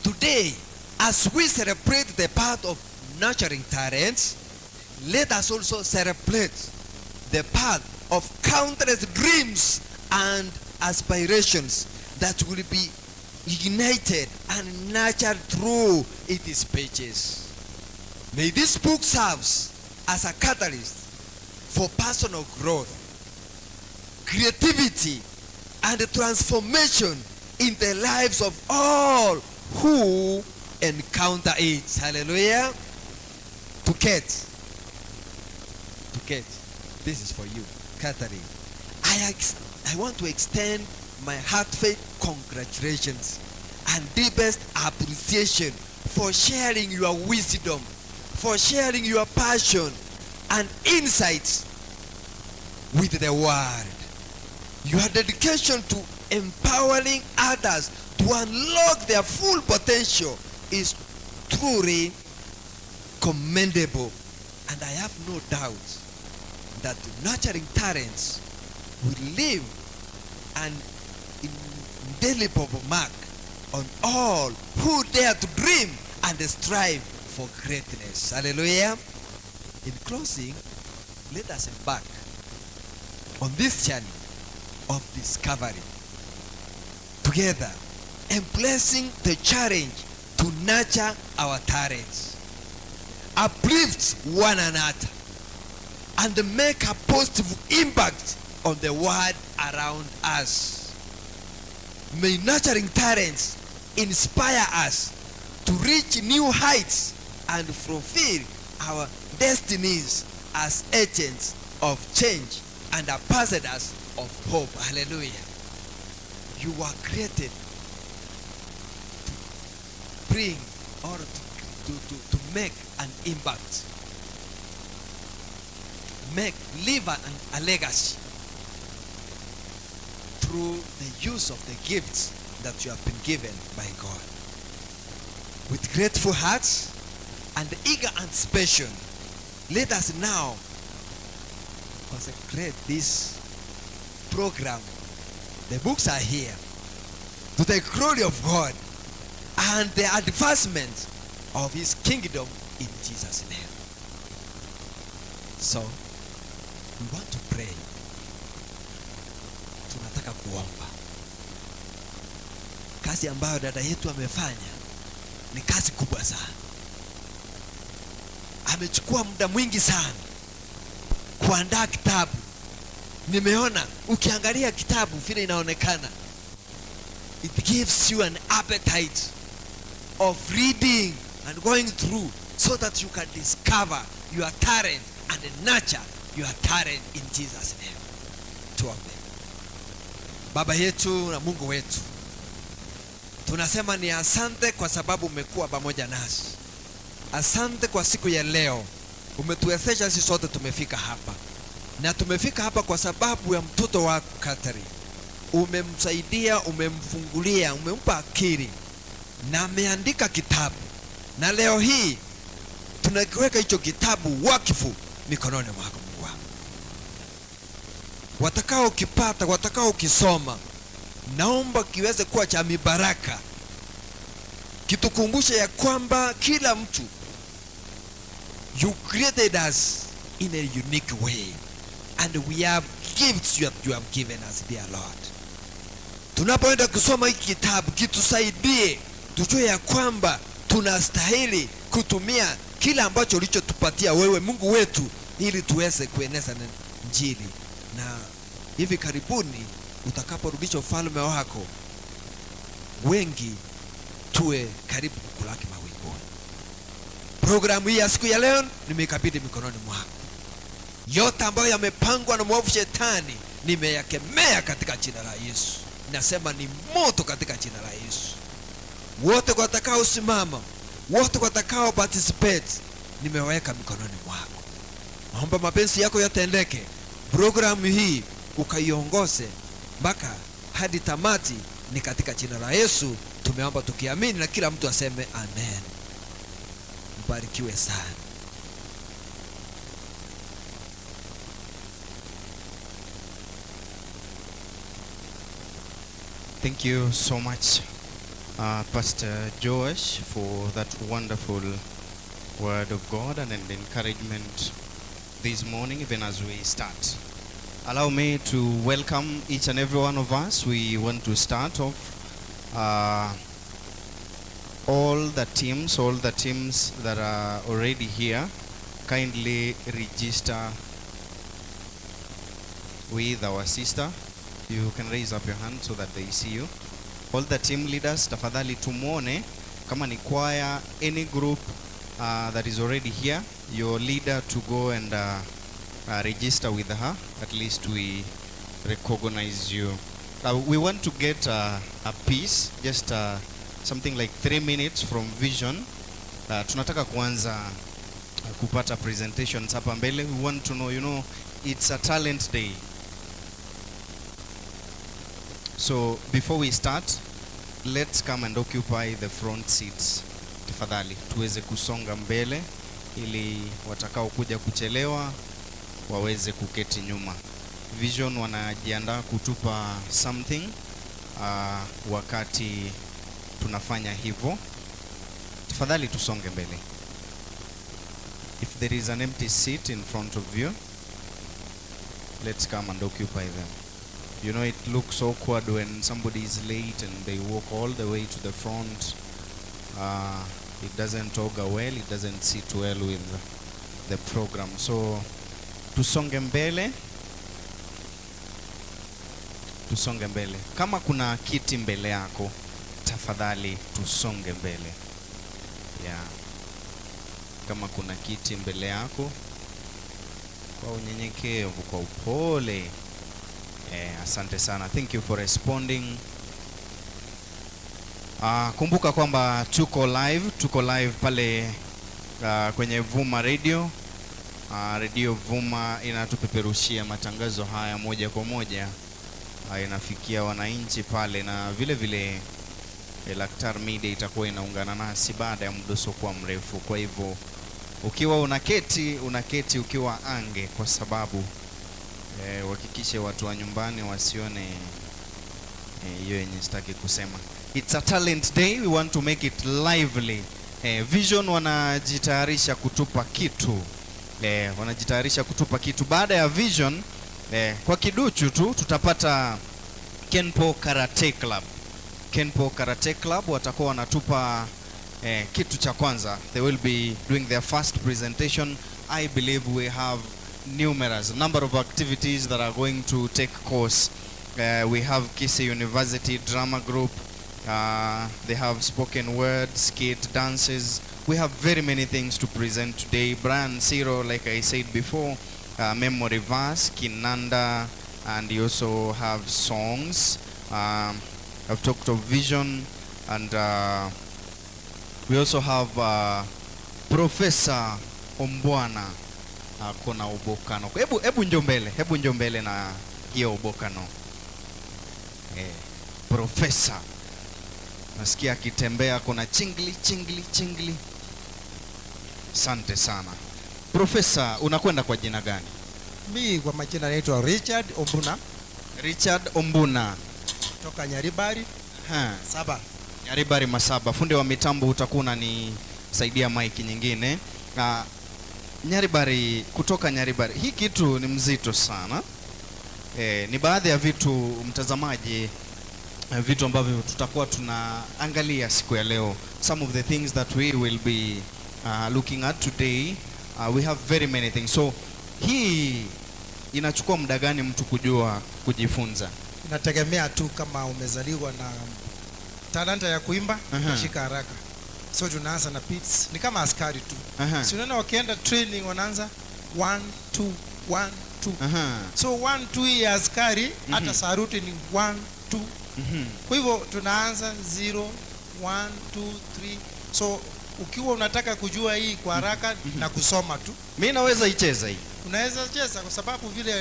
Today, as we celebrate the part of nurturing talents, let us also celebrate the part of countless dreams and aspirations that will be ignited and nurtured through its pages. May this book serve as a catalyst for personal growth, creativity, and transformation in the lives of all who encounter it. Hallelujah. To Kate, this is for you, Catherine. I want to extend my heartfelt congratulations and deepest appreciation for sharing your wisdom, for sharing your passion and insights with the world. Your dedication to empowering others to unlock their full potential is truly commendable, and I have no doubt that nurturing talents will leave an indelible mark on all who dare to dream and strive for greatness. Hallelujah. In closing, let us embark on this journey of discovery together, embracing the challenge to nurture our talents, uplift one another, and make a positive impact on the world around us. May nurturing talents inspire us to reach new heights and fulfill our destinies as agents of change and ambassadors of hope. Hallelujah. You were created to bring or to make an impact. Leave a legacy through the use of the gifts that you have been given by God. With grateful hearts and eager anticipation, let us now consecrate this program. The books are here to the glory of God and the advancement of his kingdom in Jesus' name. So, we want to pray. Tunataka kuomba. Kazi ambayo dada yetu amefanya ni kazi kubwa sana. Amechukua muda mwingi sana kuandaa kitabu. Nimeona ukiangalia kitabu vile inaonekana, it gives you an appetite of reading and going through so that you can discover your talent and nurture your talent in Jesus' name. Tuombe. Baba yetu na Mungu wetu, tunasema ni asante kwa sababu umekuwa pamoja nasi. Asante kwa siku ya leo, umetuwezesha sisi sote tumefika hapa. Na tumefika hapa kwa sababu ya mtoto wako Catherine. Umemsaidia, umemfungulia, umempa akili na ameandika kitabu. Na leo hii tunakiweka hicho kitabu wakifu mikononi mwako Mungu wangu. Watakao kipata, watakao kisoma, naomba kiweze kuwa cha mibaraka. Kitukumbushe ya kwamba kila mtu, you created us in a unique way, and we have gifts you have given us, dear Lord. Tunapoenda kusoma hiki kitabu, kitusaidie tujue ya kwamba tunastahili kutumia kila ambacho ulichotupatia wewe Mungu wetu, ili tuweze kueneza Injili. Na hivi karibuni utakaporudisha ufalme wako, wengi tuwe karibu kulaki mawinguni. Programu hii ya siku ya leo nimekabidhi mikononi mwako. Yote ambayo yamepangwa na mwovu shetani nimeyakemea katika jina la Yesu. Nasema ni moto katika jina la Yesu. Wote watakao simama, wote watakao participate, nimeweka mikononi mwako. Naomba mapenzi yako yatendeke. Programu hii ukaiongoze mpaka hadi tamati, ni katika jina la Yesu tumeomba tukiamini, na kila mtu aseme amen. Mbarikiwe sana. Thank you so much, Pastor Joash for that wonderful word of God and an encouragement this morning, even as we start. Allow me to welcome each and every one of us. We want to start off all the teams that are already here. Kindly register with our sister. You can raise up your hand so that they see you. All the team leaders, tafadhali tumuone kama ni choir, any group that is already here, your leader to go and register with her. At least we recognize you. We want to get a piece, just something like 3 minutes from Vision. Tunataka kuanza kupata presentations hapa mbele. We want to know, it's a talent day. So before we start, let's come and occupy the front seats. Tafadhali tuweze kusonga mbele ili watakao kuja kuchelewa waweze kuketi nyuma. Vision wanajiandaa kutupa something wakati tunafanya hivyo. Tafadhali tusonge mbele. If there is an empty seat in front of you, let's come and occupy them. It looks awkward when somebody is late and they walk all the way to the front. It doesn't augur well, it doesn't sit well with the program. So, tusonge mbele. Tusonge mbele. Kama kuna kiti mbele yako, tafadhali tusonge mbele. Yeah. Kama kuna kiti mbele yako, kwa unyenyekevu, kwa upole. Asante sana. Thank you for responding. Kumbuka kwamba tuko live pale kwenye Vuma Radio. Radio Vuma inatupeperushia matangazo haya moja kwa moja. Inafikia wananchi pale, na vile vile Laktar Media itakuwa inaungana nasi baada ya muda usiokuwa mrefu. Kwa hivyo ukiwa unaketi ukiwa ange, kwa sababu hakikishe watu wa nyumbani wasione hiyo yenye sitaki kusema. It's a talent day, we want to make it lively. Vision wanajitayarisha kutupa kitu. Baada ya Vision, kwa kiduchu tu tutapata Kenpo Karate Club. Kenpo Karate Club watakuwa wanatupa kitu cha kwanza. They will be doing their first presentation. I believe we have numerous number of activities that are going to take course. We have Kisii University Drama Group. They have spoken word, skit, dances. We have very many things to present today. Brian Siro, like I said before, memory verse, Kinanda, and you also have songs. I've talked of Vision, and we also have Professor Ombwana. Kuna ubokano. Hebu njoo mbele na hiyo ubokano. Professor. Nasikia akitembea kuna chingli. Asante sana. Professor, unakwenda kwa jina gani? Mimi kwa majina naitwa Richard Ombuna. Richard Ombuna. Toka Nyaribari. Saba. Nyaribari Masaba. Fundi wa mitambo utakuwa unanisaidia mic nyingine. Nyaribari, kutoka Nyaribari. Hii kitu ni mzito sana. Ni baadhi ya vitu, mtazamaji, vitu ambavyo tutakuwa tunaangalia siku ya leo. Some of the things that we will be looking at today. We have very many things. So hii inachukua muda gani mtu kujifunza? Inategemea tu kama umezaliwa na talanta ya kuimba, shika haraka. So tunaanza na beats, ni kama askari tu. Si unaona wakienda training wanaanza 1 2 1 2. So 1 2 ya askari, hata saruti ni 1 2. Kwa hivyo tunaanza 0 1 2 3. So ukiwa unataka kujua hii kwa haraka na kusoma tu. Mimi naweza icheza hii. Unaweza cheza kwa sababu vile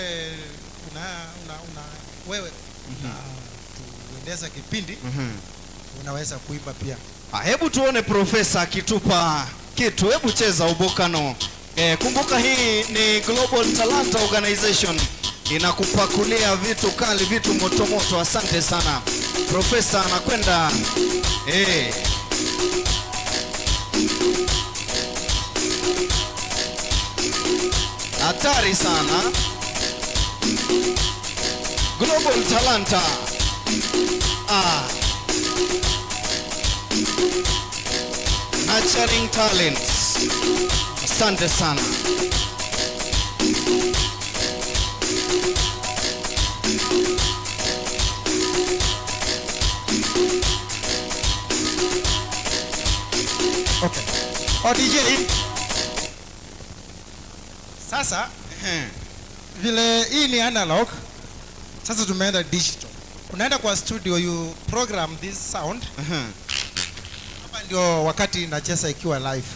wewe tuendeza kipindi, unaweza kuimba pia. Hebu tuone Profesa akitupa kitu. Hebu cheza ubokano. Kumbuka hii ni Global Talent Organization. inakupakulia vitu kali, vitu moto moto. Asante sana. Profesa anakwenda hatari sana. Global Talanta. Nurturing talents. Asante sana. Okay. DJ. Sasa vile hii ni analog, sasa tumeenda digital. Unaenda kwa studio, you program this sound. Hapa ndio wakati nacheza ikiwa live.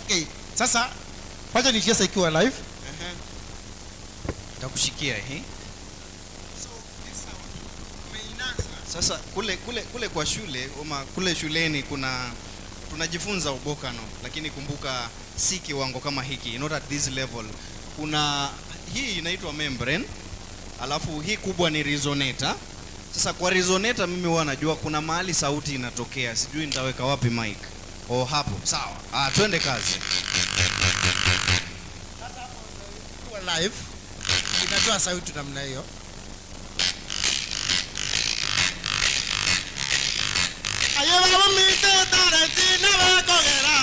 Okay. Sasa wacha nicheze ikiwa live. Nitakushikia hii. Sasa kule kwa shule kule shuleni tunajifunza ubokano, lakini kumbuka si kiwango kama hiki, not at this level. Kuna hii inaitwa membrane, alafu hii kubwa ni resonator. Sasa kwa resonator mimi huwa najua kuna mahali sauti inatokea, sijui nitaweka wapi mic. Hapo sawa. Twende kazi. Sasa hapo kwa live inatoa sauti namna hiyo. Ayeba mite tarenti na bakogera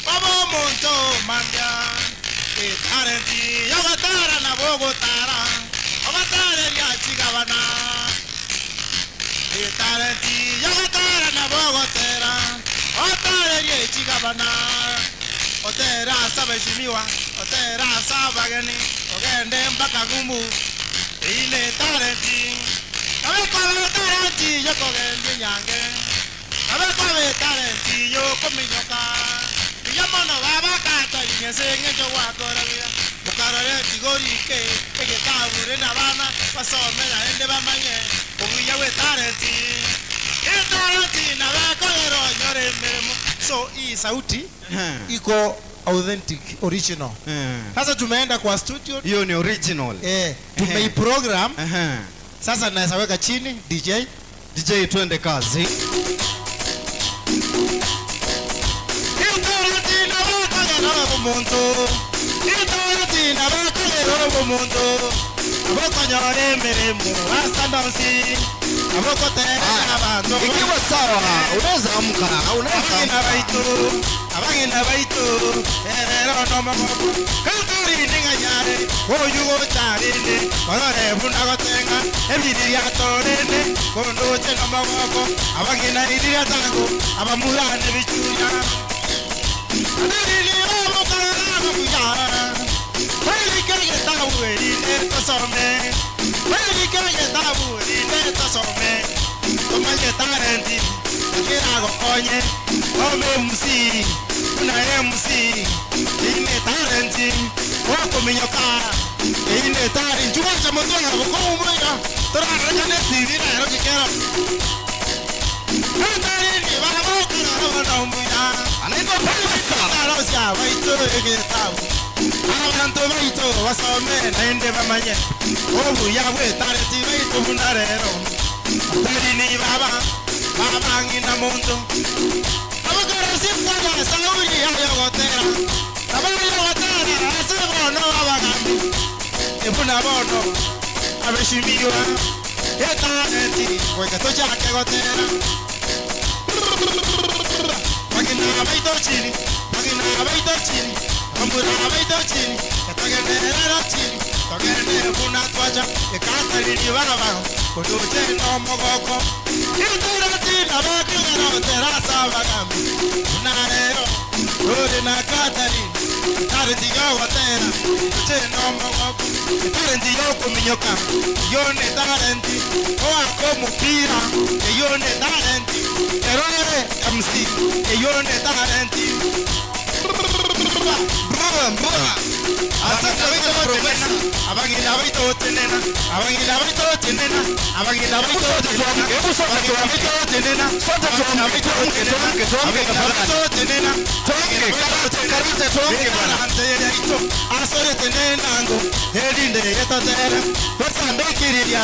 babo monto mambia tarenti yogatara na bogotara ogatare ya chigabana tarenti yogatara na bogotera otare ya chigabana otera sabeshimiwa otera sabagani ogende mpaka gumu ile tarenti abekala tarenti yokogende nyange abekala tarenti yokominyoka yamono babakata nyesenge jo wakorabia mukarore tigorike egekabure nabana basomera ende bamanye obuya we tarenti nabakorero nyore meremo. So hii sauti iko authentic, original. Sasa tumeenda kwa studio, hiyo ni original. Tumeiprogram. Sasa naweza weka chini DJ twende kazi. Ikiwa sawa, unaweza amka, unaweza abagenda baito erero no maboko kakuri ninganyare oyugo tarinde barare buna gotenga ebiri ya torende kondo che no maboko abagenda idira tango abamurane bichuya adiri abo kana buya bali kage taweri ne tosome bali kage taweri ne tosome tomanye tarenti kira go konye ome musi una MC ine talenti wako minyoka ine talenti juacha motona boko umwega torara kane TV na ro kikera talenti bana boko na umbuya anaitwa Pasa rosia baito egetabu abanto baito basome na ende bamanye obuya we talenti baito bunarero talini baba ngina muntu abakarasi fwana sauri ayogotera abayogotera asebo no abagambi ebuna bono abeshimiwa etaneti kweka toja kegotera magina baito chini ambura baito chini katagenera chini togene buna twaja ekatari baba kodoje no mogoko na bakira terasa bagambi narero ore na katari tarenti yo tera teno moko tarenti yo kuminyoka yone tarenti o akomu pira yone tarenti erore MC yone tarenti bra Asante sana profesa. Abagenda baitotenena. Abagenda baitotenena. Abagenda baitotenena. Hebu sote baitotenena. sote tuamke Baitotenena. karate tuamke bwana. Antere ito. Asore tenena ngo. Hedinde yetatera. Pesa mbekiri ya.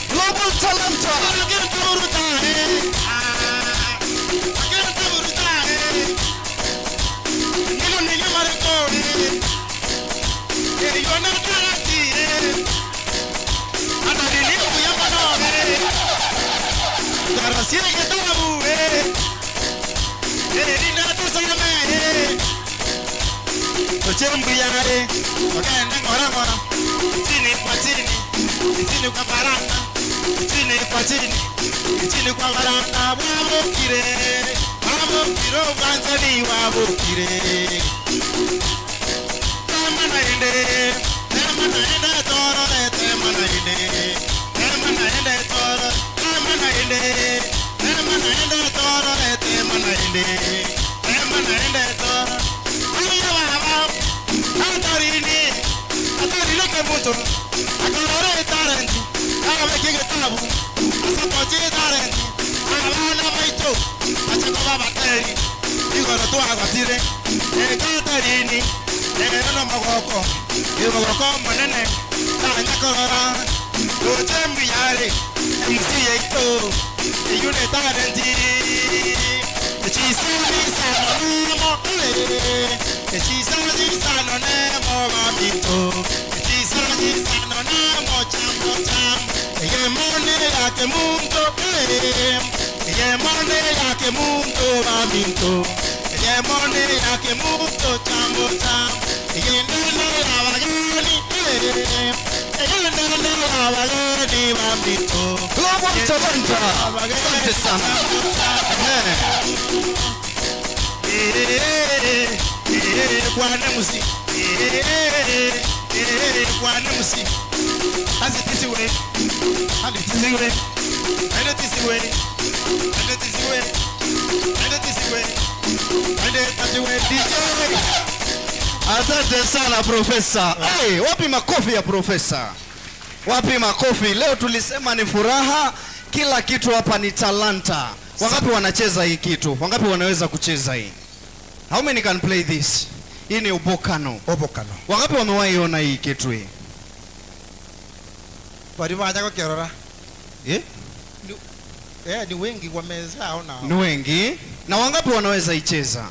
Global Talanta. Chini kwa baranda wabukire ubanzani wabukire tema naende toro tema naende toro ayo baba atarini ke muto akarore tarenti akabe kige tabu asapochi tarenti abana maito achako baba teri igoro to agatire ekatarini no magoko manene tanya korora dotembi yare msi yeito yune tarenti chisani sanonemo chisani sanonemo gamito chisani sanonemo chambo cham yemone yake mungu gamito yemone yake mungu chambo cham yendele abagani gamito Global Talanta. Asante sana. Bwana musi asitisiwe Asante sana profesa. Hey, wapi makofi ya profesa? Wapi makofi? Leo tulisema ni furaha, kila kitu hapa ni talanta. Wangapi wanacheza hii kitu? Wangapi wanaweza kucheza hii? How many can play this? Hii ni obokano. Wangapi wamewahi ona hii kitu hii? Waliwaja kwa kerora. Eh? Ni wengi wameshaona. Ni wengi. Na wangapi wanaweza icheza?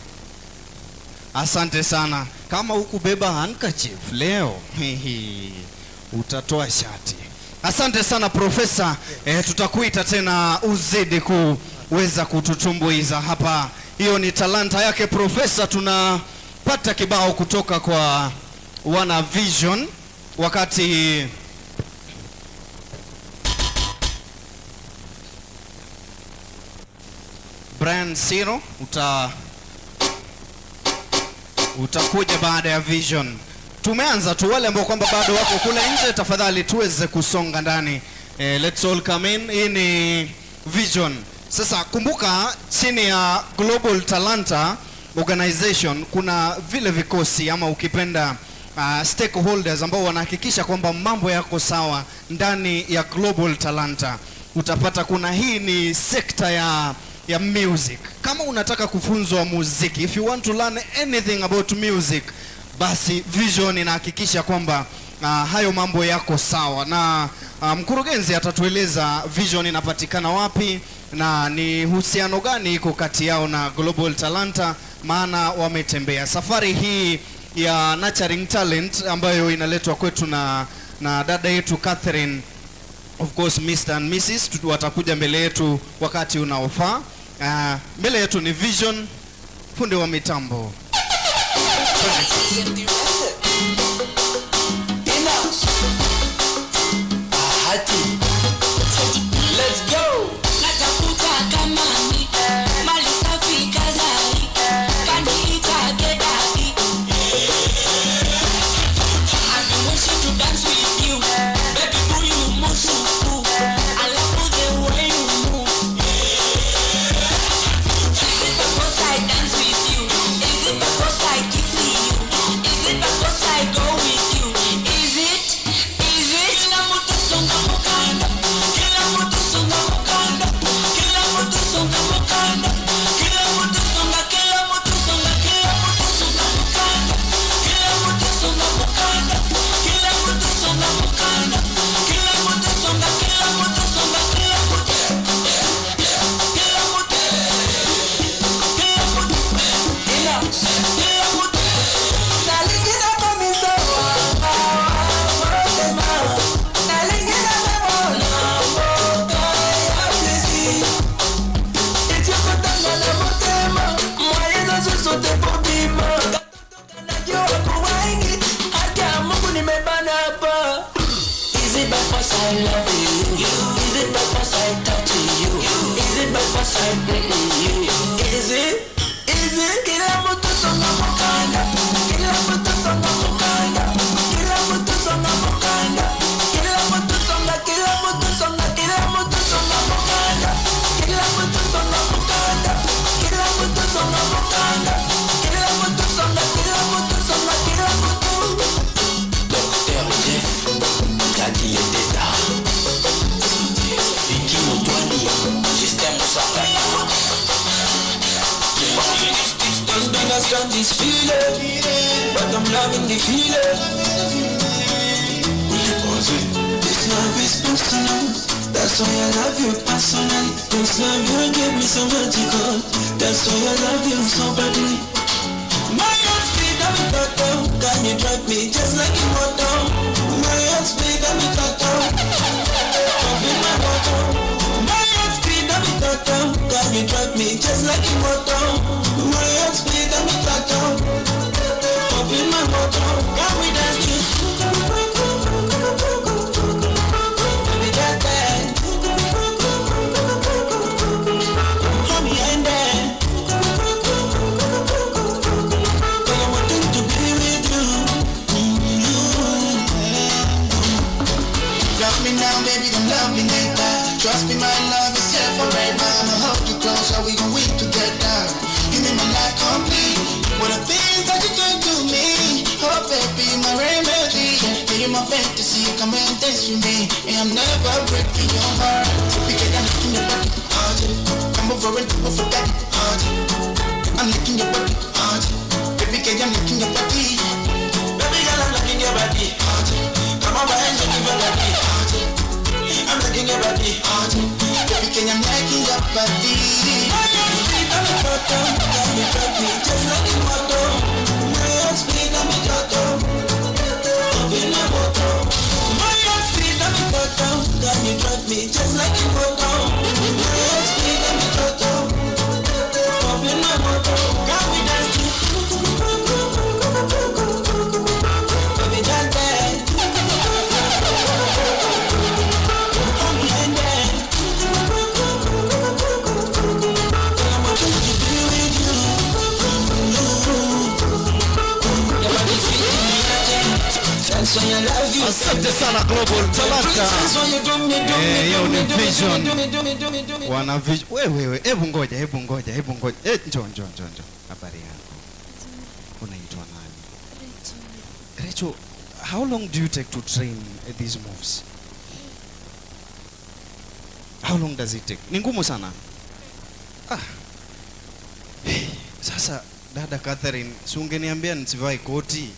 Asante sana. Kama hukubeba handkerchief leo, utatoa shati. Asante sana profesa. Tutakuita tena uzidi kuweza kututumbuiza hapa. Hiyo ni talanta yake profesa. Tunapata kibao kutoka kwa wana Vision wakati Brian Siro utakuja baada ya Vision. Tumeanza tu, wale ambao kwamba bado wako kule nje tafadhali tuweze kusonga ndani. Let's all come in. Hii ni Vision. Sasa kumbuka, chini ya Global Talanta Organization kuna vile vikosi ama ukipenda stakeholders ambao wanahakikisha kwamba mambo yako sawa ndani ya Global Talanta. Utapata kuna hii ni sekta ya music. Kama unataka kufunzwa muziki, if you want to learn anything about music, basi Vision inahakikisha kwamba hayo mambo yako sawa. Na mkurugenzi atatueleza Vision inapatikana wapi na ni uhusiano gani iko kati yao na Global Talanta, maana wametembea safari hii ya nurturing talent ambayo inaletwa kwetu na dada yetu Catherine. Of course Mr. and Mrs. watakuja mbele yetu wakati unaofaa. Mbele yetu ni Vision, fundi wa mitambo. Let's go. Natafuta kamani, mali safi kazai, kaniita gedadi. I want you to dance with you, baby boy you move so cool. I love the way you move. Is it because I dance with you? Is it because I kiss you? Is it because I go with you? Is it? Kila mtu songa mukanda, kila mtu songa mukanda, kila mtu songa mukanda, kila mtu songa, kila mtu songa, kila mtu songa mukanda, kila mtu songa mukanda, kila mtu songa mukanda, kila mtu songa, kila mtu songa, kila mtu, kila mtu, kila mtu, nalingina mamisawa. Is it by force I love you? Is it by force I talk to you? Is it by force I bring you? Is it? Kila mtu songa mukanda, kila mtu songa mukanda, kila mtu songa mukanda, kila mtu songa, kila mtu songa, kila mtu songa mukanda, kila mtu songa mukanda, kila mtu songa mukanda, kila mtu songa, kila mtu songa, kila mtu. Dr. Jeff, Kadi Ledeta, Vicky Mutwani, System Musangaya. Don't understand this feeling, but I'm loving the feeling. This love is personal, that's why I love you personally. This love you give me so magical, that's why I love you so badly. My heart speed and me talk down, can you drive me just like you want down? My heart speed and me talk down, up in my motor. My heart speed and me talk down, can you drive me just like you want down? My heart speed and me talk down, up in my motor. Can we dance to? Baby, that dance. Hold me and dance. Love me now, baby, don't love me later. Trust me, my love is here forever. I'ma hold you close, so we gon' weep together. You make my life complete. What the things that you do to me. Oh, baby, my remedy. Yeah, you're my fantasy. Come and dance with me, and I'm never breaking your heart. Because I'm licking your body, come over and do it for that, I'm licking your body, baby, girl, I'm licking your body. Baby girl, I'm licking your body, come over and do it for that, I'm licking your body, baby, girl, I'm licking your body. I'm a bottom, got me dirty, just like you want to. My heart speed, I'm a bottom, up in my bottom. My heart speed, I'm a bottom, got me dirty, just like you want to. My heart speed, I'm a bottom, up in my bottom. Got me dancing, baby, dance, hold me and dance. Asante sana Global Talanta. Yo ni Vision. Wana Vision. Wewe, hebu ngoja. Njoo. Habari yako? Unaitwa nani? Rachel, how long do you take to train these moves? How long does it take? Ni ngumu sana. Sasa dada Catherine, si ungeniambia nisivai koti?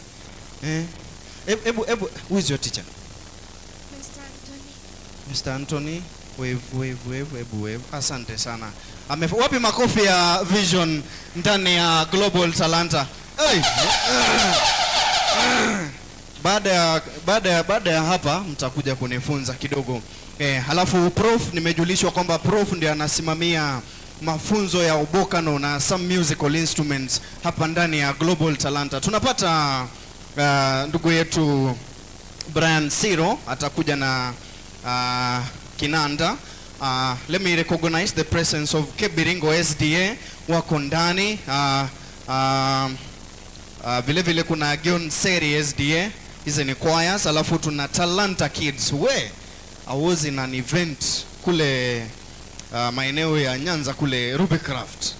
Ebu, who is your teacher? Mr. Anthony. Wave. Asante sana. Wapi makofi ya Vision ndani ya Global Talanta? Hey. baada ya hapa mtakuja kunifunza kidogo. Halafu prof, nimejulishwa kwamba prof ndiye anasimamia mafunzo ya ubokano na some musical instruments hapa ndani ya Global Talanta. Tunapata ndugu yetu Brian Siro atakuja na kinanda. Let me recognize the presence of Kebiringo SDA wako ndani. Vile vile kuna Gion Seri SDA, hizi ni choirs. Alafu tuna Talanta Kids. I was in an event kule maeneo ya Nyanza kule Rubicraft.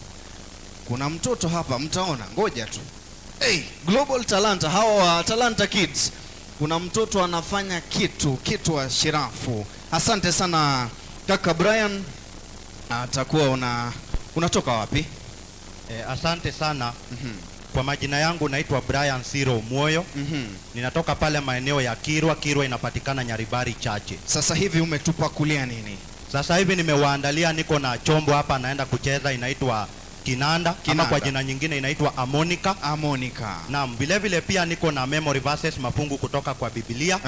Kuna mtoto hapa mtaona, ngoja tu. Global Talanta, hawa Talanta Kids. Kuna mtoto anafanya kitu wa shirafu. Asante sana kaka Brian. Atakuwa unatoka wapi? Asante sana. Kwa majina yangu naitwa Brian Siro Moyo. Ninatoka pale maeneo ya Kirwa inapatikana Nyaribari Chache. Sasa hivi umetupa kulia nini? Sasa hivi nimewaandalia, niko na chombo hapa naenda kucheza, inaitwa kinanda. Ama kwa jina nyingine inaitwa harmonica. Naam, vile vile pia niko na memory verses, mafungu kutoka kwa Biblia.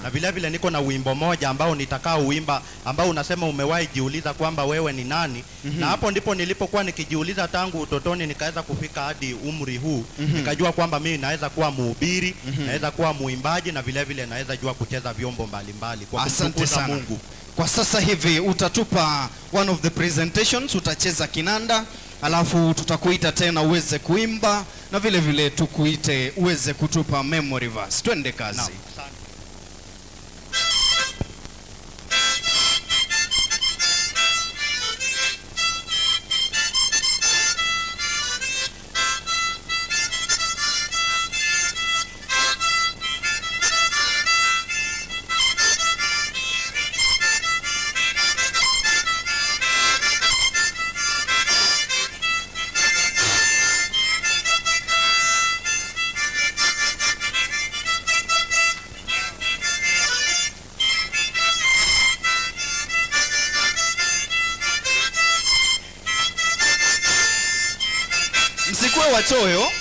Na vile vile niko na wimbo moja ambao nitakao uimba, ambao unasema umewahi jiuliza kwamba wewe ni nani? Na hapo ndipo nilipokuwa nikijiuliza tangu utotoni, nikaweza kufika hadi umri huu. Nikajua kwamba mimi naweza kuwa mhubiri, naweza kuwa muimbaji, na vile vile naweza jua kucheza vyombo mbalimbali kwa kumtukuza Mungu. Kwa sasa hivi utatupa one of the presentations, utacheza kinanda, alafu tutakuita tena uweze kuimba, na vile vile tukuite uweze kutupa memory verse. Twende kazi. No. Msikuwe wachoyo.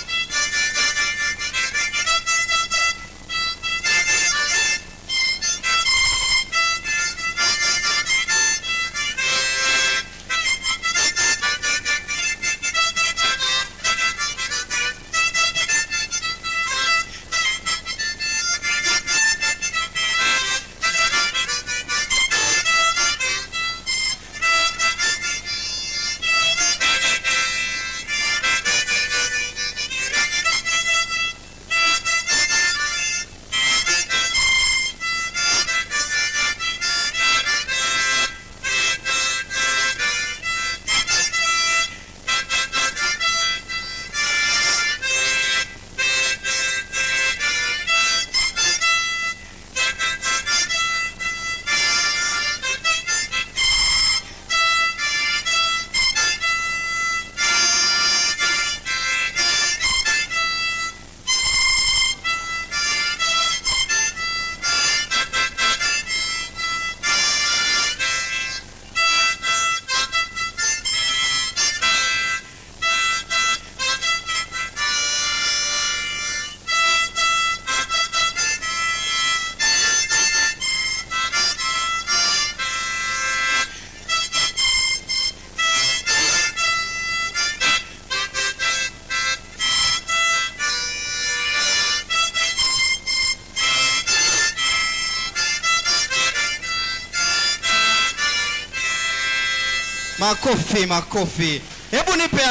Makofi. Hebu nipe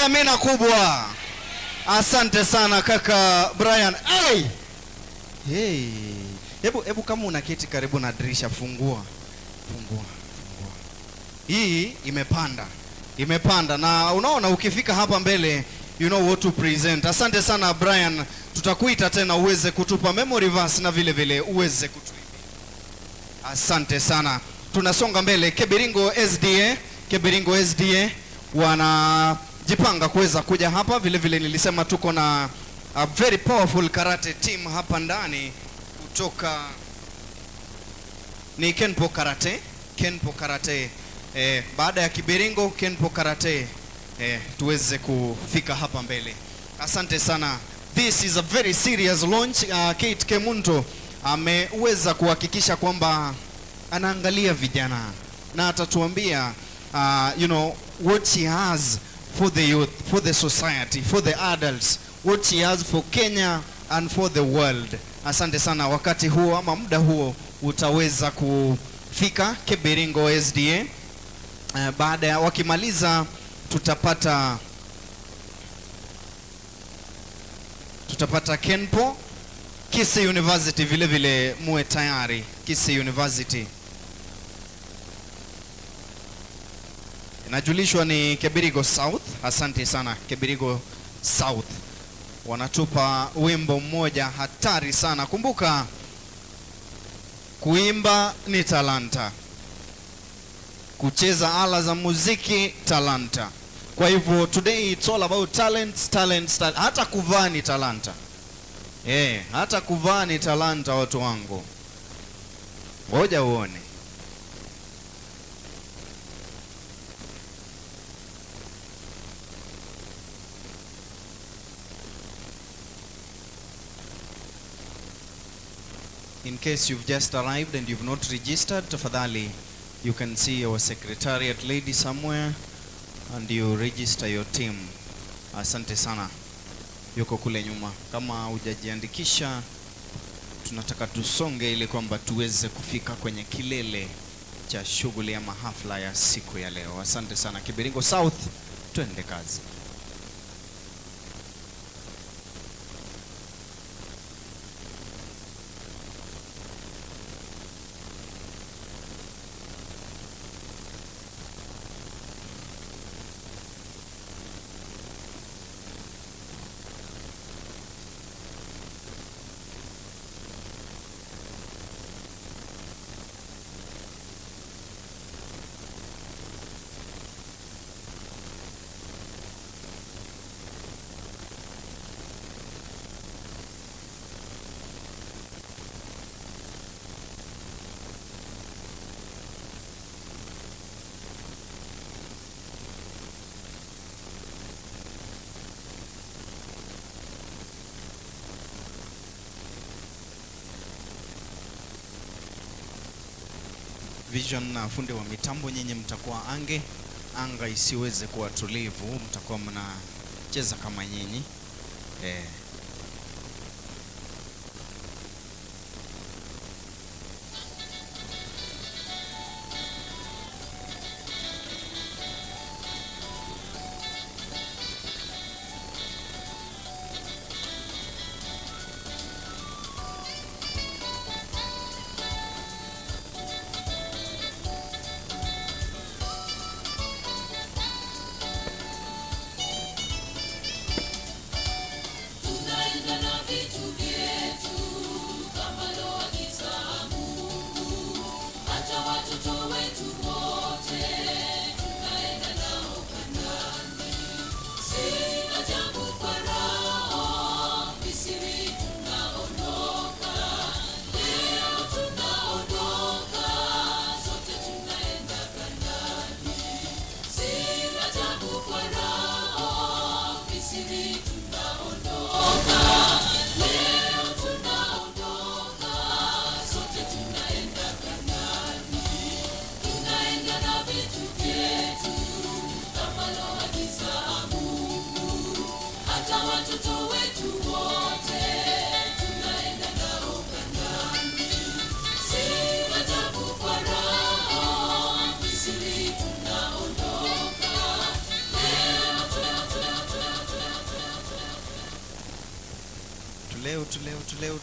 amina kubwa. Asante sana kaka Brian. Hebu kama unaketi karibu na dirisha, fungua. Hii imepanda na unaona ukifika hapa mbele you know what to present. Asante sana Brian. Tutakuita tena uweze kutupa memory verse na vile vile uweze kutuimbia. Asante sana. Tunasonga mbele. Kebiringo SDA wanajipanga kuweza kuja hapa. Vile vile nilisema tuko na a very powerful karate team hapa ndani kutoka ni Kenpo Karate. Baada ya Kebiringo, Kenpo Karate tuweze kufika hapa mbele. Asante sana this is a very serious launch. Kate Kemunto ameweza kuhakikisha kwamba anaangalia vijana na atatuambia what she has for the youth, for the society, for the adults, what she has for Kenya and for the world. Asante sana. Wakati huo ama muda huo utaweza kufika Kebiringo SDA. Baada ya wakimaliza tutapata Kenpo. Kisii University vile vile muwe tayari. Kisii University inajulishwa ni Kebirigo South. Asante sana Kebirigo South, wanatupa wimbo mmoja hatari sana. Kumbuka kuimba ni talanta, kucheza ala za muziki talanta. Kwa hivyo today it's all about talents. Hata kuvaa ni talanta. Hata kuvaa ni talanta watu wangu. Ngoja uone. In case you've just arrived and you've not registered, tafadhali you can see our secretariat lady somewhere and you register your team. Asante sana. Yuko kule nyuma. Kama hujajiandikisha, tunataka tusonge ili kwamba tuweze kufika kwenye kilele cha shughuli ya mahafla ya siku ya leo. Asante sana Kibiringo South, twende kazi. Vision na fundi wa mitambo, nyinyi mtakuwa anga isiweze kuwa tulivu, mtakuwa mnacheza kama nyinyi.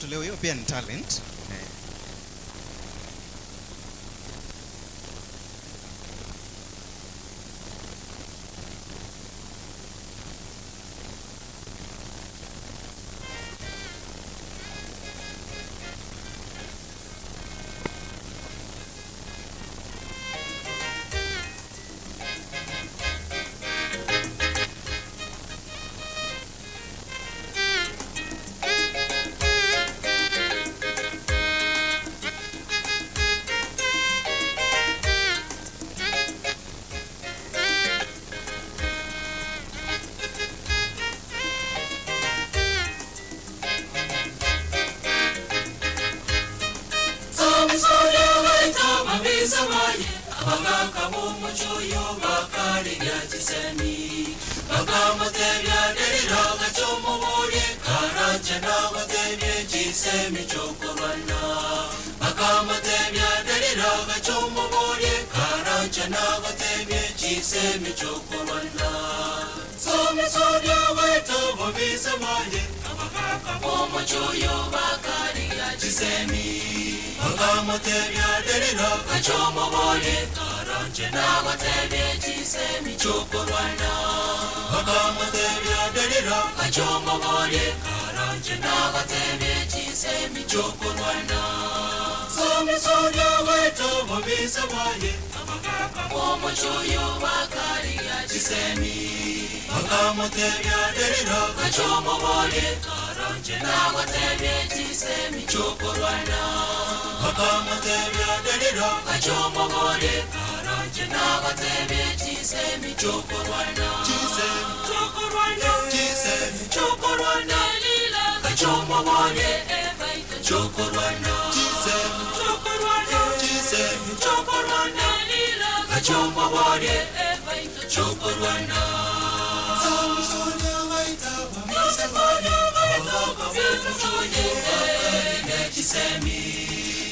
Tuleo hiyo pia ni talent. bisamaye abaganga b'umucuyo bakari ya Gisemi bakamutebya derira gacumuburi karanje nabatebye Gisemi cyokorwana bakamutebya derira gacumuburi karanje nabatebye Gisemi cyokorwana somisodya weto bisamaye abaganga b'umucuyo bakari ya Gisemi bakamutebya derira gacumuburi karanje nabatebye Gisemi cyokorwana bakamutebya derira gacumuburi karanje nabatebye Gisemi cyokorwana somisodya weto bisamaye abaganga b'umucuyo bakari ya Gisemi bakamutebya derira gacumuburi karanje nabatebye Gisemi cyokorwana bakamutebya derira gacumuburi karanje nabatebye Gisemi cyokorwana Gisemi cyokorwana Gisemi cyokorwana lila gacumuburi evaita cyokorwana Gisemi cyokorwana Gisemi cyokorwana lila gacumuburi evaita cyokorwana Gisemi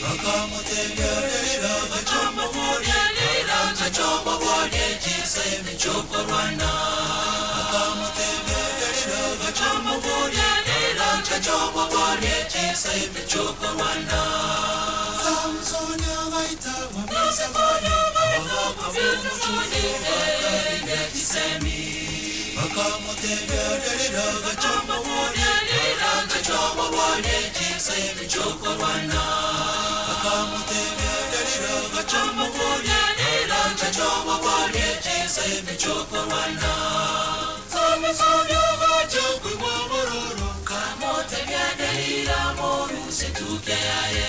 bakamutebya derira gacumuburi karanje cyokorwana Gisemi cyokorwana bakamutebya derira gacumuburi karanje cyokorwana Gisemi cyokorwana Samsoni waita wabisamaye abaganga b'umucuyo bakari ya Gisemi bakamutebya derira gacumuburi karanje cyokorwana Gisemi cyokorwana bakamutebya derira gacumuburi karanje cyokorwana Gisemi cyokorwana Samsoni waje kwimwabororo kamutebya derira moruse tukeyaye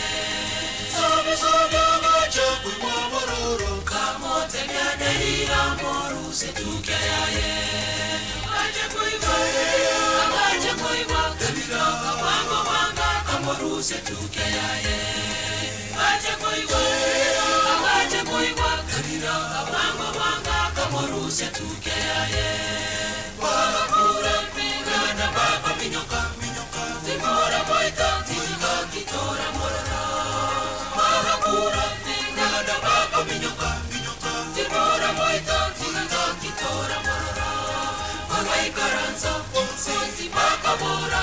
Samsoni waje kwimwabororo kamutebya derira moruse tukeyaye aje kuiva derira kawango wanga kamoruse tukeyaye aje kuiva derira kawango wanga kamoruse tukeyaye Wakura pingana baba minyoka Timora moita tika kitora morora Wakura pingana baba minyoka Timora moita tika kitora morora Wakai karanza Sisi baka bora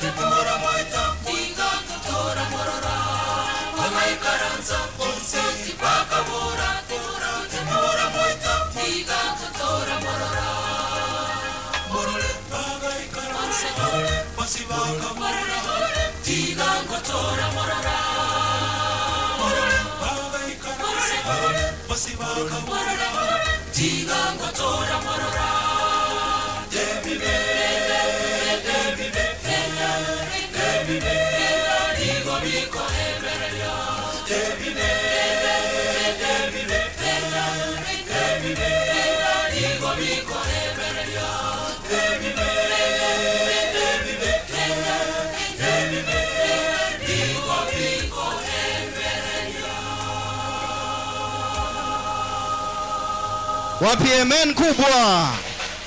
Timora moita tika kitora morora Wakai karanza Sisi baka bora Timora moita tika kitora morora Pasibaka morora tiga ngotora morora pasibaka morora tiga ngotora morora debibe digo biko everelio debibe digo biko everelio debibe Wapi amen kubwa.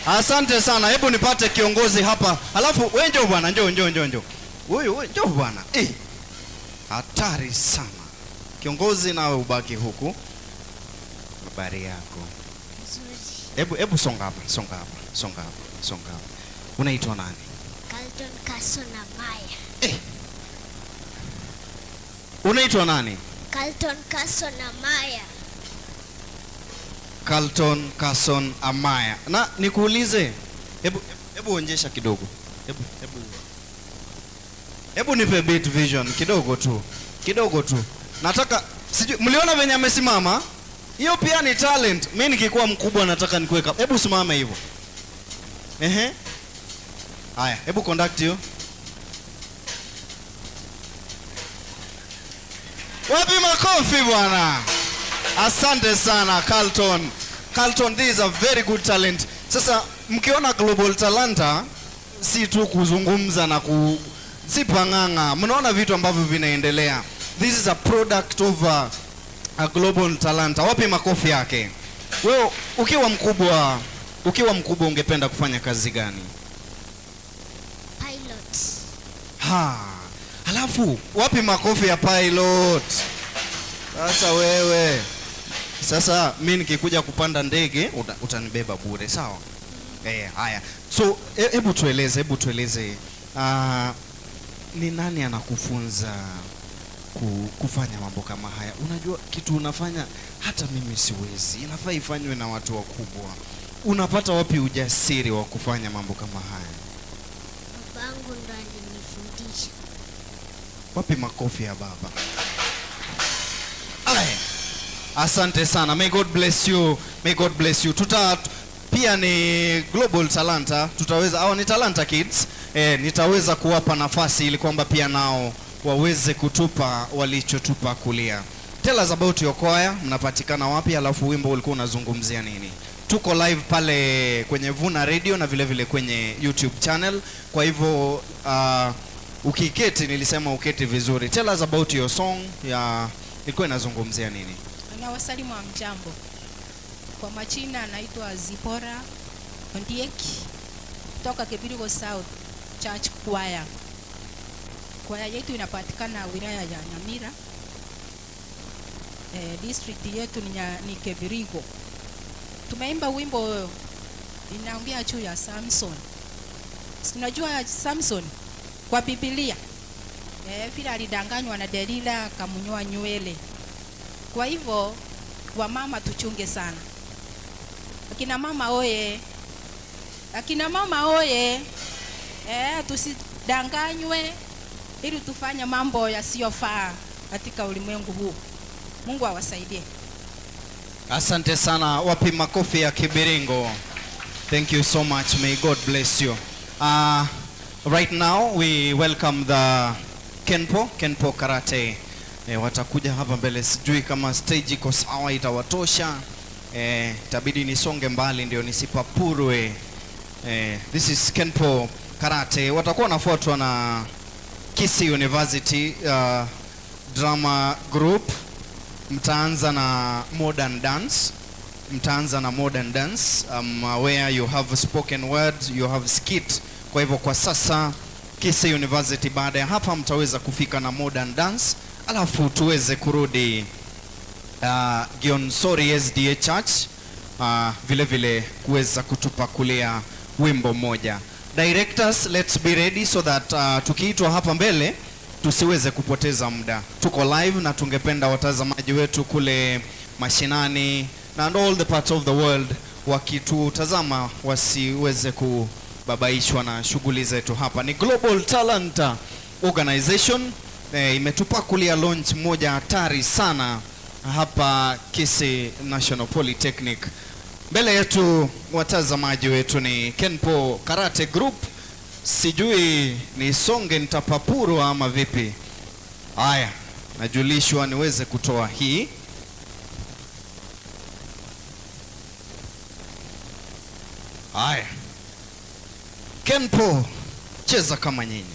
Asante sana. Hebu nipate kiongozi hapa. Alafu wewe njoo bwana, njoo. Huyu njoo bwana. Hatari sana. Kiongozi nawe ubaki huku. Habari yako? Nzuri. Hebu songa hapa. Unaitwa nani? Carlton Kasona Maya. Unaitwa nani? Carlton Kasona Maya. Carlton Kason Amaya. Na nikuulize, hebu onyesha kidogo. Hebu nipe beat vision kidogo tu. Nataka sijui mliona venye amesimama? Hiyo pia ni talent. Mimi nikikuwa mkubwa nataka nikuweka. Hebu simama hivyo. Haya, hebu conduct hiyo. Wapi makofi bwana? Asante sana Carlton. Carlton, this is a very good talent. Sasa mkiona Global Talanta si tu kuzungumza na si panganga. Mnaona vitu ambavyo vinaendelea. This is a product of A global talanta. Wapi makofi yake? Wewe ukiwa mkubwa ungependa kufanya kazi gani? Pilot. Halafu wapi makofi ya pilot? Sasa mimi nikikuja kupanda ndege utanibeba bure, sawa? Haya. So hebu tueleze ni nani anakufunza kufanya mambo kama haya? Unajua kitu unafanya hata mimi siwezi, inafaa ifanywe na watu wakubwa. Unapata wapi ujasiri wa kufanya mambo kama haya? Babangu ndo alinifundisha. Wapi makofi ya baba? Asante sana. May God bless you. Pia ni global talanta, tutaweza ni talanta kids. Nitaweza kuwapa nafasi ili kwamba pia nao waweze kutupa walichotupa kulia. Tell us about your choir, mnapatikana wapi, alafu wimbo ulikuwa unazungumzia nini? Tuko live pale kwenye Vuna Radio na vile vile kwenye YouTube channel. Kwa hivyo ukiketi, nilisema uketi vizuri. Tell us about your song ilikuwa inazungumzia nini? Na wasalimu wa mjambo. Kwa majina naitwa Zipora Ondieki kutoka Kibirigo South Church Choir. Kwaya yetu inapatikana wilaya ya Nyamira. District yetu ni Kibirigo. Tumeimba wimbo inaongea juu ya Samson. Unajua Samson kwa Biblia vile alidanganywa na Delila akamunyoa nywele. Kwa hivyo wamama tuchunge sana. Akina mama oye, tusidanganywe ili tufanye mambo yasiyofaa katika ulimwengu huu. Mungu awasaidie. Asante sana. Wapi makofi ya Kibiringo? Thank you so much. May God bless you. Right now we welcome the Kenpo Karate. Watakuja hapa mbele, sijui kama stage iko sawa itawatosha. Itabidi nisonge mbali ndio nisipapurwe. This is Kenpo Karate. Watakuwa nafuatwa na Kisii University Drama Group. Mtaanza na modern dance. Where you have spoken word, you have skit. Kwa hivyo kwa sasa Kisii University, baada ya hapa mtaweza kufika na modern dance. Alafu tuweze kurudi Gionsori SDA Church vile vile kuweza kutupakulia wimbo moja. Directors, let's be ready so that tukiitwa hapa mbele tusiweze kupoteza muda. Tuko live na tungependa watazamaji wetu kule mashinani na all the parts of the world wakitutazama wasiweze kubabaishwa na shughuli zetu hapa. Ni Global Talent Organization imetupakulia launch moja hatari sana hapa Kisii National Polytechnic. Mbele yetu watazamaji wetu ni Kenpo Karate Group. Sijui ni songe nitapapuru ama vipi? Haya, najulishwa niweze kutoa hii. Haya, Kenpo, cheza kama nyinyi.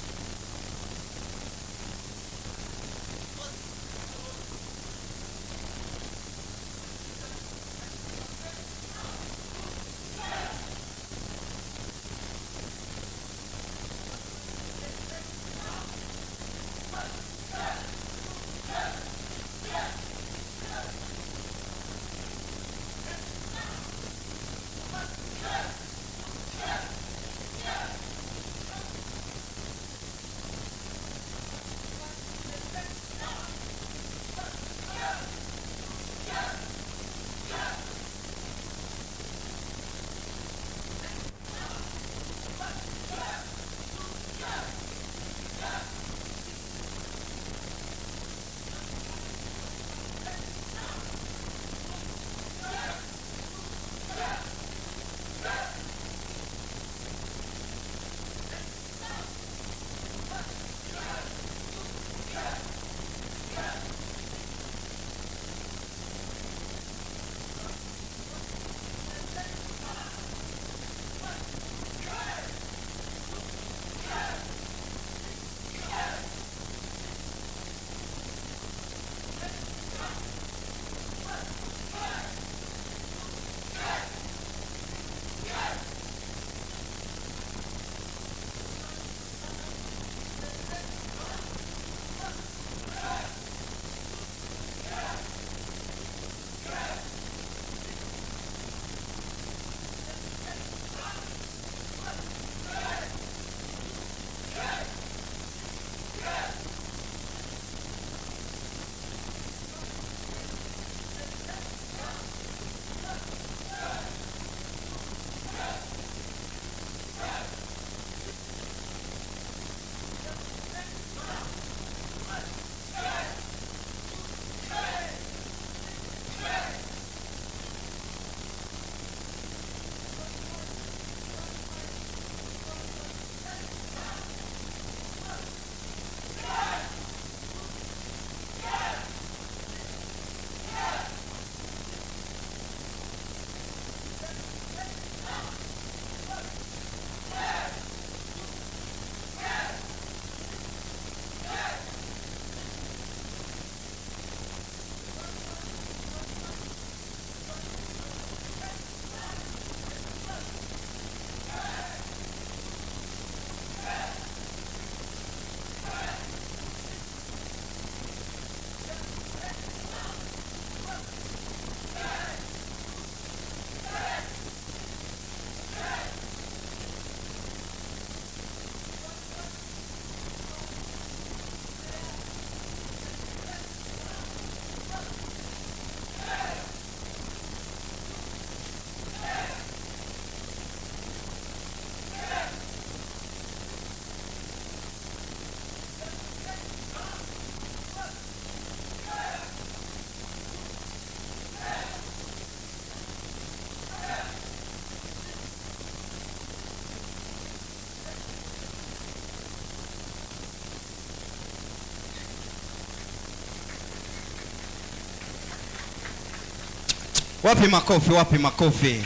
Wapi makofi, wapi makofi.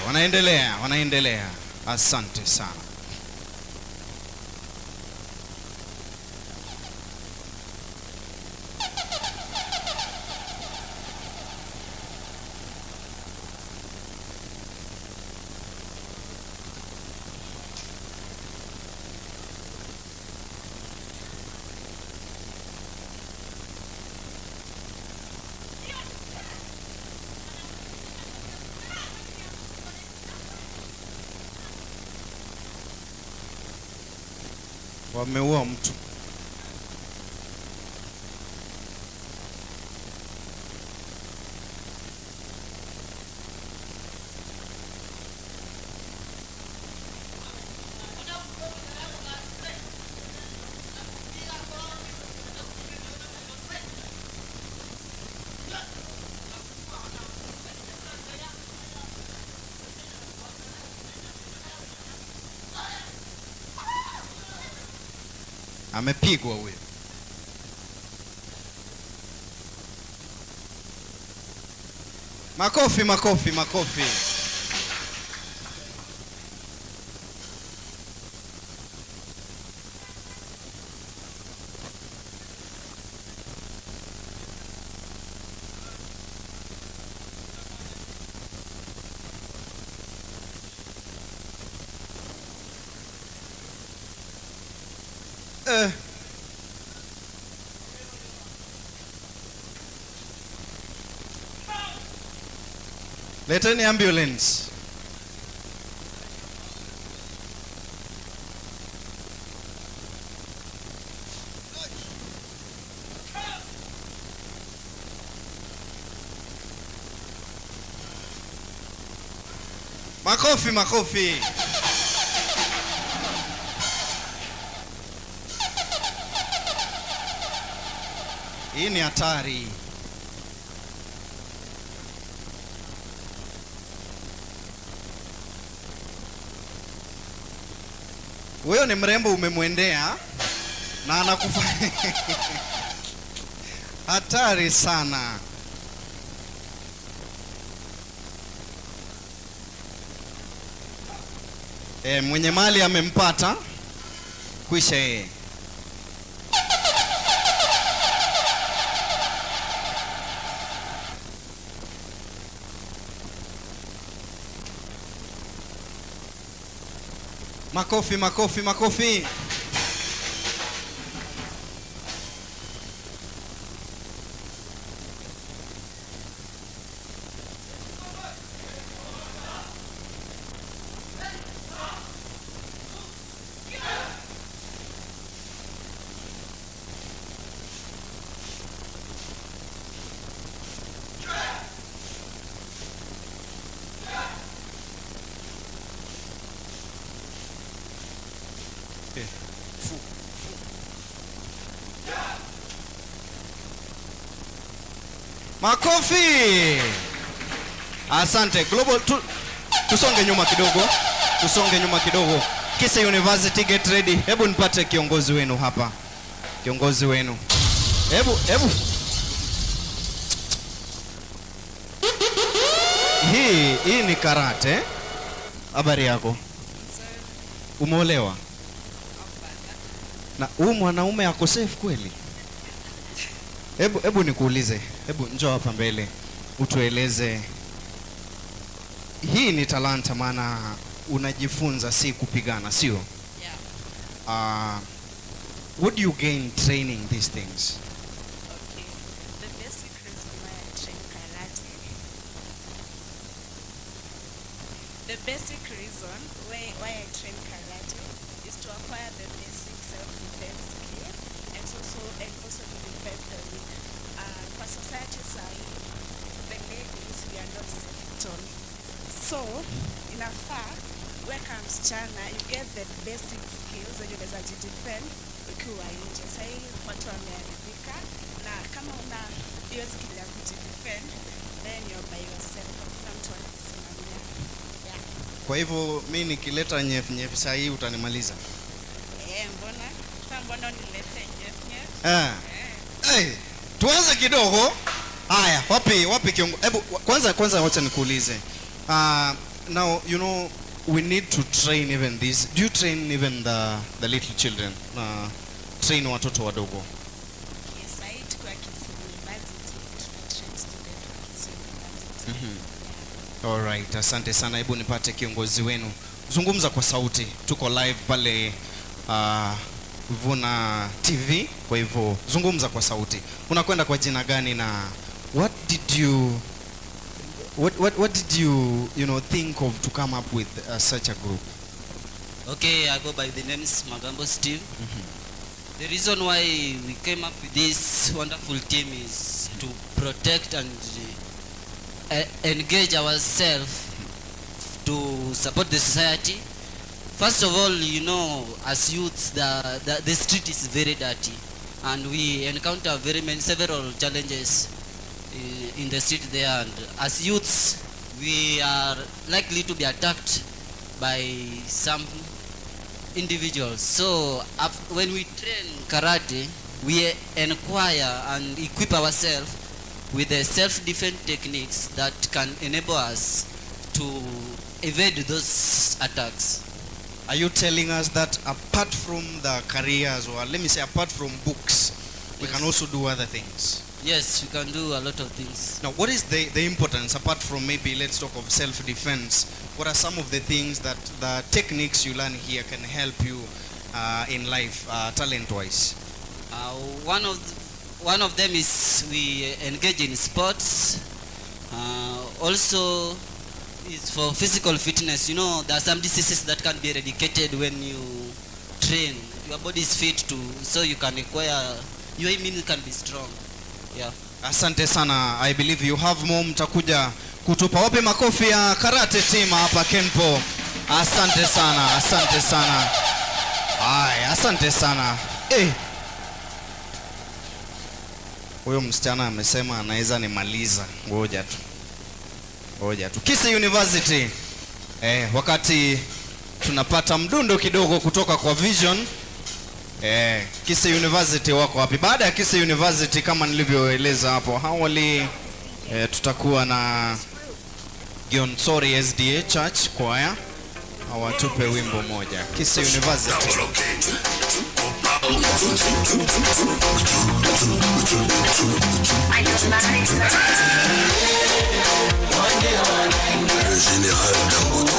Wanaendelea. Asante sana. Wameua mtu. Amepigwa huyo. Makofi, makofi, makofi. Leteni ambulance. Makofi, makofi. Hii ni hatari. Wewe ni mrembo umemwendea na anakufa. Hatari sana. Mwenye mali amempata. Kwisha yeye. Makofi, makofi, makofi. Makofi. Asante. Global tusonge nyuma kidogo. Kisa University, get ready. Hebu nipate kiongozi wenu hapa. Kiongozi wenu. Hebu. Hii ni karate. Habari yako? Umeolewa? Na huyu mwanaume ako safe kweli? Hebu nikuulize. Hebu njoo hapa mbele. Utueleze. Hii ni talanta, maana unajifunza si kupigana, sio? Yeah. What do you gain training these things? Okay. The basic reason why I train karate. The basic reason why I train karate is to acquire the basic self-defense skill and also to defend the weak. For society side, the ladies, we are not safe at all. So, inafaa weka msichana, you get the basic skills zenye unaweza jidefend ukiwa nje. Sasa watu wameharibika, na kama una hiyo skill ya kujidefend, then you're by yourself, hakuna mtu anakusimamia. Yeah. Kwa hivyo mimi nikileta nyef saa hii utanimaliza? Mbona nilete nyef? Tuanze kidogo. Haya, wapi kiongozi? Hebu kwanza wacha nikuulize. Now you know we need to train even this. Do you train even the little children? Train watoto wadogo. Yes, I tuko Kisii University, tunatrain student wa Kisii University. Alright, asante sana. Hebu nipate kiongozi wenu. Zungumza kwa sauti. Tuko live pale Vuna TV, kwa hivyo zungumza kwa sauti. Unakwenda kwa jina gani na what did you think of to come up with such a group? Okay, I go by the names Magambo Steve. The reason why we came up with this wonderful team is to protect and engage ourselves to support the society. First of all, you know, as youths, the street is very dirty, and we encounter several challenges in the street there. And as youths, we are likely to be attacked by some individuals. So when we train karate, we inquire and equip ourselves with the self-defense techniques that can enable us to evade those attacks. Are you telling us that apart from the careers, or let me say apart from books, we can also do other things? Yes, we can do a lot of things. Now, what is the importance, apart from maybe let's talk of self-defense, what are some of the things that the techniques you learn here can help you in life, talent-wise? One of them is we engage in sports. Also, is for physical fitness. You know, there are some diseases that can be eradicated when you train. Your body is fit to, so you can acquire, your immune can be strong. Yeah. Asante sana. I believe you have more. Mtakuja kutupa wapi makofi ya karate team hapa Kenpo. Asante sana, asante sana. Ay, asante sana. Huyo msichana amesema anaweza nimaliza. Ngoja tu. Kisii University. Wakati tunapata mdundo kidogo kutoka kwa Vision. Kisii University wako wapi? Baada ya Kisii University, kama nilivyoeleza hapo awali, tutakuwa na Gionsori SDA Church Choir. Awatupe wimbo moja. Kisii University. Le général Dangote,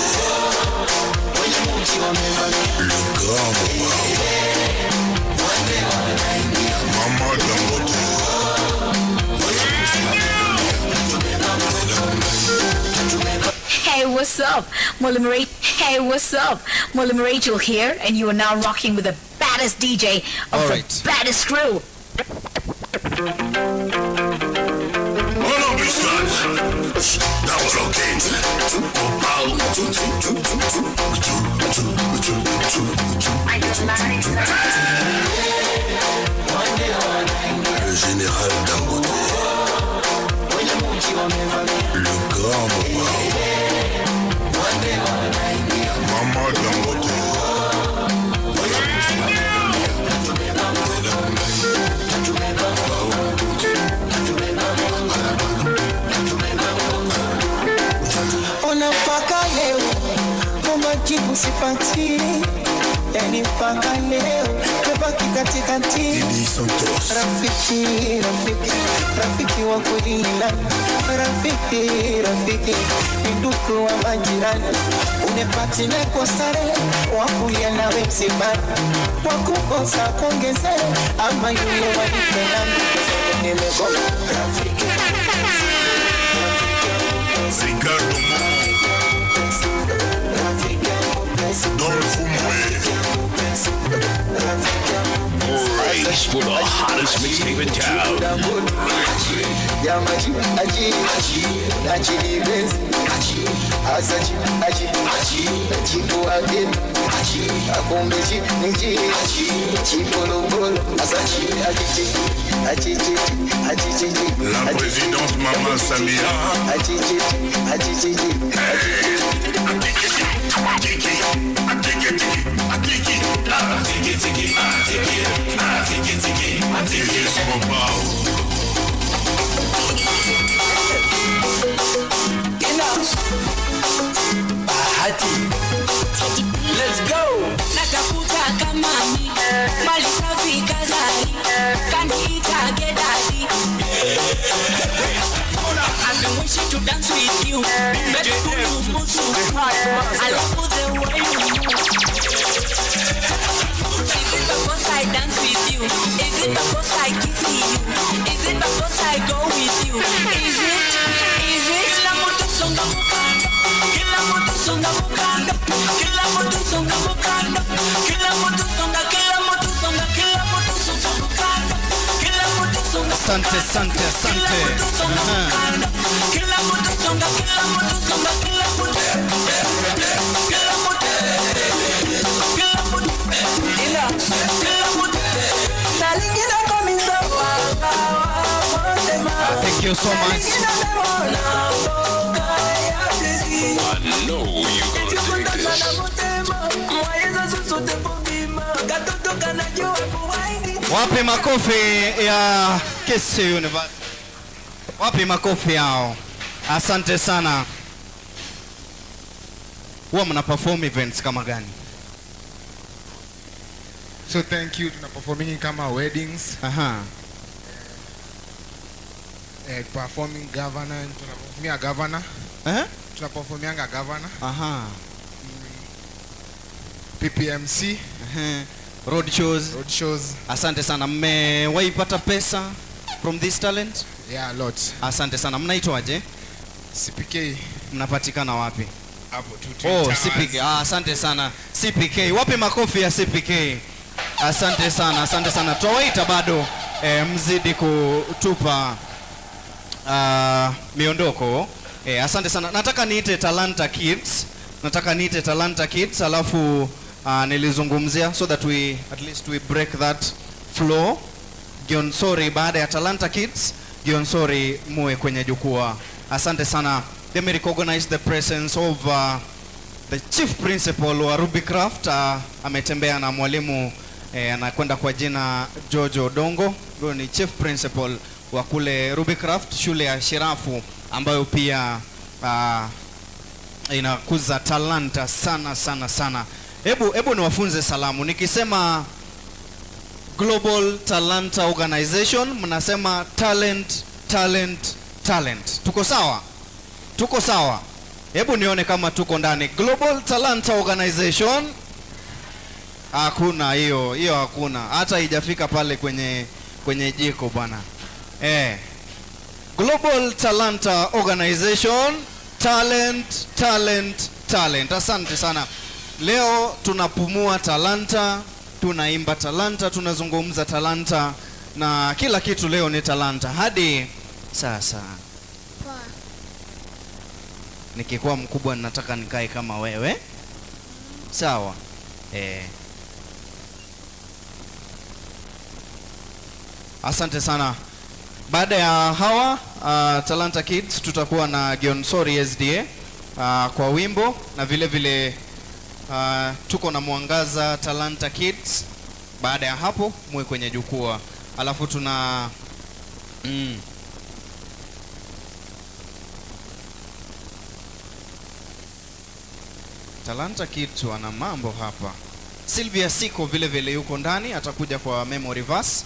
le grand Maman Dangote. Hey, what's up? Hey, what's up? Mullim Rachel here, and you are now rocking with the baddest DJ of the baddest crew. Le général Dangote, le grand Maman Dangote. Unapaka leo kama jibu sipati, yani mpaka leo tebaki katikati. Rafiki wa kweli ni nani? Rafiki ni ndugu wa majirani. Unepati na kwa starehe wakulia nawe msibani, wakukosa kuongezea ama yule walipendana. Nimegoma rafiki Ricardo dans le Fumwe. Race for the hottest mixtape in town. La présidente Maman Samia. itchy to dance with you. Make you move so fast. I love the way you move. Is it because I dance with you? Is it because I kiss you? Is it because I go with you? Is it? Kila mtu songa mukanda. Kila mtu songa mukanda. Kila mtu songa mukanda. Kila mtu songa. Kila mtu songa. Kila mtu songa mukanda. Kila mtu songa. Asante, asante, asante. Kila mtu songa. Kila mtu songa. Kila mtu. Kila mtu. Kila mtu. Ila. Kila mtu. Nalingina komisa wa. Thank you so much. I know you're gonna dig this. Wapi makofi ya Kisi University? Wapi makofi yao? Asante sana. Huwa mna perform events kama gani? So thank you, tuna performing kama weddings. Performing governor, tuna performing governor. Tuna performing governor. PPMC. Road shows. Asante sana. Mmewahi pata pesa from this talent? Yeah, a lot. Asante sana. Mnaitwaje? CPK. Mnapatikana wapi? Hapo tu. CPK. Asante sana. CPK. Wapi makofi ya CPK? Asante sana. Asante sana. Tuwaita bado mzidi kutupa miondoko. Asante sana. Nataka niite Talanta Kids. Alafu nilizungumzia so that we at least we break that flow. Gionsori baada ya Talanta Kids, Gionsori muwe kwenye jukwaa. Asante sana. Let me recognize the presence of the chief principal wa Rubicraft. Ametembea na mwalimu anakwenda kwa jina George Odongo. Huyo ni chief principal wa kule Rubicraft, shule ya Shirafu ambayo pia inakuza talanta sana. Hebu niwafunze salamu. Nikisema Global Talanta Organization, mnasema talent. Tuko sawa? Hebu nione kama tuko ndani. Global Talanta Organization. Hakuna hiyo hakuna. Hata haijafika pale kwenye jiko bwana. Global Talanta Organization, talent. Asante sana. Leo tunapumua talanta, tunaimba talanta, tunazungumza talanta, na kila kitu leo ni talanta. Hadi sasa nikikuwa mkubwa nataka nikae kama wewe. Sawa? Asante sana. Baada ya hawa Talanta Kids tutakuwa na Gionsori SDA kwa wimbo, na vile tuko na Mwangaza Talanta Kids. Baada ya hapo muwe kwenye jukwaa. Alafu tuna Talanta Kids wana mambo hapa. Sylvia Siko vile yuko ndani, atakuja kwa memory verse.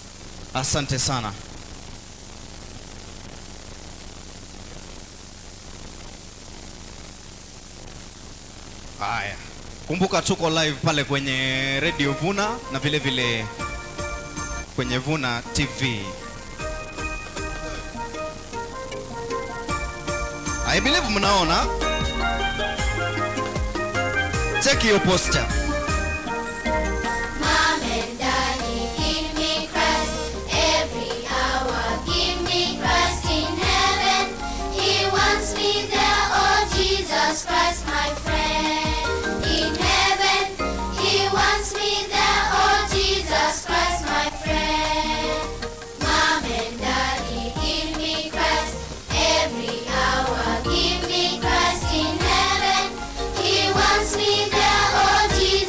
Asante sana. Haya. Kumbuka tuko live pale kwenye Radio Vuna na vile kwenye Vuna TV. I believe mnaona. Check your poster. Mom and Daddy, give me Christ every hour. Give me Christ in heaven. He wants me there. Oh, Jesus Christ, my friend. In heaven, He wants me there. Oh, Jesus Christ, my friend. Mom and Daddy, give me Christ every hour. Give me Christ in heaven. He wants me there. Oh, Jesus.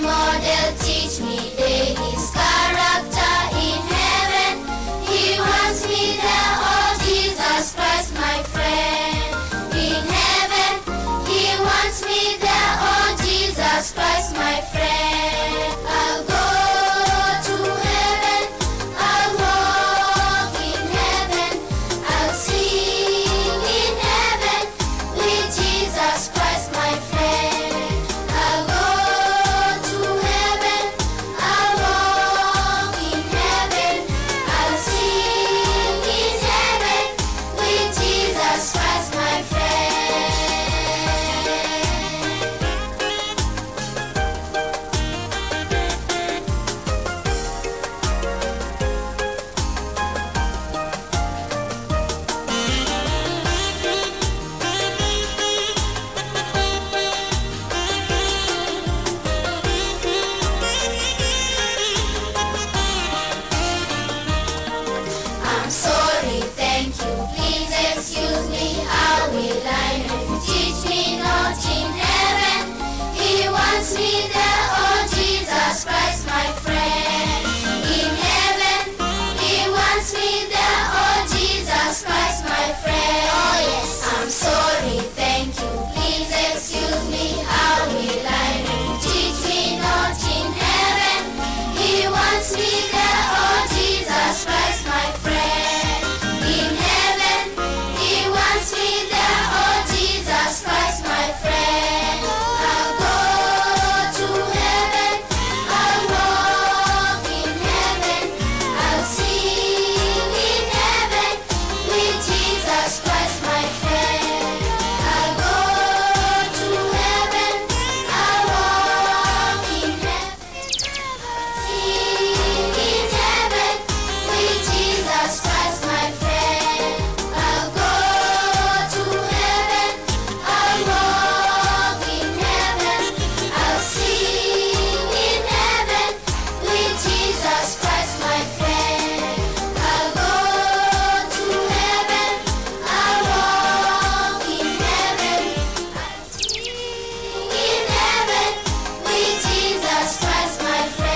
my model, teach me daily his character in heaven. He wants me there, oh Jesus Christ, my friend. In heaven, he wants me there, oh Jesus Christ, my friend. I'll go to heaven, I'll walk in heaven, I'll sing in heaven with Jesus Christ, my friend. I'll go to heaven, I'll walk in heaven, I'll sing in heaven with Jesus Christ, my friend. I'm sorry, thank you, please excuse me. How will I know if you teach me not in heaven? He wants me there, oh Jesus Christ, my friend. In heaven, he wants me there, oh Jesus Christ, my friend. Oh yes, I'm sorry, thank you, please excuse me. How will I know if you teach me not in heaven? He wants me there, oh Jesus Christ, my friend. In heaven, he wants me there, oh Jesus Christ, my friend. I'll go to heaven, I'll walk in heaven, I'll sing in heaven with Jesus Christ, my friend. I'll go to heaven, I'll walk in heaven, sing in heaven with Jesus Christ, my friend. I'll go to heaven, I'll walk in heaven, I'll sing in heaven with Jesus Christ, my friend. I'll go to heaven, I'll walk in heaven, I'll sing in heaven with Jesus Christ, my friend.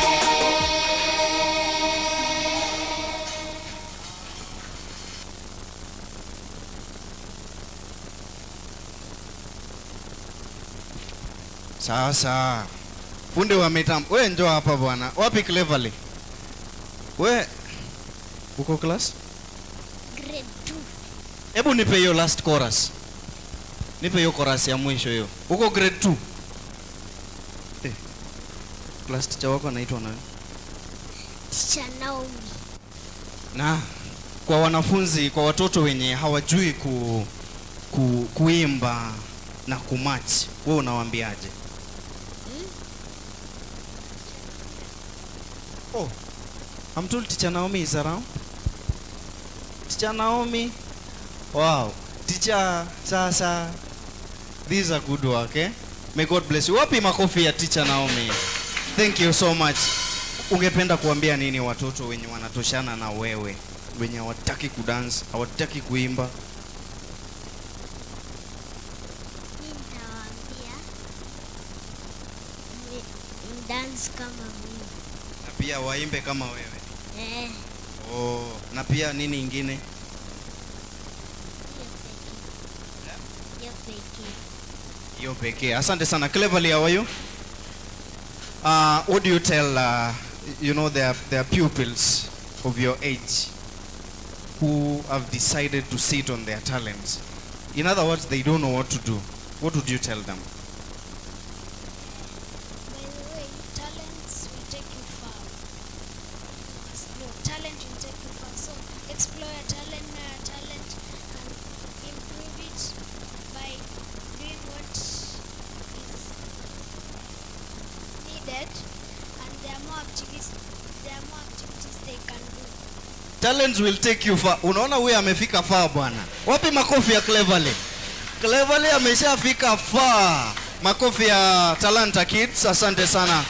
Sasa fundi wa mitambo, wewe njoo hapa bwana. Wapi Cleverly? We uko class? Grade 2. Hebu nipe hiyo last chorus. Nipe hiyo chorus ya mwisho hiyo. Uko grade 2? Class teacher wako anaitwa nani? Teacher Naomi. Na kwa wanafunzi, kwa watoto wenye hawajui kuimba na kumatch, wewe unawaambiaje? Oh, I'm told Teacher Naomi is around. Teacher Naomi. Wow. Teacher, sasa. This is a good work, eh? May God bless you. Wapi makofi ya Teacher Naomi? Thank you so much. Ungependa kuambia nini watoto wenye wanatoshana na wewe? Wenye hawataki kudance, hawataki kuimba? Nitawaambia dance kama mimi. Na pia waimbe kama wewe. Oh, na pia nini ingine? Hiyo pekee. Asante sana. Cleverly, how are you? What do you tell their pupils of your age who have decided to sit on their talents? In other words, they don't know what to do. What would you tell them? By the way, talents will take you far. Your talent will take you far. So explore your talent, know your talent, and improve it by doing what is needed. And there are more activities they can do. Talents will take you far. Unaona huyu amefika far bwana. Wapi makofi ya Cleverly? Cleverly ameshafika far. Makofi ya Talanta Kids. Asante sana.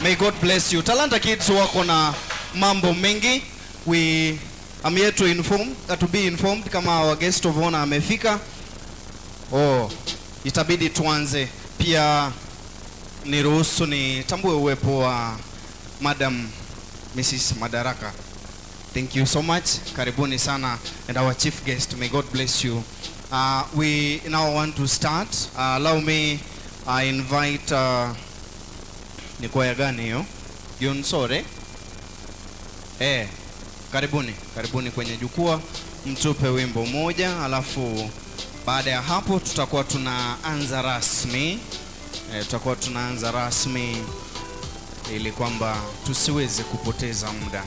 May God bless you. Talanta Kids wako na mambo mengi. We am here to be informed kama our guest of honor amefika. Oh, itabidi tuanze. Pia niruhusu nitambue uwepo wa Madam Mrs. Madaraka. Thank you so much. Karibuni sana, and our chief guest, may God bless you. We now want to start. Allow me invite ni kwaya gani hiyo? Yonsore. Karibuni kwenye jukwaa, mtupe wimbo moja, alafu baada ya hapo tutakuwa tunaanza rasmi. Ili kwamba tusiweze kupoteza muda.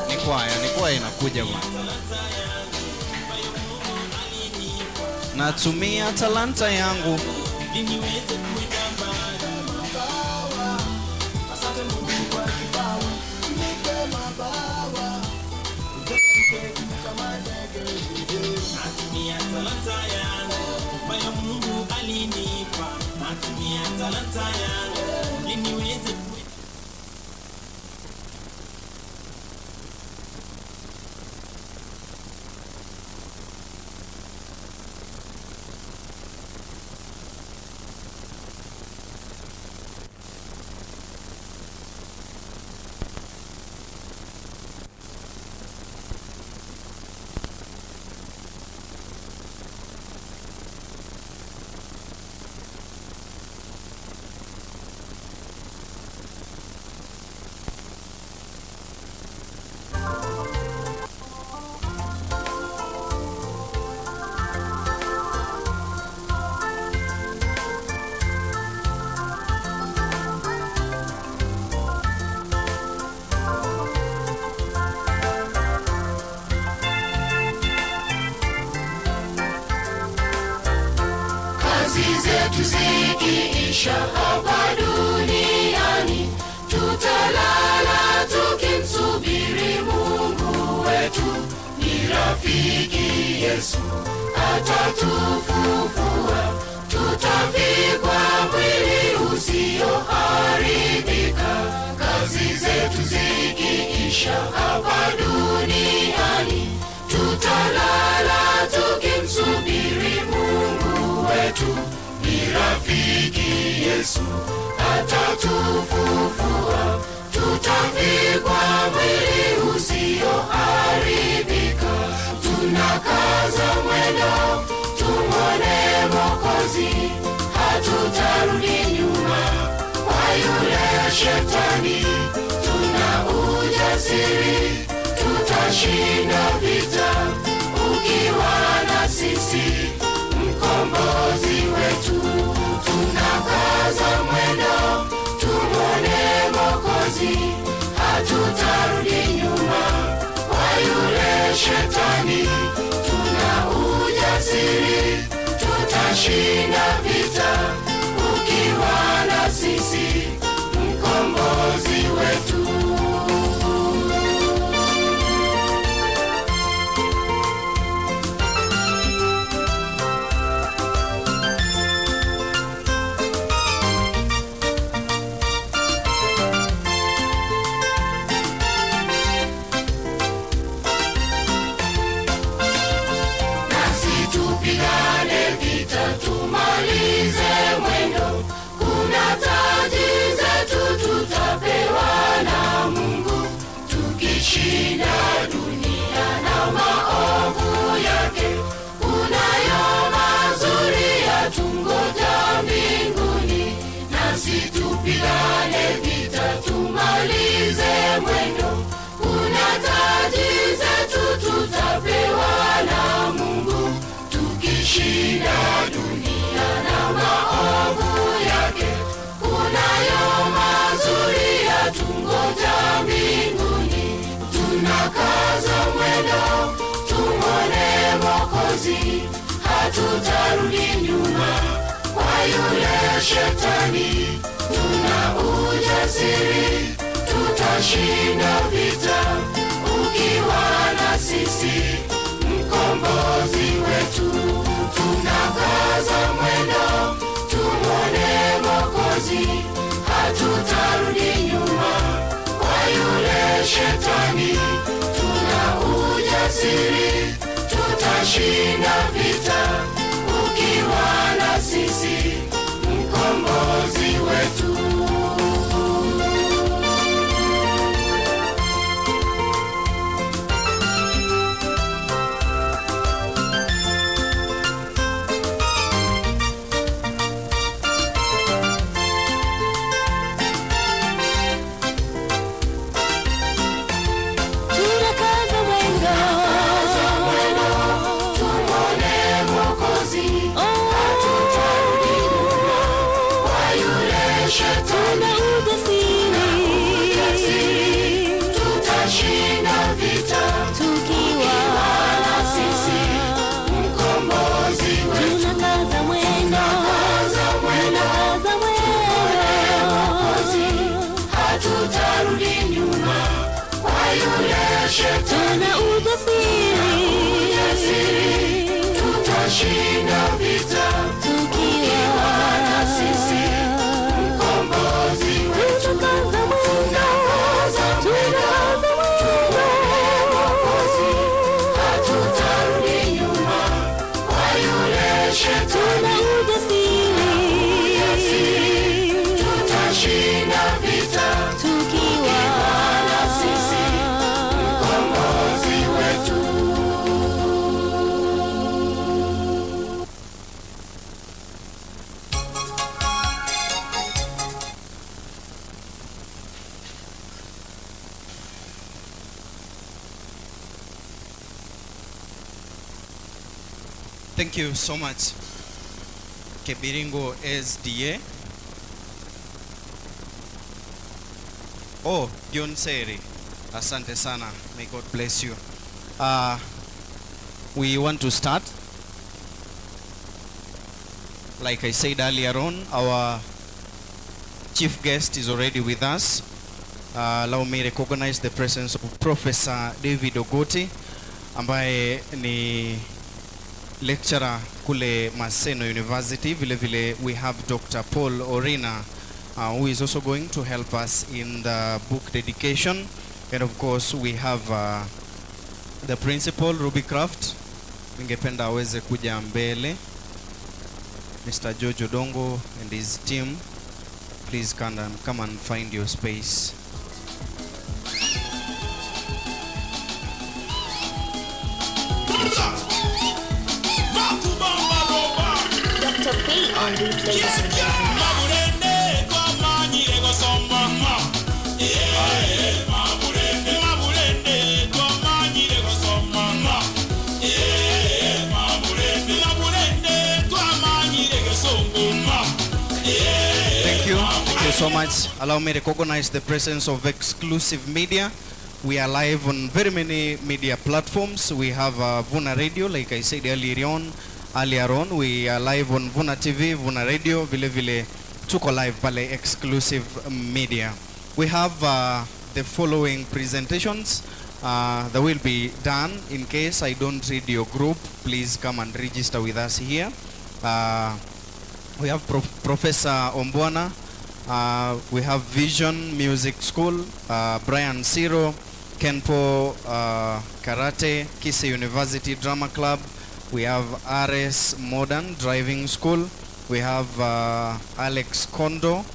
Ni kwaya inakuja bwana. Natumia talanta yangu tuzikiisha hapa duniani, tutalala tukimsubiri Mungu wetu. Ni rafiki Yesu atatufufua, tutavikwa mwili usioharibika. Kazi zetu zikiisha hapa duniani, tutalala tukimsubiri Mungu wetu. Ni rafiki Yesu atatufufua, tutavikwa mwili usioharibika. Tunakaza mwendo tumwone Mwokozi, hatutarudi nyuma kwa yule shetani. Tuna ujasiri, tutashinda vita ukiwa na sisi, mkombozi wetu. Tunakaza mwendo tumwone Mwokozi, hatutarudi nyuma kwa yule shetani. Tuna ujasiri, tutashinda vita ukiwa na sisi, mkombozi wetu. Tumalize mwendo, kuna taji zetu tutapewa na Mungu, tukishinda dunia na maovu yake. Kunayo mazuri yatungoja mbinguni, nasi tupigane vita tumalize mwendo. Kuna taji zetu tutapewa na Mungu, tukishinda dunia na maovu yake. Kunayo mazuri yatungoja mbinguni, tunakaza mwendo tumwone Mwokozi, hatutarudi nyuma kwa yule shetani. Tuna ujasiri, tutashinda vita ukiwa na sisi, mkombozi wetu. Tunakaza mwendo tumwone Mwokozi, hatutarudi nyuma kwa yule shetani. Tuna ujasiri, tutashinda vita ukiwa na tuna ujasiri, tutashinda vita tukiwa na sisi mkombozi wetu. Tunakaza mwendo, tunakaza mwendo, hatutarudi nyuma kwa yule shetani. Tuna ujasiri, tutashinda vita tukiwa na sisi mkombozi wetu. Tunakaza mwendo, tunakaza mwendo, hatutarudi nyuma kwa yule shetani. Tuna ujasiri, tutashinda vita tukiwa na sisi mkombozi wetu. Thank you so much, Kebiringo SDA. Oh, John Seri. Asante sana. May God bless you. We want to start. Like I said earlier on, our chief guest is already with us. Allow me recognize the presence of Professor David Ogoti, ambaye ni lecturer kule Maseno University. Vile vile we have Dr. Paul Orina, who is also going to help us in the book dedication. And of course we have the principal Ruby Craft. Ningependa aweze kuja mbele. Mr. Jojo Dongo and his team, please come and find your space. Dr. B on these ladies and gentlemen. Thank you so much. Allow me to recognize the presence of Exclusive Media. We are live on very many media platforms. We have Vuna Radio, like I said earlier on. We are live on Vuna TV, Vuna Radio, vile vile tuko live pale Exclusive Media. We have the following presentations that will be done. In case I don't read your group, please come and register with us here. We have Professor Ombwana. We have Vision Music School, Brian Siro, Kenpo Karate, Kise University Drama Club. We have RS Modern Driving School. We have Alex Kondo,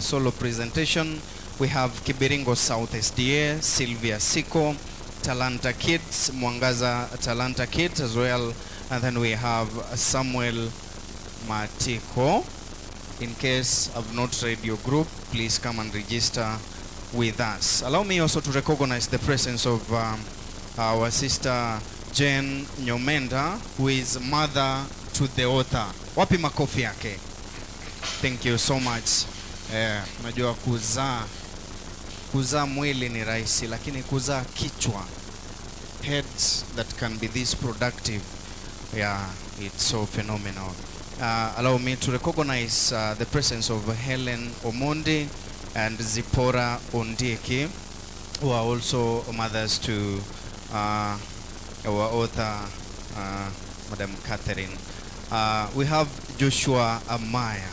solo presentation. We have Kibiringo South SDA, Sylvia Siko, Talanta Kids, Mwangaza Talanta Kids as well. And then we have Samuel Matiko. In case I've not read your group, please come and register with us. Allow me also to recognize the presence of our sister Jane Nyomenda, who is mother to the author. Wapi makofi yake? Thank you so much. Najua kuzaa mwili ni rahisi, lakini kuzaa kichwa, heads that can be this productive, yeah, it's so phenomenal. Allow me to recognize the presence of Helen Omondi and Zipora Ondieki, who are also mothers to our author, Madam Catherine. We have Joshua Amaya.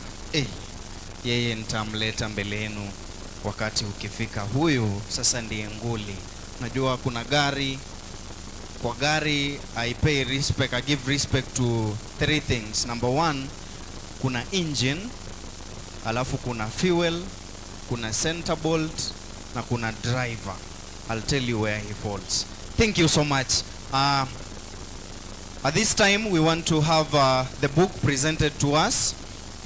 Yeye nitamleta mbele yenu wakati ukifika. Huyu sasa ndiye nguli. Najua kuna gari, kwa gari I pay respect, I give respect to three things. Number one, kuna engine, alafu kuna fuel, kuna center bolt, na kuna driver. I'll tell you where he falls. Thank you so much. At this time we want to have the book presented to us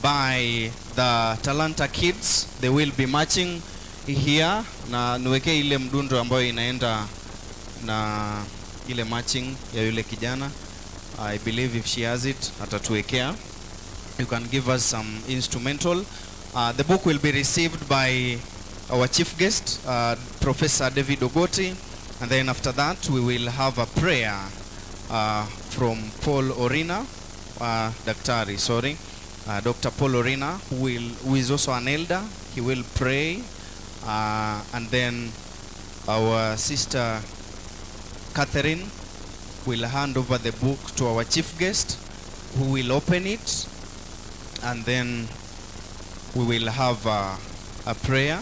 by the Talanta Kids. They will be marching here, na niweke ile mdundo ambayo inaenda na ile marching ya yule kijana. I believe if she has it atatuwekea. You can give us some instrumental The book will be received by our chief guest, Professor David Ogoti, and then after that we will have a prayer from Paul Orina, Dr. Paul Orina, who is also an elder. He will pray, and then our sister Catherine will hand over the book to our chief guest, who will open it, and then we will have a prayer.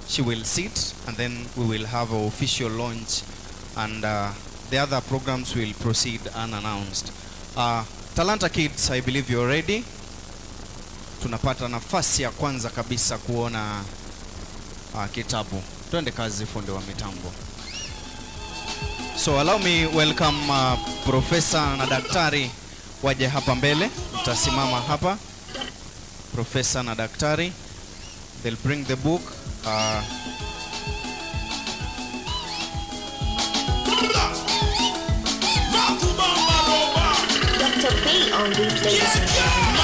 She will sit, and then we will have an official launch, and the other programs will proceed unannounced. Talanta Kids, I believe you're ready. Tunapata nafasi ya kwanza kabisa kuona kitabu. Twende kazi, fundi wa mitambo. So allow me welcome Professor na daktari waje hapa mbele. Mtasimama hapa. Professor na daktari, they'll bring the book. Dr. B on these ladies and gentlemen.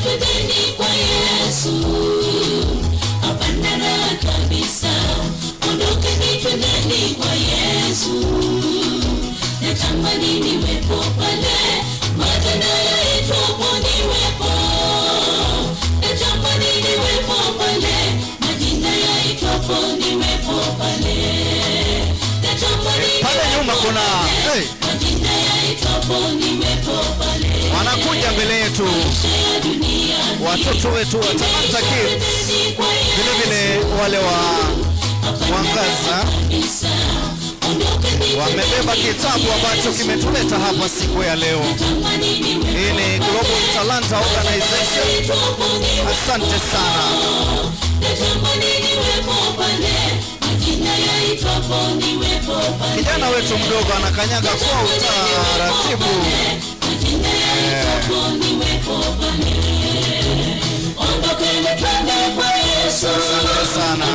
Twendeni kwa Yesu, apandana kabisa. Ondokeni twendeni kwa Yesu, natamani niwepo pale, majina yaitwapo niwepo. Natamani niwepo pale, majina yaitwapo niwepo pale. Natamani pale nyuma kuna majina yaitwapo niwepo pale. Wanakuja mbele yetu watoto wetu wa Talanta Kids, vile vile wale wa Mwangaza wamebeba kitabu ambacho kimetuleta hapa siku ya leo. Hii ni Global Talanta Organization. Asante sana. Kijana wetu mdogo anakanyaga kwa utaratibu. Asante sana.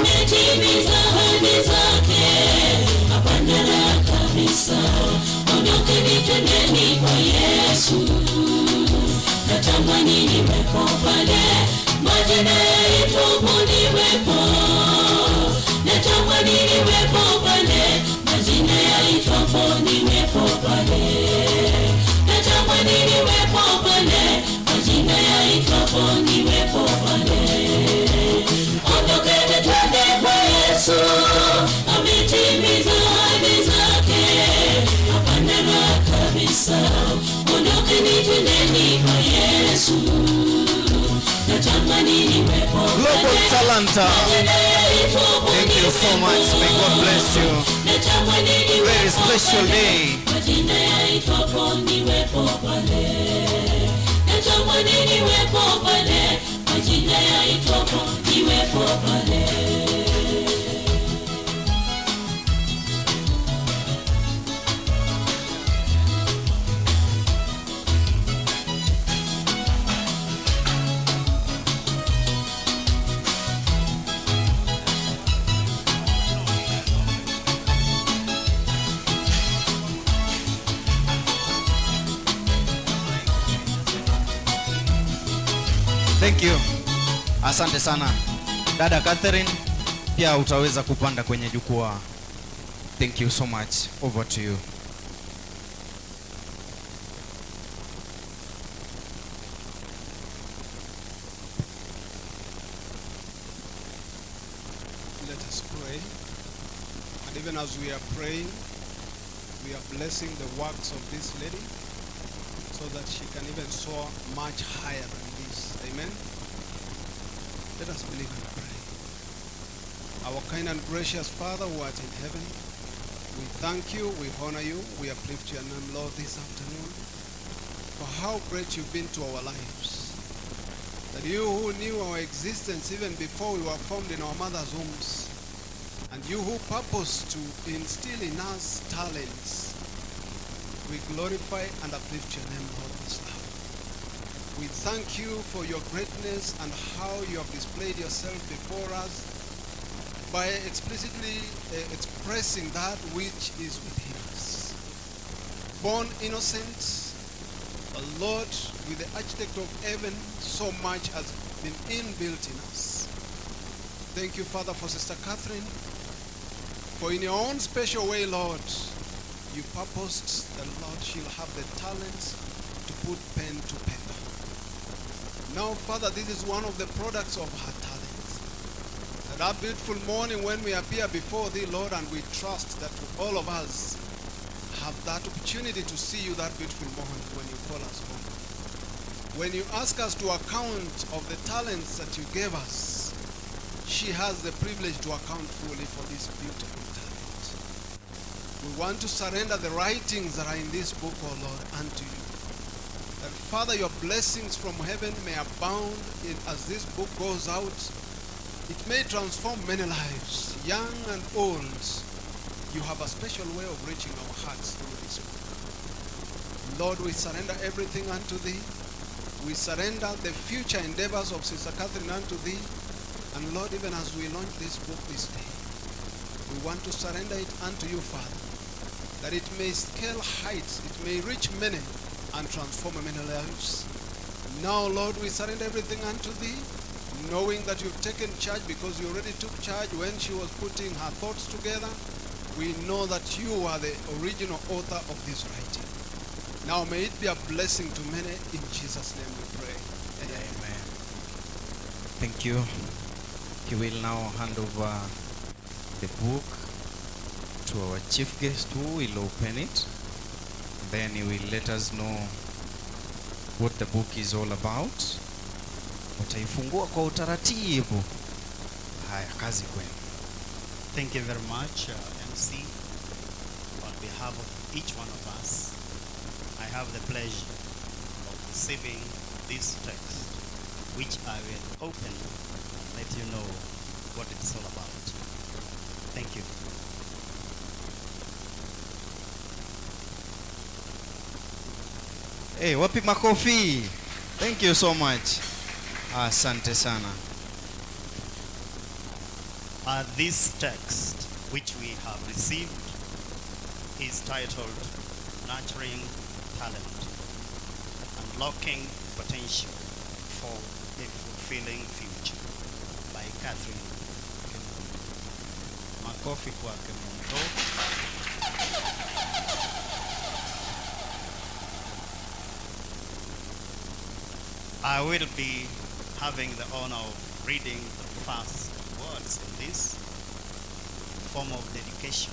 Natamani niwepo pale, majina yaitwapo niwepo. Natamani niwepo pale, majina yaitwapo niwepo pale. Natamani niwepo pale, majina yaitwapo niwepo pale. Ondokeni twende kwa Yesu, ametimiza ahadi zake. Hapana kabisa, ondokeni twendeni kwa Yesu. Natamani niwepo pale. Global Talanta. Thank you so much. May God bless you. Very special day. Majina yaitwapo niwepo pale. Natamani niwepo pale. Majina yaitwapo niwepo pale. Thank you. Asante sana. Dada Catherine, pia utaweza kupanda kwenye jukwaa. Thank you so much. Over to you. Let us pray. And even as we are praying, we are blessing the works of this lady so that she can even soar much higher than this. Amen. Let us believe and pray. Our kind and gracious Father who art in heaven, we thank you, we honor you, we uplift your name, Lord, this afternoon, for how great you've been to our lives. That you who knew our existence even before we were formed in our mother's wombs, and you who purposed to instill in us talents, we glorify and uplift your name, Lord, this hour. We thank you for your greatness and how you have displayed yourself before us by explicitly expressing that which is within us. Born innocent, Lord, with the architect of heaven, so much has been inbuilt in us. Thank you, Father, for Sister Catherine, for in your own special way, Lord, you purposed that, Lord, she'll have the talent to put pen to paper. Now, Father, this is one of the products of her talent. That beautiful morning when we appear before thee, Lord, and we trust that all of us have that opportunity to see you that beautiful morning when you call us home. When you ask us to account of the talents that you gave us, she has the privilege to account fully for this beautiful talent. We want to surrender the writings that are in this book, O Lord, unto you. That, Father, your blessings from heaven may abound as this book goes out. It may transform many lives, young and old. You have a special way of reaching our hearts through this book. Lord, we surrender everything unto thee. We surrender the future endeavors of Sister Catherine unto thee. And Lord, even as we launch this book this day, we want to surrender it unto you, Father, that it may scale heights, it may reach many and transform many lives. Now, Lord, we surrender everything unto thee, knowing that you've taken charge because you already took charge when she was putting her thoughts together. We know that you are the original author of this writing. Now may it be a blessing to many. In Jesus' name we pray. Amen. Thank you. He will now hand over the book to our chief guest who will open it. Then he will let us know what the book is all about. Wataifungua kwa utaratibu. Haya, kazi kwenu. Thank you very much, MC. On behalf of each one of us, I have the pleasure of receiving this text, which I will open and let you know what it's all about. Thank you. Hey, wapi makofi? Thank you so much. Asante sana. This text, which we have received, is titled Nurturing Talent, Unlocking Potential for a Fulfilling Future by Catherine Kemunto. Makofi kwa Kemunto. I will be having the honor of reading the first words in this form of dedication,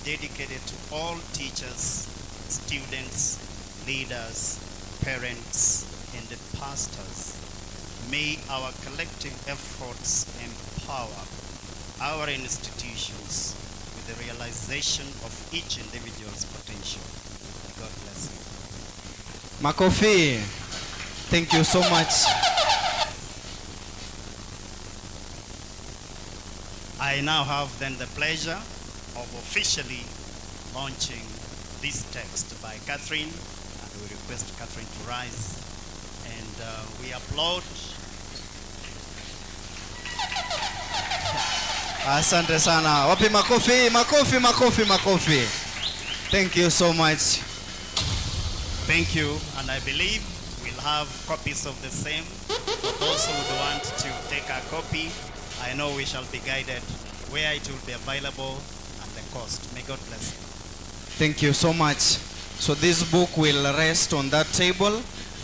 dedicated to all teachers, students, leaders, parents, and pastors. May our collective efforts empower our institutions with the realization of each individual's potential. God bless you. Makofi. Thank you so much. I now have then the pleasure of officially launching this text by Catherine, and we request Catherine to rise, and we applaud. Asante sana. Wapi makofi, makofi, makofi, makofi. Thank you so much. Thank you, and I believe we'll have copies of the same. For those who would want to take a copy, I know we shall be guided where it will be available and the cost. May God bless you. Thank you so much. So this book will rest on that table,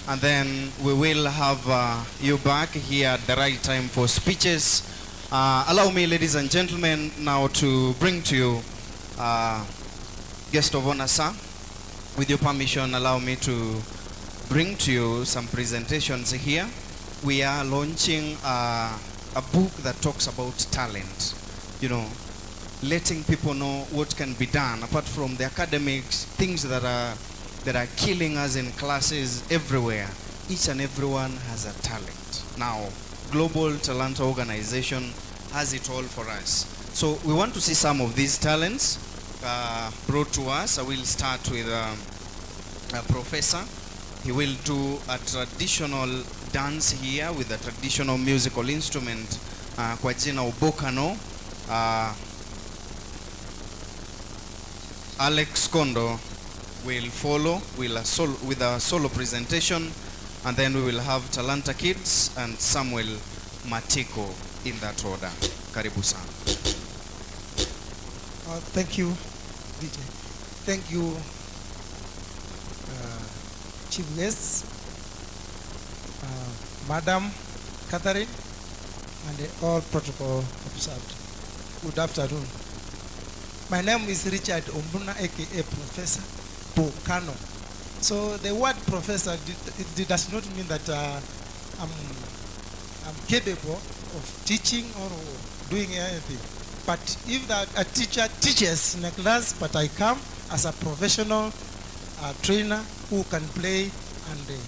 and then we will have you back here at the right time for speeches. Allow me, ladies and gentlemen, now to bring to you guest of honor, sir. With your permission, allow me to bring to you some presentations here. We are launching a book that talks about talent. You know, letting people know what can be done apart from the academics, things that are killing us in classes everywhere. Each and everyone has a talent. Now, Global Talent Organization has it all for us. So we want to see some of these talents brought to us. I will start with a professor. He will do a traditional dance here with a traditional musical instrument kwa jina ubokano. Alex Kondo will follow with a solo presentation, and then we will have Talanta Kids and Samuel Matiko in that order. Karibu sana. Thank you, DJ. Thank you, Chief Guests, Madam Catherine, and all protocol observed. Good afternoon. My name is Richard Ombuna, aka Professor Bokano. So the word professor does not mean that I'm capable of teaching or doing anything. But if a teacher teaches in a class, but I come as a professional trainer who can play and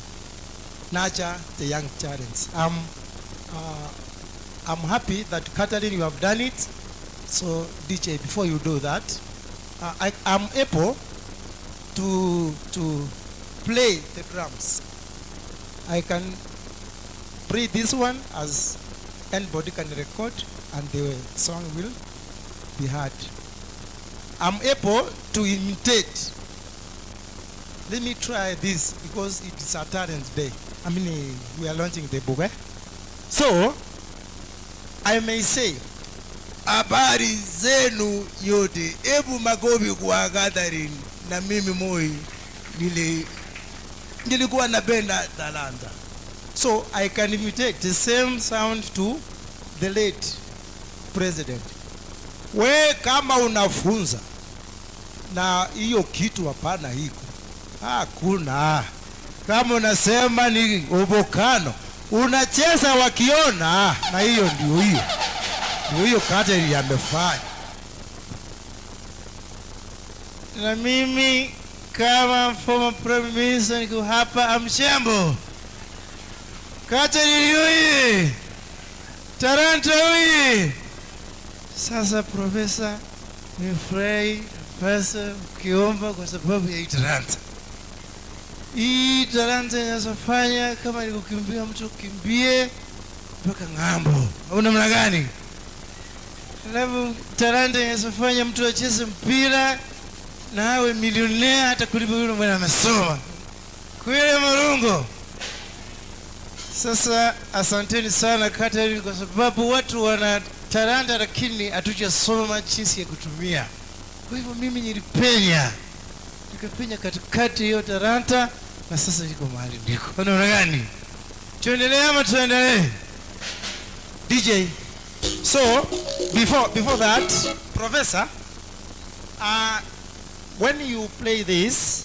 nurture the young talents. I'm happy that Catherine, you have done it. So DJ, before you do that, I'm able to play the drums. I can play this one as anybody can record and the song will be heard. I'm able to imitate. Let me try this because it is a talent day. I mean, we are launching the book. So, I may say, habari zenu yote, ebu magobi kwa Catherine na mimi moi nilikuwa napenda talanta. So I can imitate the same sound to the late president. We kama unafunza na hiyo kitu hapana hiko. Hakuna. Kama unasema ni ubokano, unacheza wakiona, na hiyo ndio hiyo. Huyo Catherine amefanya. Na mimi kama former prime minister niko hapa Amshambo. Catherine huyu. Talanta huyu. Sasa profesa, nimefurahi pesa ukiomba kwa sababu ya hii talanta. Hii talanta inasofanya kama ni kukimbia mtu kimbie mpaka ng'ambo. Au namna gani? Alafu talanta inasofanya mtu acheze mpira na awe milionea hata kuliko yule mwana amesoma. Kweli Marungo. Sasa asanteni sana Catherine kwa sababu watu wana talanta lakini hatujasoma jinsi ya kutumia. Kwa hivyo mimi nilipenya. Nikapenya katikati hiyo talanta na sasa niko mahali ndiko. Unaona gani? Tuendelee ama tuendelee? DJ. So, before that, Professor, when you play this,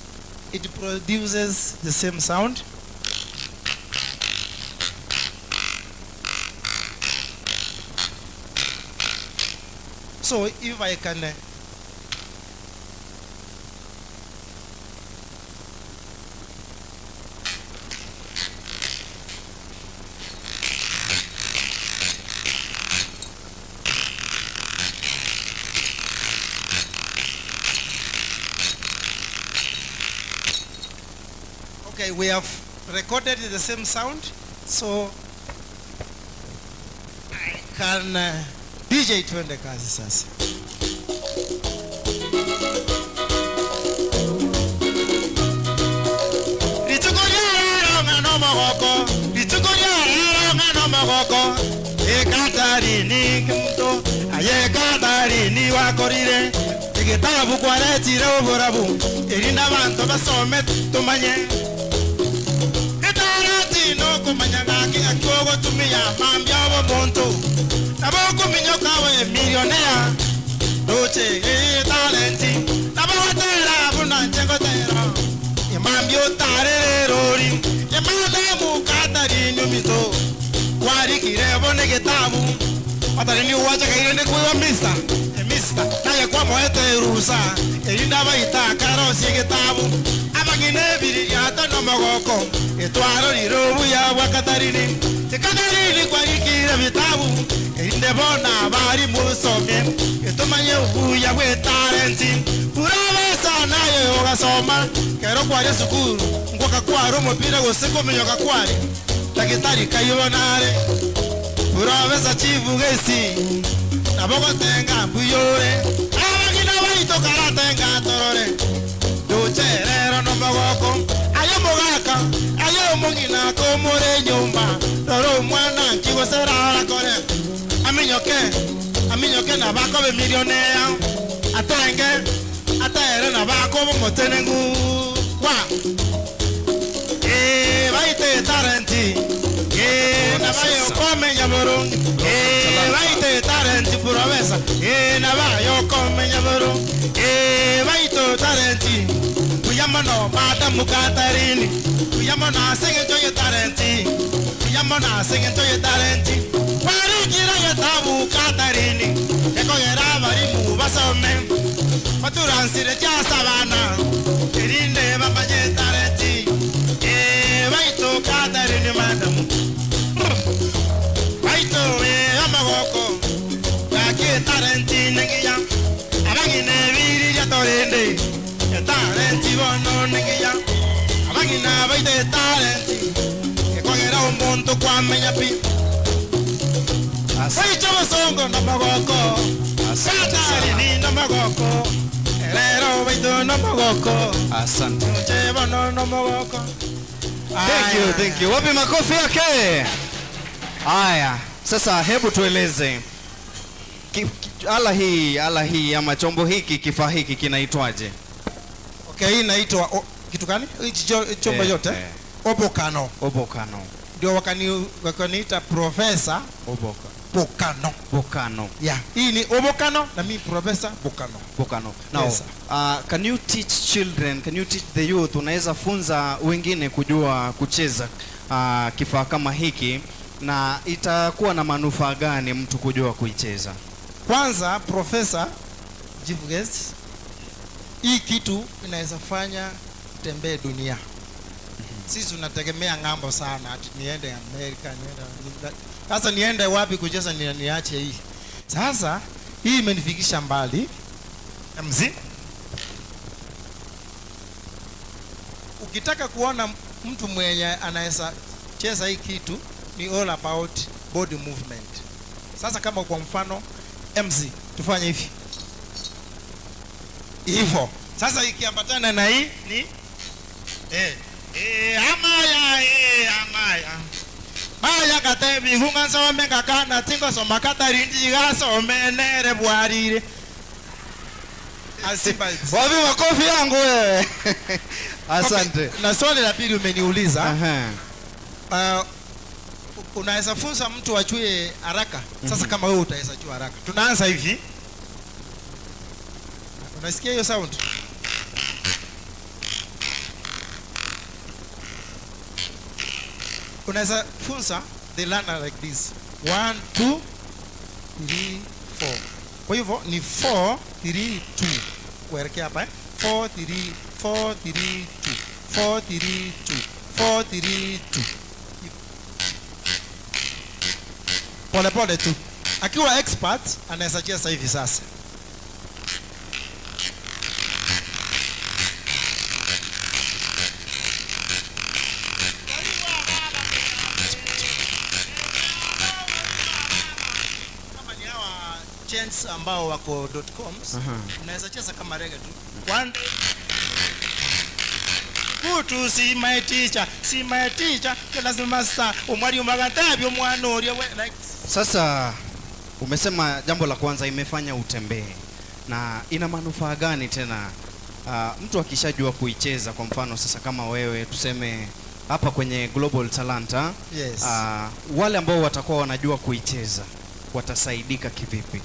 it produces the same sound. So, if I can okay, we have recorded the same sound, so I can DJ tuende kazi sasa. Catherine kimto aye Catherine wakorire igitabu kwaretire uburabu irinda bantu basome tumanye itarati no kumanya gaki akwogo tumia mambya bo muntu nabo kuminyo kawe millionaire doche talenti nabo tera buna chengo tera imambyo tarere rori imada mu Catherine mito wari kirebo ne gitabu hata ni uwacha kairende kuwa misa misa naye kwa moete rusa erinda baita karosi gitabu abangine biri yata no mogoko etwaro rirobu ya wakatarini tekanarini kwa ikira vitabu erinde bona bari musome etomanye ubuya bwe talenti urabesa naye ugasoma kero kwa sukuru ngoka kwaro mupira guseko menyoka kwari dagitari kayibonare urabesa chivu gesi naboko tenga buyore abagina baito karatenga torore ducherero no mogoko ayo mogaka ayo mugina ko more nyumba toro mwana nkigo serara kore aminyoke na bako be millionaire atenge atere na bako motenengu wa baite tarenti na bayo come nyamoro baite tarenti purobesa na bayo come nyamoro baito tarenti kuyamano bada mukatarini kuyamano senge toye tarenti kuyamano senge toye tarenti pari kira yatabu katarini eko yera bari mu basome paturansire jasa bana erinde babaje tarenti baito katarini madam baito amagoko kake tarenti nengiya abangine biri ya torende ya tarenti bono nengiya abangina baite tarenti eko yera umuntu kwa menyapi Asante wasongo na magoko. Asante ni na magoko. Erero baito na magoko. Asante. Cheba no na magoko. Thank you. Wapi makofi yake? Haya, sasa hebu tueleze. Ala hii ama chombo hiki kifaa hiki kinaitwaje? Okay, hii inaitwa kitu gani? Chombo yote? Obokano. Obokano. Ndio wakaniita Professor Bokano. Bokano. Yeah. Hii ni Obokano na mimi Professor Bokano. Bokano. Now, yes, can you teach children, can you teach the youth, unaweza funza wengine kujua kucheza kifaa kama hiki na itakuwa na manufaa gani mtu kujua kuicheza? Kwanza Professor Chief Guest, hii kitu inaweza fanya tembee dunia. Sisi tunategemea ngambo sana ati niende Amerika, niende. Sasa niende wapi kucheza niache hii. Sasa hii imenifikisha mbali. Mzi. Ukitaka kuona mtu mwenye anaweza cheza hii kitu ni all about body movement. Sasa kama kwa mfano MC tufanye hivi. Hivyo. Sasa ikiambatana na hii ni amaya maya katebi hunga some kakana tingo soma katarinji gaso menere bwarire asiba wapi makofi yangu wewe. Asante. Okay, na swali la pili umeniuliza unaweza funza mtu ajue haraka. Sasa kama wewe utaweza jua haraka, tunaanza hivi. Unasikia hiyo sound? Unaweza funza the learner like this 1 2 3 4. Kwa hivyo ni 4 3 2 kuelekea hapa 4 3 4 3 2 4 3 2 4 3 2. Pole pole tu. Akiwa expert anaweza cheza hivi sasa. Chants ambao wako .coms unaweza cheza kama reggae tu. One Kutu si my teacher lazima sasa umwali umagatabyo mwana uri like. Sasa umesema jambo la kwanza imefanya utembee, na ina manufaa gani tena mtu akishajua kuicheza? Kwa mfano sasa kama wewe tuseme hapa kwenye Global Talanta, yes. Wale ambao watakuwa wanajua kuicheza watasaidika kivipi?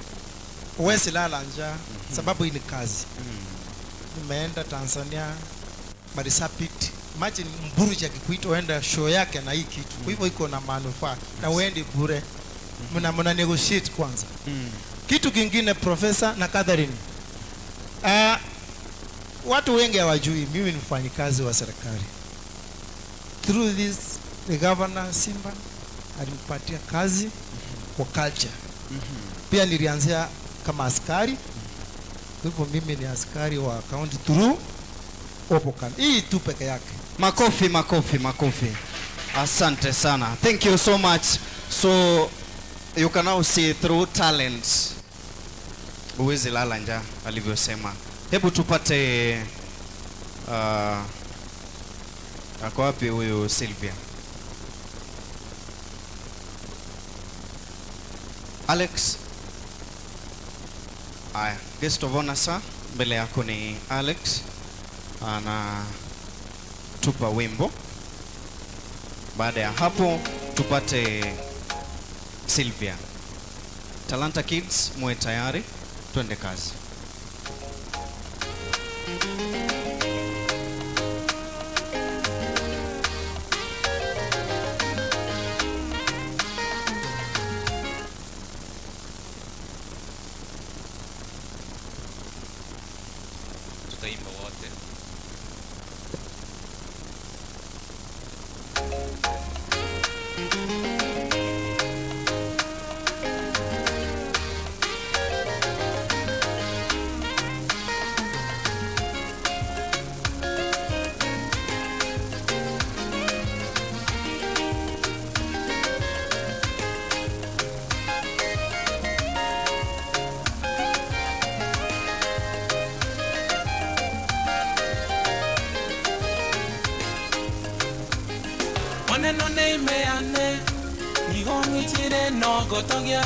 Uwezi lala njaa sababu hii ni kazi. Nimeenda Tanzania Marisabit, imagine Mburuja akikuita uende show yake na hii kitu. Kwa hivyo iko na manufaa na uende bure. mna negotiate kwanza. Kitu kingine Profesa na Catherine, watu wengi hawajui mimi ni mfanyikazi wa serikali. Through this the governor Simba alinipatia kazi kwa culture. Pia nilianzia kama askari. Kwa hivyo mimi ni askari wa county through Opokan. Hii tu peke yake. Makofi. Asante sana. Thank you so much. So you can now see through talents. Uwezi lala njaa alivyosema. Hebu tupate ako wapi huyu Sylvia? Alex. Aya, guest of honor sir, mbele yako ni Alex. Ana tupa wimbo. Baada ya hapo tupate Sylvia. Talanta Kids, muwe tayari, twende kazi. Tutaimba wote. Maneno neimeane Nigongi chire no gotogia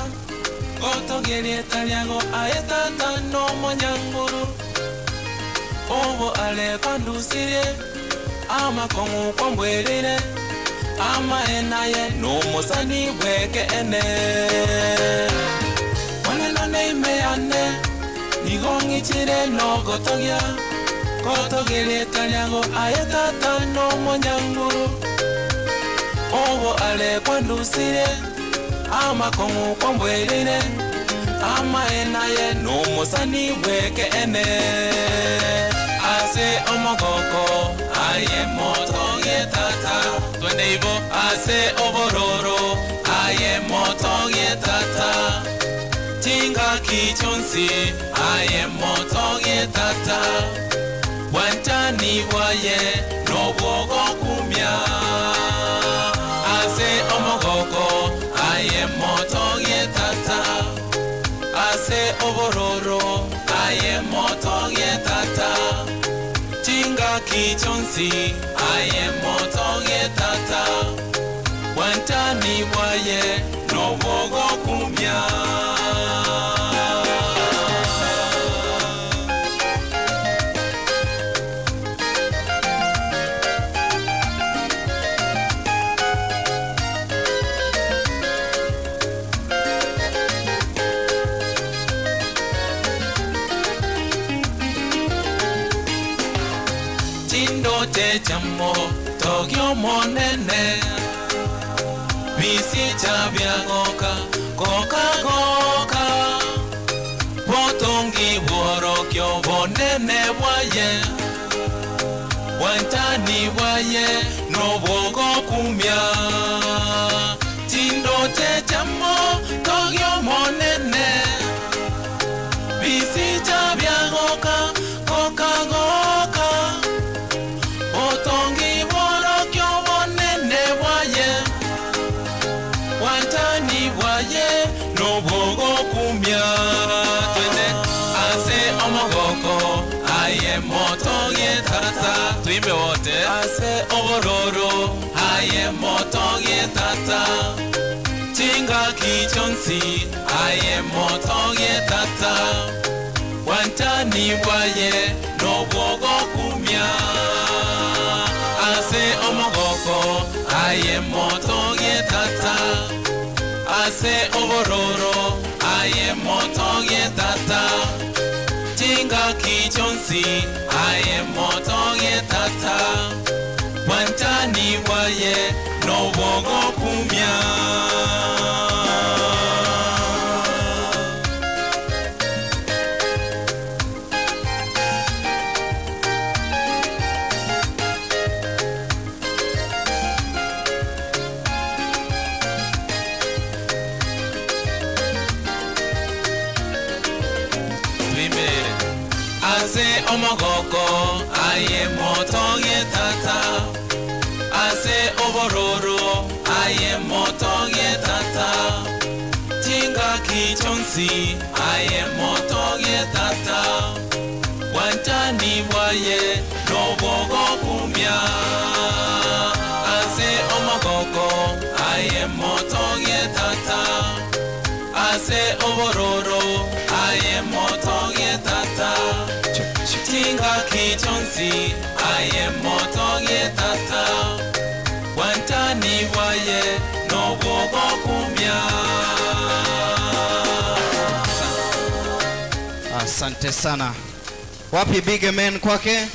Gotogerie taliago aetata no monyanguru Obo ale kondusire Ama kongu kwambwerire Ama enaye no mosani weke ene Maneno neimeane Nigongi chire no gotogia Gotogerie taliago aetata no monyanguru Obo ale kwandusire ama kongu kwambwerire ama enaye no musani weke ene ase omogoko aye moto yetata twende hivyo ase obororo aye moto yetata tinga kichonsi aye moto yetata wantani waye no bogo kumya Ase omogoko aye moto yetata Ase obororo aye moto yetata Tinga kichonsi aye moto yetata Wantani waye no bogo kumya Te chamo tokyo monene Bisi chabia goka goka Botongi borokyo bonene waye Wantani waye no bogo kumya Tindo te chamo tokyo monene Bisi chabia goka goka Otongi borokyo bonene waye Wantani waye no bogo kumya Twende ase omogoko aye moto yetata Tuimbe wote ase obororo aye moto yetata Tinga kichonsi aye moto yetata Wantani waye no bogo kumya Ase omogoko aye moto yetata Ase obororo aye moto yetata Tinga kichonsi aye moto yetata Wantani waye no bogo kumya ase omogoko aye motonge tata ase obororo aye motonge tata tinga kichonsi aye motonge tata wantani bwaye nobogo kumya ase omogoko aye motonge tata ase obororo aye motonge tata tinga kichonsi aye motonge tata wantani bwaye nobogo kumya. Asante sana. Wapi big amen kwake?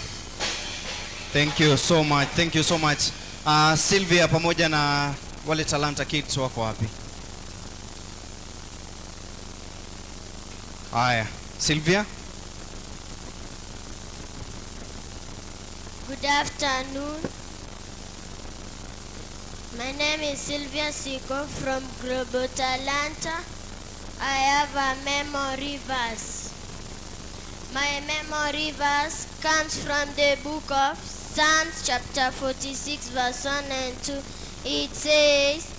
Thank you so much. Thank you so much. Sylvia pamoja na wale Talanta Kids wako wapi? Haya, Sylvia? Good afternoon. My name is Sylvia Siko from Global Talanta. I have a memory verse. My memory verse comes from the book of Psalms chapter 46 verse 1 and 2. It says,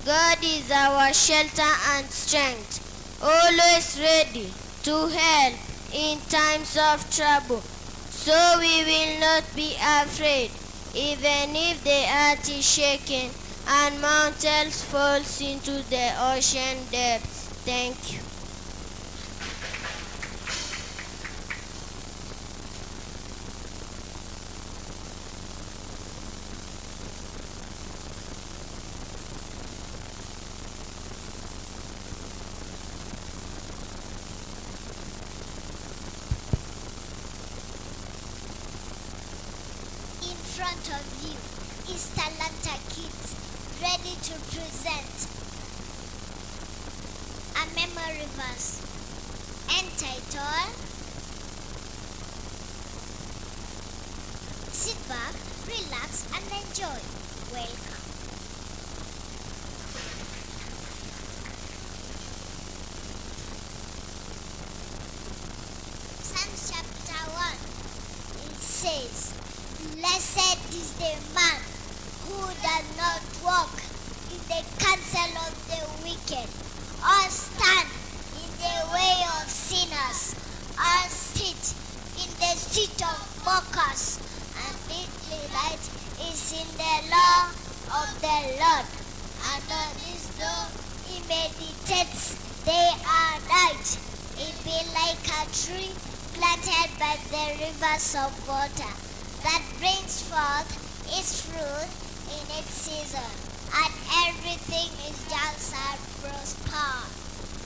God is our shelter and strength, always ready to help in times of trouble. So we will not be afraid, even if the earth is shaken and mountains falls into the ocean depths. Thank you. In front of you is Talanta Kids, ready to present a memory verse entitled Sit back, relax and enjoy. Welcome. Psalms chapter 1, it says, Blessed is the man who does not walk in the counsel of the wicked, or stand in the way of sinners, or sit in the seat of mockers, and his delight is in the law of the Lord, and on his law he meditates day and night. It be like a tree planted by the rivers of water, that brings forth its fruit in its season, and everything is just and prosper.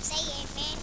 Say amen.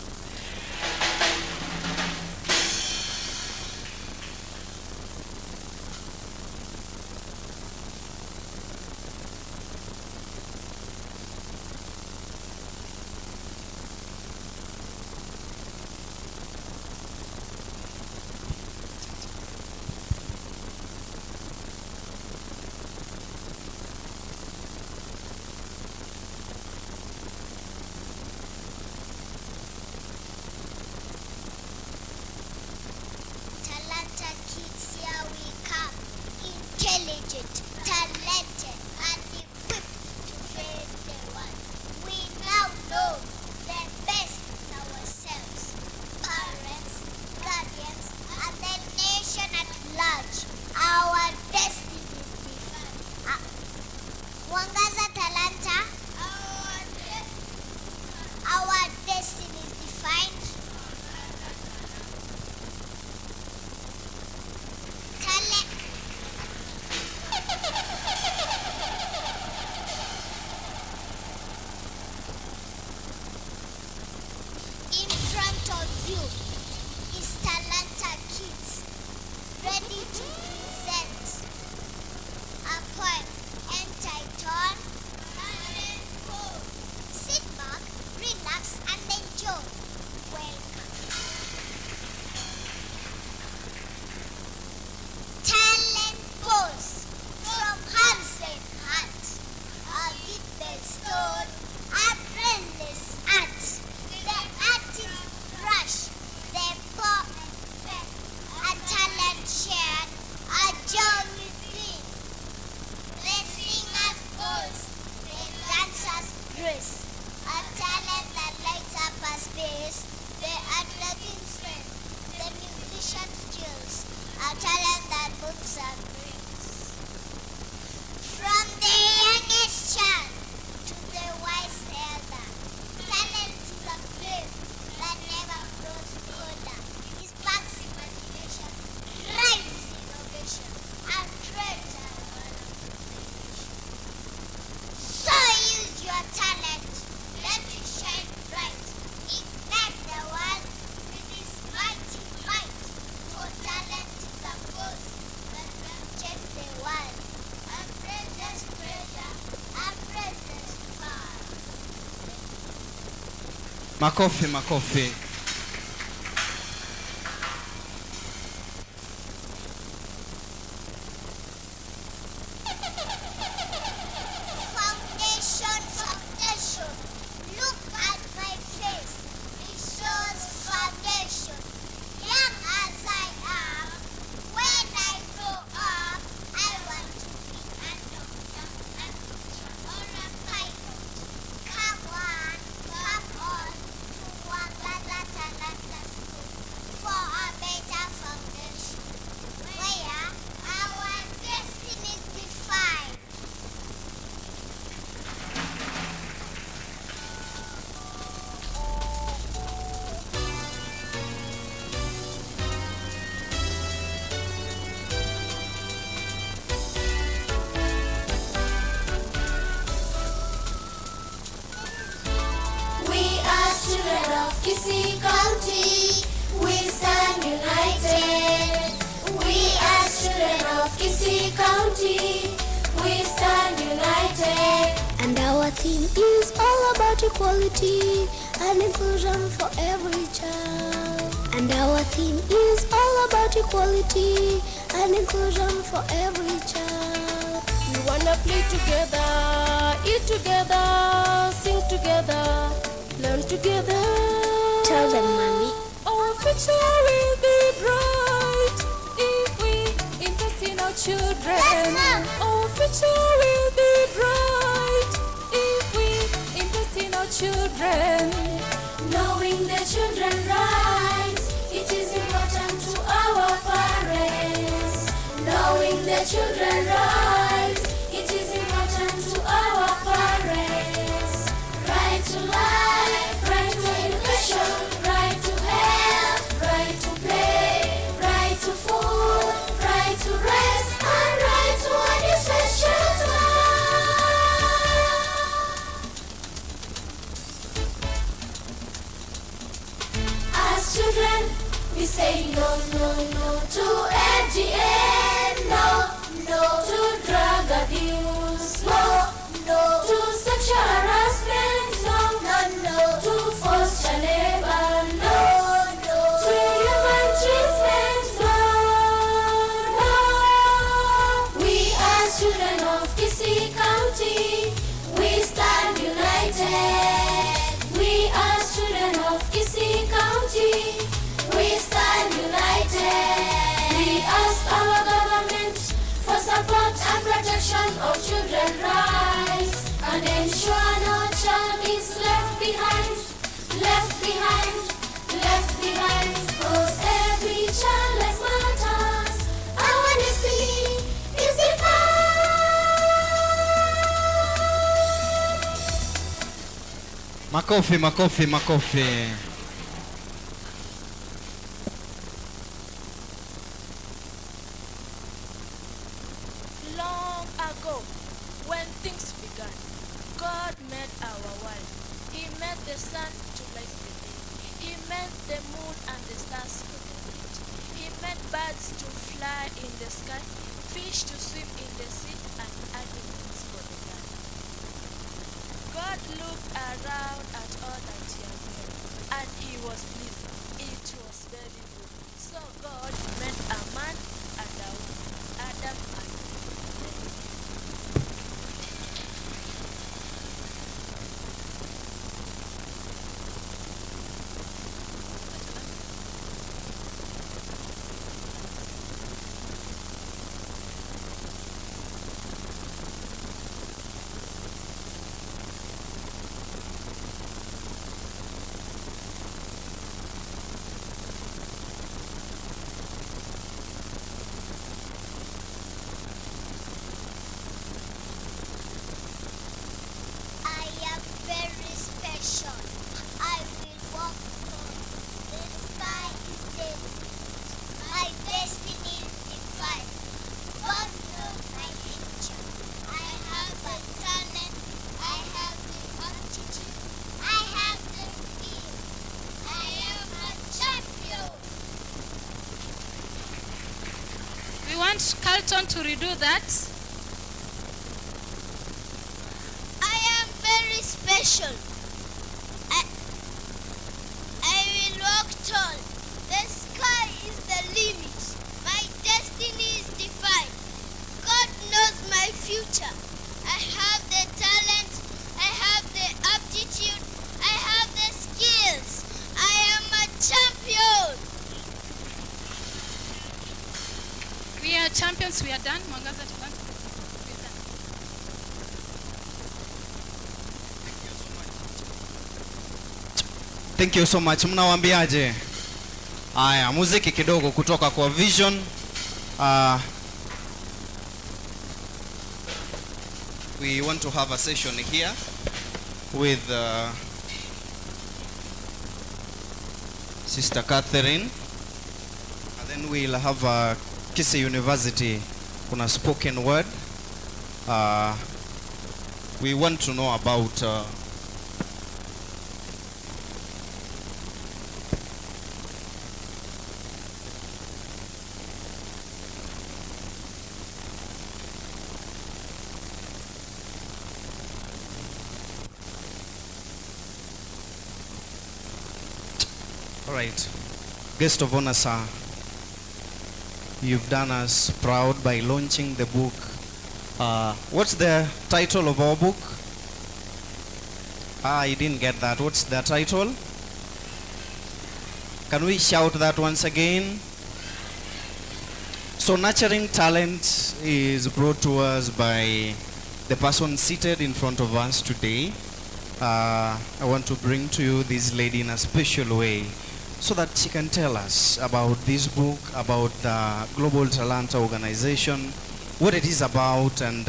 Makofi, makofi. Foundation, foundation. Look at my face. It shows foundation. Young as I am, when I grow up, I want to be a doctor, a teacher, or a pilot. Come on to Wangata Talanta School for a better foundation, where our destiny is defined. We are children of Kisii County. We stand united. We are children of Kisii County. We stand united. And our theme is all about equality and inclusion for every child. And our theme is all about equality and inclusion for every child. We wanna play together, eat together, sing together, learn together. Tell them, Mommy. Our future will be bright if we invest in our children. Yes, Mom. Our future will be bright if we invest in our children. Knowing the children's rights, it is important to our parents. Knowing the children's rights, it is important to our parents. Right to life, right to education, right to health, right to play, right to food, right to rest, and right to unusual shelter. As children, we say no, no, no to FGM, no, no to drug abuse, no, no to sexual harassment, no, no, no to forced child labor, no, no to human treatment, no, no. We are children of Kisii County, we stand united. We are children of Kisii County, we stand united. We ask our government for support and protection of children's rights and ensure no child is left behind, left behind, left behind. 'Cause every child life matters, our destiny is defined. Makofi, makofi, makofi. Long ago, when things began, God made our world. He made the sun to light the day. He made the moon and the stars for the night. He made birds to fly in the sky, fish to swim in the sea, and animals for the land. God looked around at all that he had made, and he was pleased. It was very good. So God made a man and a woman, Adam and Eve. I am very special. I will walk on. The sky is the limit. My destiny is defined. God knows my future. I have a talent. I have the aptitude. I have the skill. I am a champion. We want Carlton to redo that. I am very special. champions, we are done. Mwangaza Talanta. Thank you so much. Mnawaambiaje? Haya, muziki kidogo kutoka kwa Vision. We want to have a session here with Sister Catherine, and then we'll have Kisii University kuna spoken word. We want to know about all right. Guest of honor, sir. You've done us proud by launching the book. What's the title of our book? I didn't get that. What's the title? Can we shout that once again? So Nurturing Talent is brought to us by the person seated in front of us today. I want to bring to you this lady in a special way, so that she can tell us about this book, about the Global Talanta organization, what it is about, and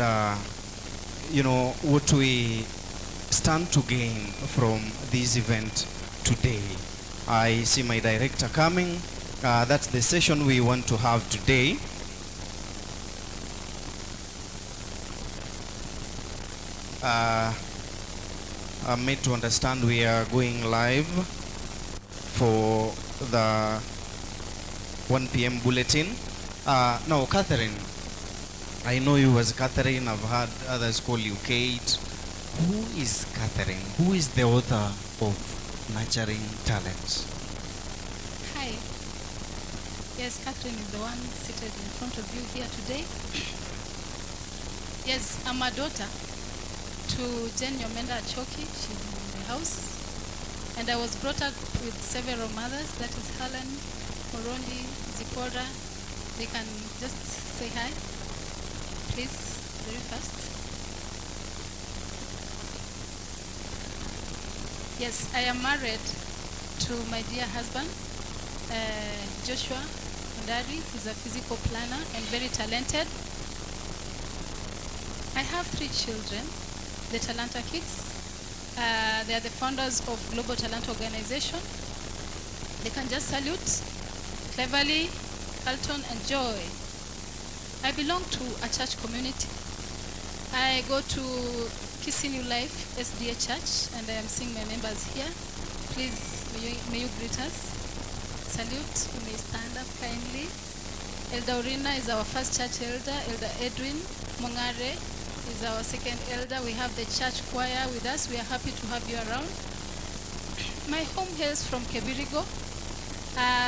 what we stand to gain from this event today. I see my director coming. That's the session we want to have today. I'm made to understand we are going live for the 1 p.m. bulletin. No, Catherine. I know you as Catherine. I've heard others call you Kate. Who is Catherine? Who is the author of Nurturing Talents? Hi. Yes, Catherine is the one seated in front of you here today. Yes, I'm a daughter to Jen Yomenda Choki. She's in the house. And I was brought up with several mothers. That is Helen, Morondi, Zipporah. They can just say hi, please, very fast. Yes, I am married to my dear husband, Joshua Ondari. He's a physical planner and very talented. I have 3 children, the Talanta Kids. They are the founders of Global Talent Organization. They can just salute Cleverly, Carlton, and Joy. I belong to a church community. I go to Kisii New Life SDA Church, and I am seeing my members here. Please, may you greet us. Salute. You may stand up kindly. Elder Urina is our first church elder. Elder Edwin Mongare is our second elder. We have the church choir with us. We are happy to have you around. My home hails from Kebirigo.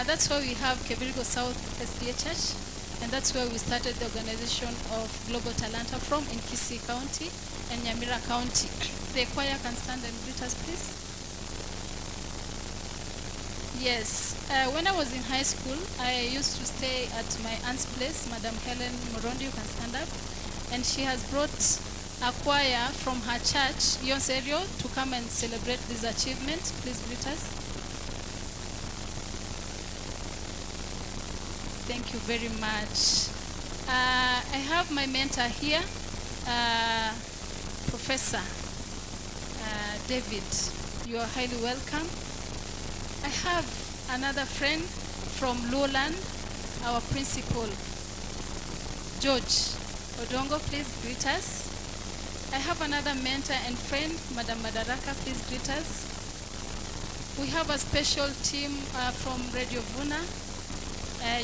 That's why we have Kebirigo South SDA Church, and that's where we started the organization of Global Talanta from in Kisii County and Nyamira County. The choir can stand and greet us, please. Yes, when I was in high school, I used to stay at my aunt's place, Madam Helen Morondi. You can stand up. And she has brought a choir from her church, Yonserio, to come and celebrate this achievement. Please greet us. Thank you very much. I have my mentor here, Professor David. You are highly welcome. I have another friend from Lowland, our principal, George Odongo. Please greet us. I have another mentor and friend, Madam Madaraka. Please greet us. We have a special team from Radio Vuna.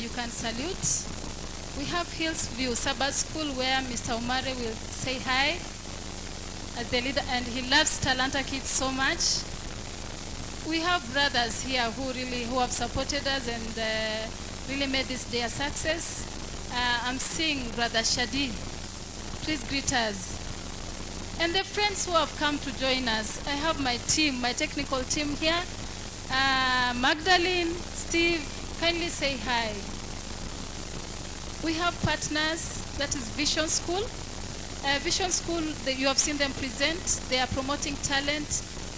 You can salute. We have Hillsview Sabbath School, where Mr. Omare will say hi as the leader, and he loves Talanta Kids so much. We have brothers here who have supported us and really made this day a success. I'm seeing Brother Shadi. Please greet us. And the friends who have come to join us. I have my team, my technical team here. Magdalene, Steve, kindly say hi. We have partners, that is Vision School. Vision School, you have seen them present. They are promoting talent.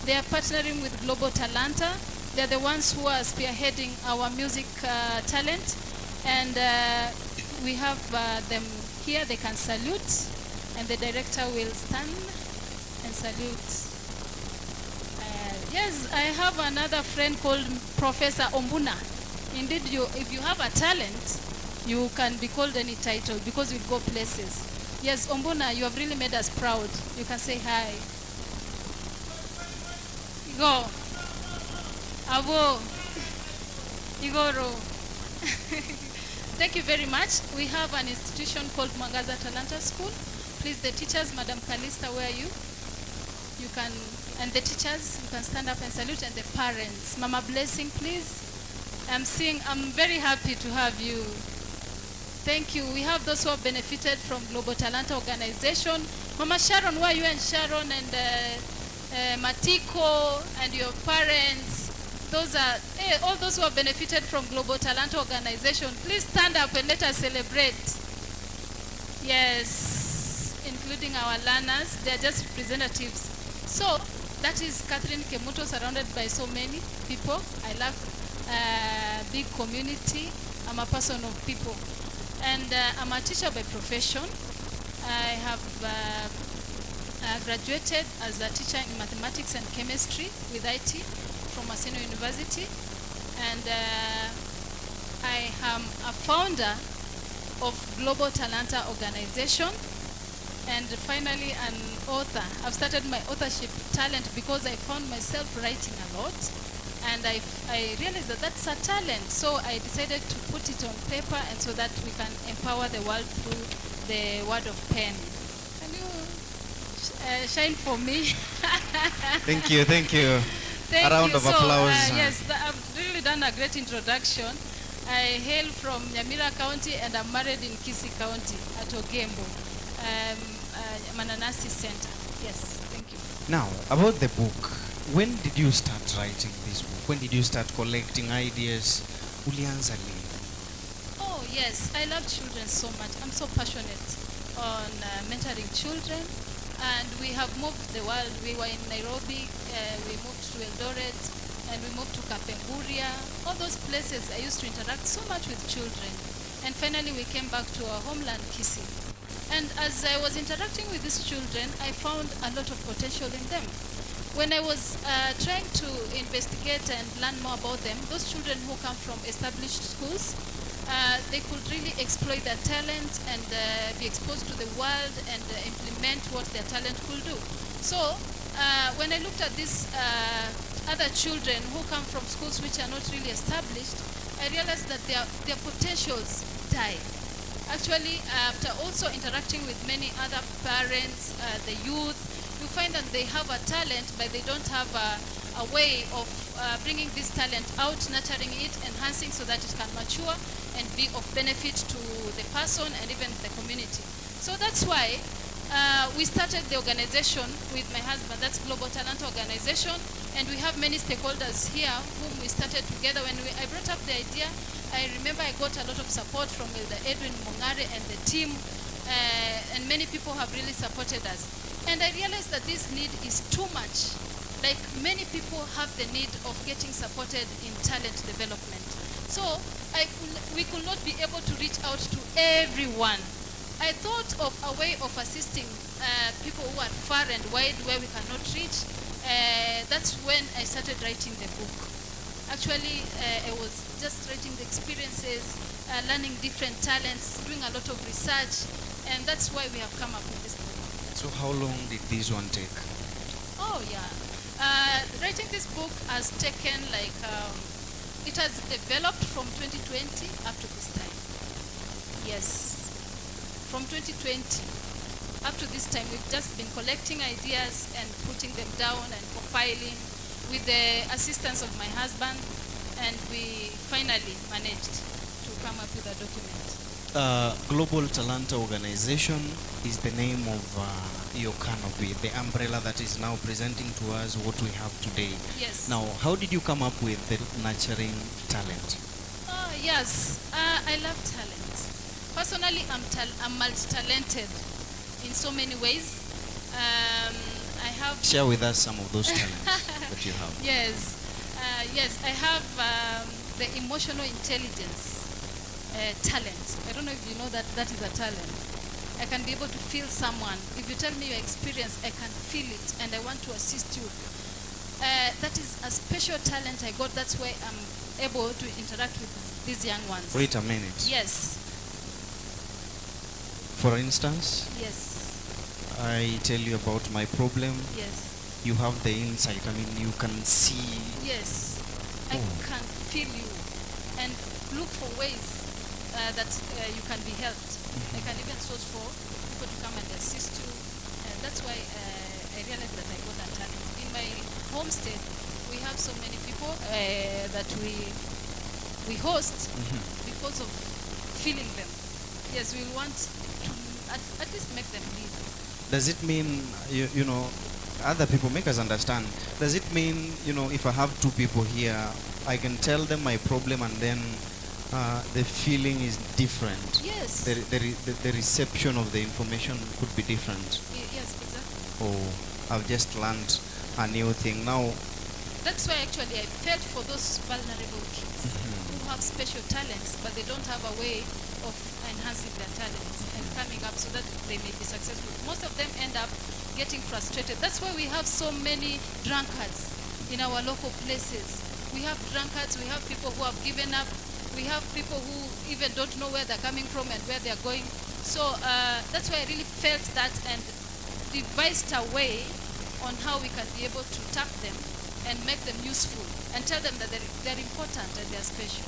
They are partnering with Global Talanta. They're the ones who are spearheading our music talent. And we have them here. They can salute. And the director will stand and salute. Yes, I have another friend called Professor Ombuna. Indeed, if you have a talent, you can be called any title because you go places. Yes, Ombuna, you have really made us proud. You can say hi. Go. Avo. Igoro. Thank you very much. We have an institution called Mwangaza Talanta School. Please, the teachers, Madam Kalista, where are you? You can, and the teachers, you can stand up and salute, and the parents. Mama Blessing, please. I'm very happy to have you. Thank you. We have those who have benefited from Global Talanta Organization. Mama Sharon, where are you? And Sharon and Matiko and your parents. Those are all those who have benefited from Global Talanta Organization. Please stand up and let us celebrate. Yes, including our learners. They are just representatives. So that is Catherine Kemuto, surrounded by so many people. I love big community. I'm a person of people. And I'm a teacher by profession. I have graduated as a teacher in mathematics and chemistry with IT from Maseno University. And I am a founder of Global Talanta Organization. And finally, an author. I've started my authorship talent because I found myself writing a lot. And I realized that that's a talent. So I decided to put it on paper and so that we can empower the world through the word of pen. Can you shine for me? Thank you, thank you. Thank a round you. of applause. Yes, I've really done a great introduction. I hail from Nyamira County and I'm married in Kisii County at Ogembo, Mananasi Center. Yes, thank you. Now, about the book. When did you start writing this book? When did you start collecting ideas? Ulianza lini? Oh yes, I love children so much. I'm so passionate on mentoring children, and we have moved the world. We were in Nairobi, we moved to Eldoret, and we moved to Kapenguria. All those places I used to interact so much with children, and finally we came back to our homeland, Kisii. And as I was interacting with these children, I found a lot of potential in them. When I was trying to investigate and learn more about them, those children who come from established schools, they could really exploit their talent and be exposed to the world and implement what their talent could do. So when I looked at these other children who come from schools which are not really established, I realized that their potentials die. Actually, after also interacting with many other parents, the youth, you find that they have a talent, but they don't have a way of bringing this talent out, nurturing it, enhancing so that it can mature and be of benefit to the person and even the community. So that's why we started the organization with my husband. That's Global Talanta Organization, and we have many stakeholders here whom we started together. When I brought up the idea, I remember I got a lot of support from Elder Edwin Mongare and the team, and many people have really supported us. And I realized that this need is too much. Like many people have the need of getting supported in talent development. So we could not be able to reach out to everyone. I thought of a way of assisting people who are far and wide where we cannot reach. That's when I started writing the book. Actually, I was just writing the experiences, learning different talents, doing a lot of research, and that's why we have come up with this book. So how long did this one take? Oh yeah, writing this book has taken like, it has developed from 2020 up to this time. Yes, from 2020 up to this time, we've just been collecting ideas and putting them down and compiling with the assistance of my husband, and we finally managed to come up with a document. Global Talanta Organization is the name of your canopy, the umbrella that is now presenting to us what we have today. Yes. Now, how did you come up with the nurturing talent? Oh, yes. I love talent. Personally, I'm multi-talented in so many ways. I have... Share with us some of those talents that you have. Yes. Yes, I have the emotional intelligence talent. I don't know if you know that that is a talent. I can be able to feel someone. If you tell me your experience, I can feel it and I want to assist you. That is a special talent I got. That's why I'm able to interact with these young ones. Wait a minute. Yes. For instance, Yes. I tell you about my problem. Yes. You have the insight. I mean, you can see. Yes. I can feel you and look for ways that you can be helped. I can even source for people to come and assist you. And that's why I realized that I got that talent. In my homestead, we have so many people that we host because of feeling them. Yes, we want to at least make them live. Does it mean, you know, other people, make us understand, does it mean, you know, if I have two people here, I can tell them my problem and then the feeling is different? Yes. The reception of the information could be different. Yes, exactly. Oh, I've just learned a new thing. Now, that's why actually I felt for those vulnerable kids who have special talents, but they don't have a way of enhancing their talents and coming up so that they may be successful. Most of them end up getting frustrated. That's why we have so many drunkards in our local places. We have drunkards, we have people who have given up, we have people who even don't know where they're coming from and where they're going. So that's why I really felt that and devised a way on how we can be able to tap them and make them useful and tell them that they're important and they're special.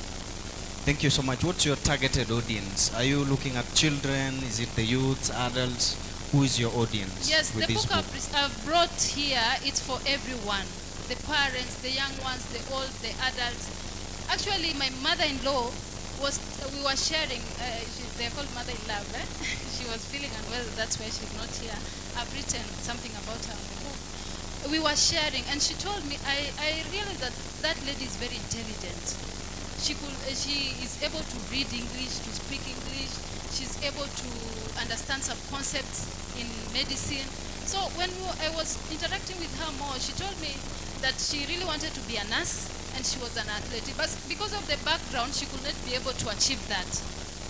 thank you so much. What's your targeted audience? Are you looking at children? Is it the youths, adults? Who is your audience? Yes, with the this book I've brought here, it's for everyone. The parents, the young ones, the old, the adults. Actually, my mother-in-law we were sharing, they're called mother-in-law, eh? She was feeling unwell, that's why she's not here. I've written something about her in the book. We were sharing, and she told me, I realized that lady is very intelligent. She is able to read English, to speak English. She's able to understand some concepts in medicine. So when I was interacting with her more, she told me that she really wanted to be a nurse, and she was an athlete. But because of the background, she could not be able to achieve that.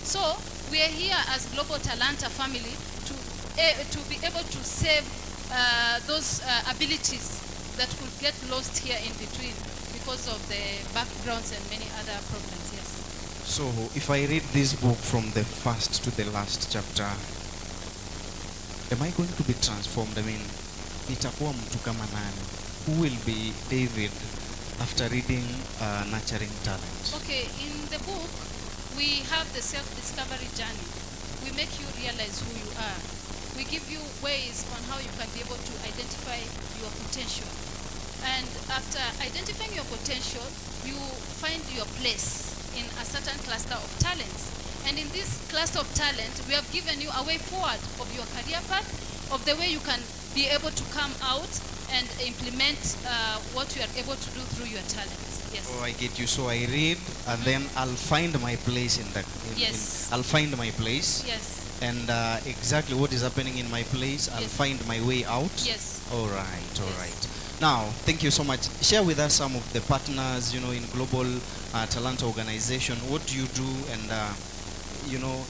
So we are here as Global Talanta family to be able to save those abilities that could get lost here in between because of the backgrounds and many other problems. Yes. So if I read this book from the first to the last chapter, am I going to be transformed? I mean, nitakuwa mtu kama nani? Who will be David after reading Nurturing Talent? Okay, in the book, we have the self-discovery journey. We make you realize who you are. We give you ways on how you can be able to identify your potential. And after identifying your potential, you find your place in a certain cluster of talents. And in this cluster of talent, we have given you a way forward of your career path, of the way you can be able to come out and implement what you are able to do through your talents. Yes. Oh, I get you. So I read, and then I'll find my place in that. Yes. I'll find my place. Yes. And exactly what is happening in my place, I'll find my way out. Yes. All right. All right. Now, thank you so much. Share with us some of the partners, you know, in Global Talanta organization. What do you do? And you know,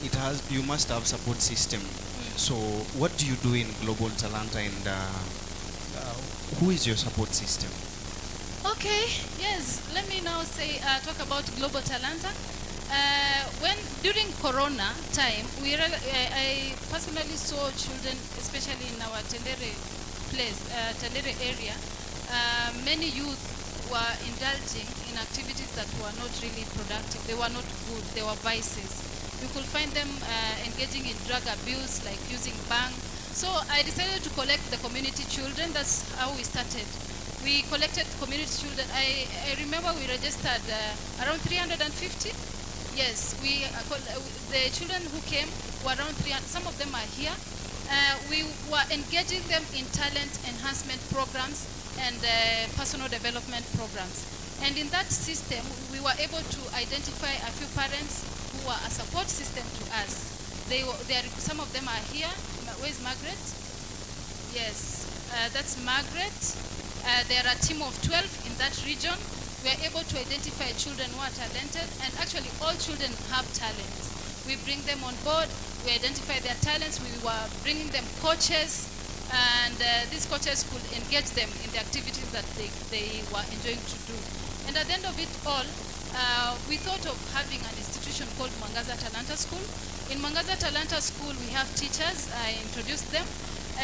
you must have support system. So, what do you do in Global Talanta, and who is your support system? Okay, yes. Let me now talk about Global Talanta. When during Corona time, I personally saw children, especially in our Tendere area, many youth were indulging in activities that were not really productive. They were not good. They were vices. You could find them engaging in drug abuse, like using bang. So I decided to collect the community children. That's how we started. We collected community children. I remember we registered around 350. Yes, the children who came were around 300. Some of them are here. We were engaging them in talent enhancement programs and personal development programs. And in that system, we were able to identify a few parents who were a support system to us. Some of them are here. Where's Margaret? Yes, that's Margaret. There are a team of 12 in that region. We are able to identify children who are talented, and actually all children have talents. We bring them on board, we identify their talents, we were bringing them coaches, and these coaches could engage them in the activities that they were enjoying to do. And at the end of it all, we thought of having an institution called Mwangaza Talanta School. In Mwangaza Talanta School, we have teachers. I introduced them.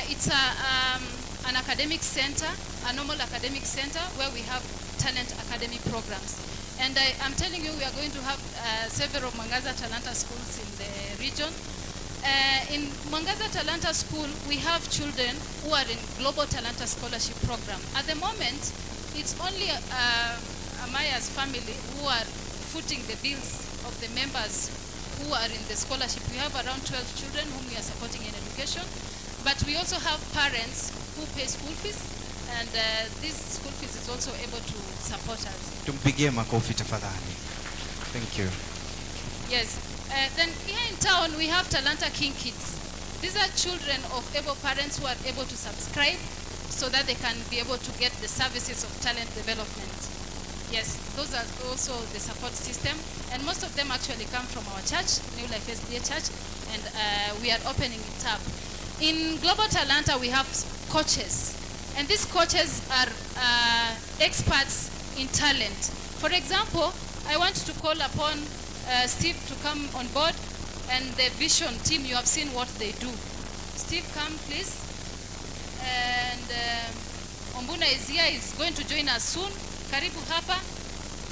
It's an academic center, a normal academic center, where we have talent academy programs. And I'm telling you, we are going to have several Mwangaza Talanta schools in the region. In Mwangaza Talanta School, we have children who are in Global Talanta Scholarship Program. At the moment, it's only Amaya's family who are footing the bills of the members who are in the scholarship. We have around 12 children whom we are supporting in education, but we also have parents who pay school fees, and this school fees is also able to support us. Tumpigie makofi tafadhali. Thank you. Yes. Then here in town we have Talanta King Kids. These are children of able parents who are able to subscribe so that they can be able to get the services of talent development. Yes, those are also the support system, and most of them actually come from our church, New Life SDA Church, and we are opening it up. In Global Talanta, we have coaches, and these coaches are experts in talent. For example, I want to call upon Steve to come on board, and the Vision team, you have seen what they do. Steve, come please. And Ombuna is here, is going to join us soon. Karibu hapa.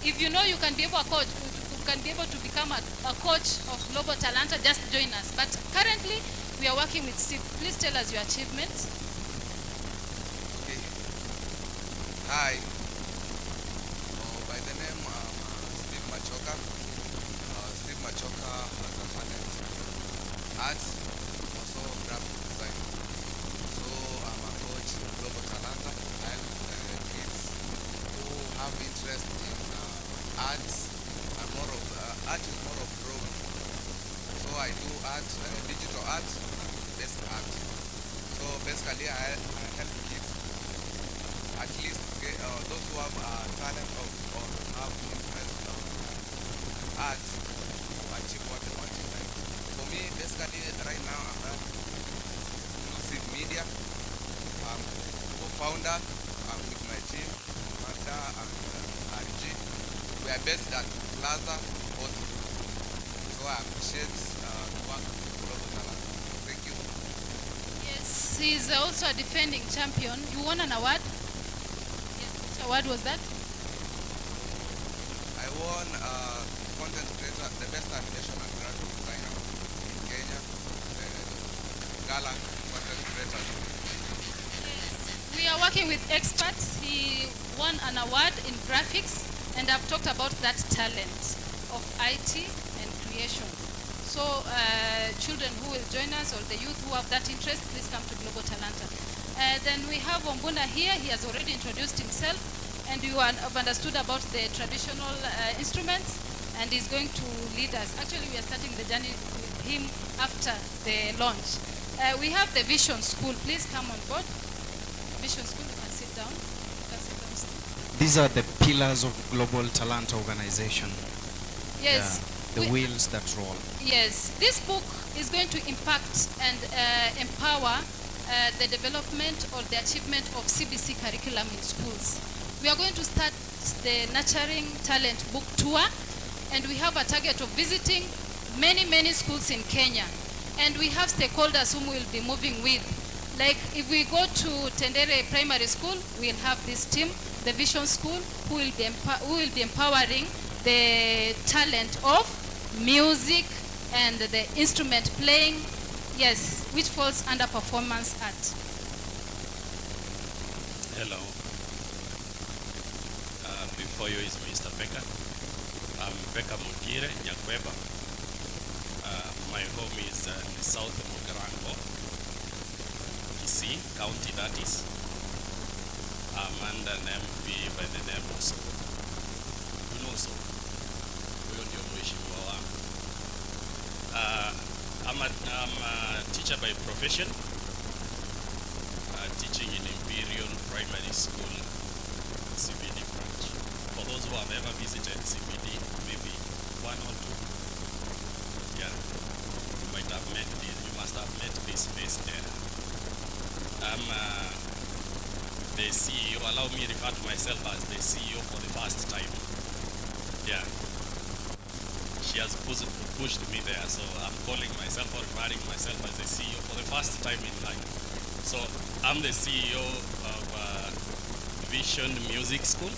If you know you can be able to become a coach of Global Talanta, just join us. But currently, we are working with Steve. Please tell us your achievements. Okay. Hi. By the name Steve Machoka. Steve Machoka has a talent arts, also graphic design. So I'm a coach in Global Talanta. I help kids who have interest in arts, and art is more of drawing. So I do art, digital art, best art. So basically I help kids, at least those who have talent or have interest in art to achieve what they want in life. For me, basically right now I'm at Inclusive Media. I'm co-founder. I'm with my team, Magda and RG. We are based at Plaza Hotel. So I appreciate the work of Global Talanta. Thank you. Yes, he's also a defending champion. You won an award. Yes, which award was that? I won content creator, the best animation and graphic designer in Kenya, the Gala content creator. We are working with experts. He won an award in graphics, and I've talked about that talent of IT and creation. So children who will join us, or the youth who have that interest, please come to Global Talanta. Then we have Ombuna here. He has already introduced himself, and you have understood about the traditional instruments, and he's going to lead us. Actually, we are starting the journey with him after the launch. We have the Vision School. Please come on board. Vision School, you can sit down. You can sit down, Steve. These are the pillars of Global Talanta organization. Yes. Yeah, the wheels that roll. Yes. This book is going to impact and empower the development or the achievement of CBC curriculum in schools. We are going to start the Nurturing Talent book tour, and we have a target of visiting many schools in Kenya. And we have stakeholders whom we'll be moving with. Like if we go to Tendere Primary School, we'll have this team, the Vision School, who will be empowering the talent of music and the instrument playing, yes, which falls under performance art. Hello. Before you is Mr. Becca. I'm Becca Mukire Nyakweba. My home is in South Mugarango, Kisii County, that is. I'm under an MP by the name of Unoso. Huyo ndio mheshimiwa wangu. I'm a teacher by profession, teaching in Imperial Primary School, CBD branch. For those who have ever visited CBD, maybe one or two, yeah, you might have met this, you must have met this face there. I'm the CEO, allow me to refer to myself as the CEO for the first time. Yeah. She has pushed me there, so I'm calling myself or referring myself as the CEO for the first time in life. So I'm the CEO of Vision Music School,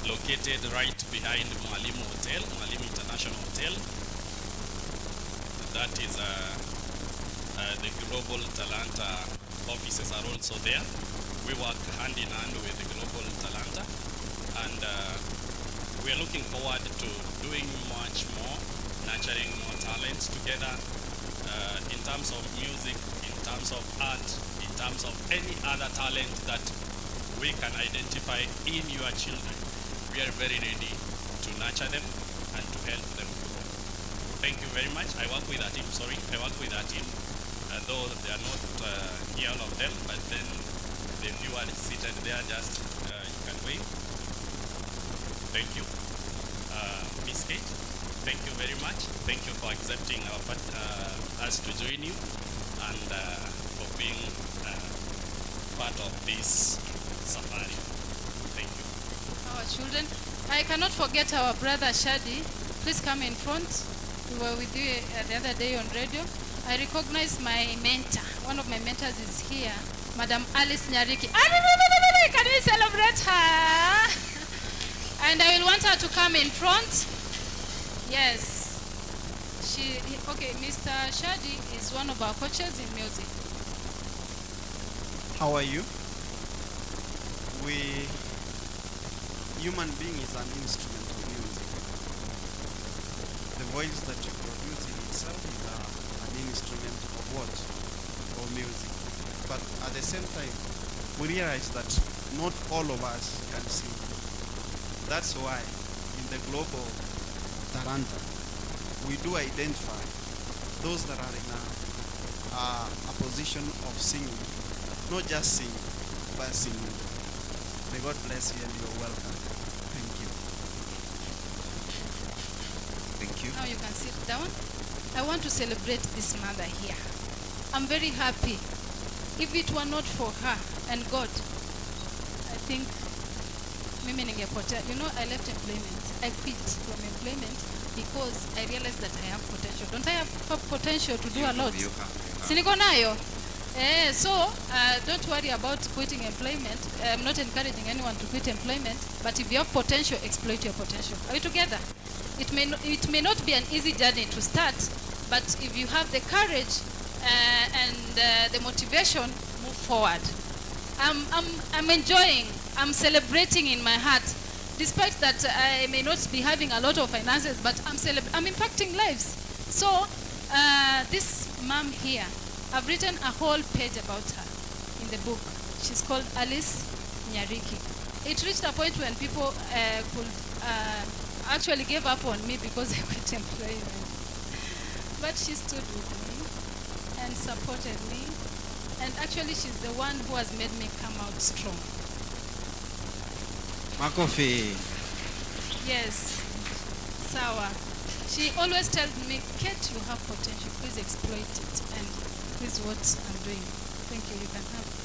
located right behind Mwalimu Hotel, Mwalimu International Hotel. That is the Global Talanta offices are also there. We work hand in hand with the Global Talanta, and we are looking forward to doing much more, nurturing more talents together in terms of music, in terms of art, in terms of any other talent that we can identify in your children. We are very ready to nurture them and to help them grow. Thank you very much. I work with a team, I work with a team, though they are not here, all of them, but then the few are seated there, just you can wave. Thank you. Miss Kate, thank you very much. Thank you for accepting us to join you and for being part of this safari. Thank you. Our children. I cannot forget our brother Shadi. Please come in front. We were with you the other day on radio. I recognize my mentor. One of my mentors is here, Madam Alice Nyariki. Can we celebrate her? And I will want her to come in front. Yes. Okay, Mr. Shadi is one of our coaches in music. How are you? Human being is an instrument of music. The voice that you produce in itself is an instrument of what? Of music. But at the same time, we realize that not all of us can sing. That's why in the global Taranta, we do identify those that are in a position of singing, not just singing, but singing. May God bless you and you're welcome. Thank you. Thank you. Now you can sit down. I want to celebrate this mother here. I'm very happy. If it were not for her and God, I think mimi ningepotea. You know, I left employment. I quit from employment because I realized that I have potential. Don't I have potential to do a lot? Siniko nayo. So don't worry about quitting employment. I'm not encouraging anyone to quit employment, but if you have potential, exploit your potential. Are we together? It may not be an easy journey to start, but if you have the courage and the motivation, move forward. I'm enjoying. I'm celebrating in my heart, despite that I may not be having a lot of finances, but I'm impacting lives. So this mom here, I've written a whole page about her in the book. She's called Alice Nyariki. It reached a point when people could actually give up on me because I quit employment. But she stood with me and supported me. And actually, she's the one who has made me come out strong. Makofi. Yes. Sawa. She always tells me, Kate, you have potential. Please exploit it. And this is what I'm doing. Thank you. You can have it.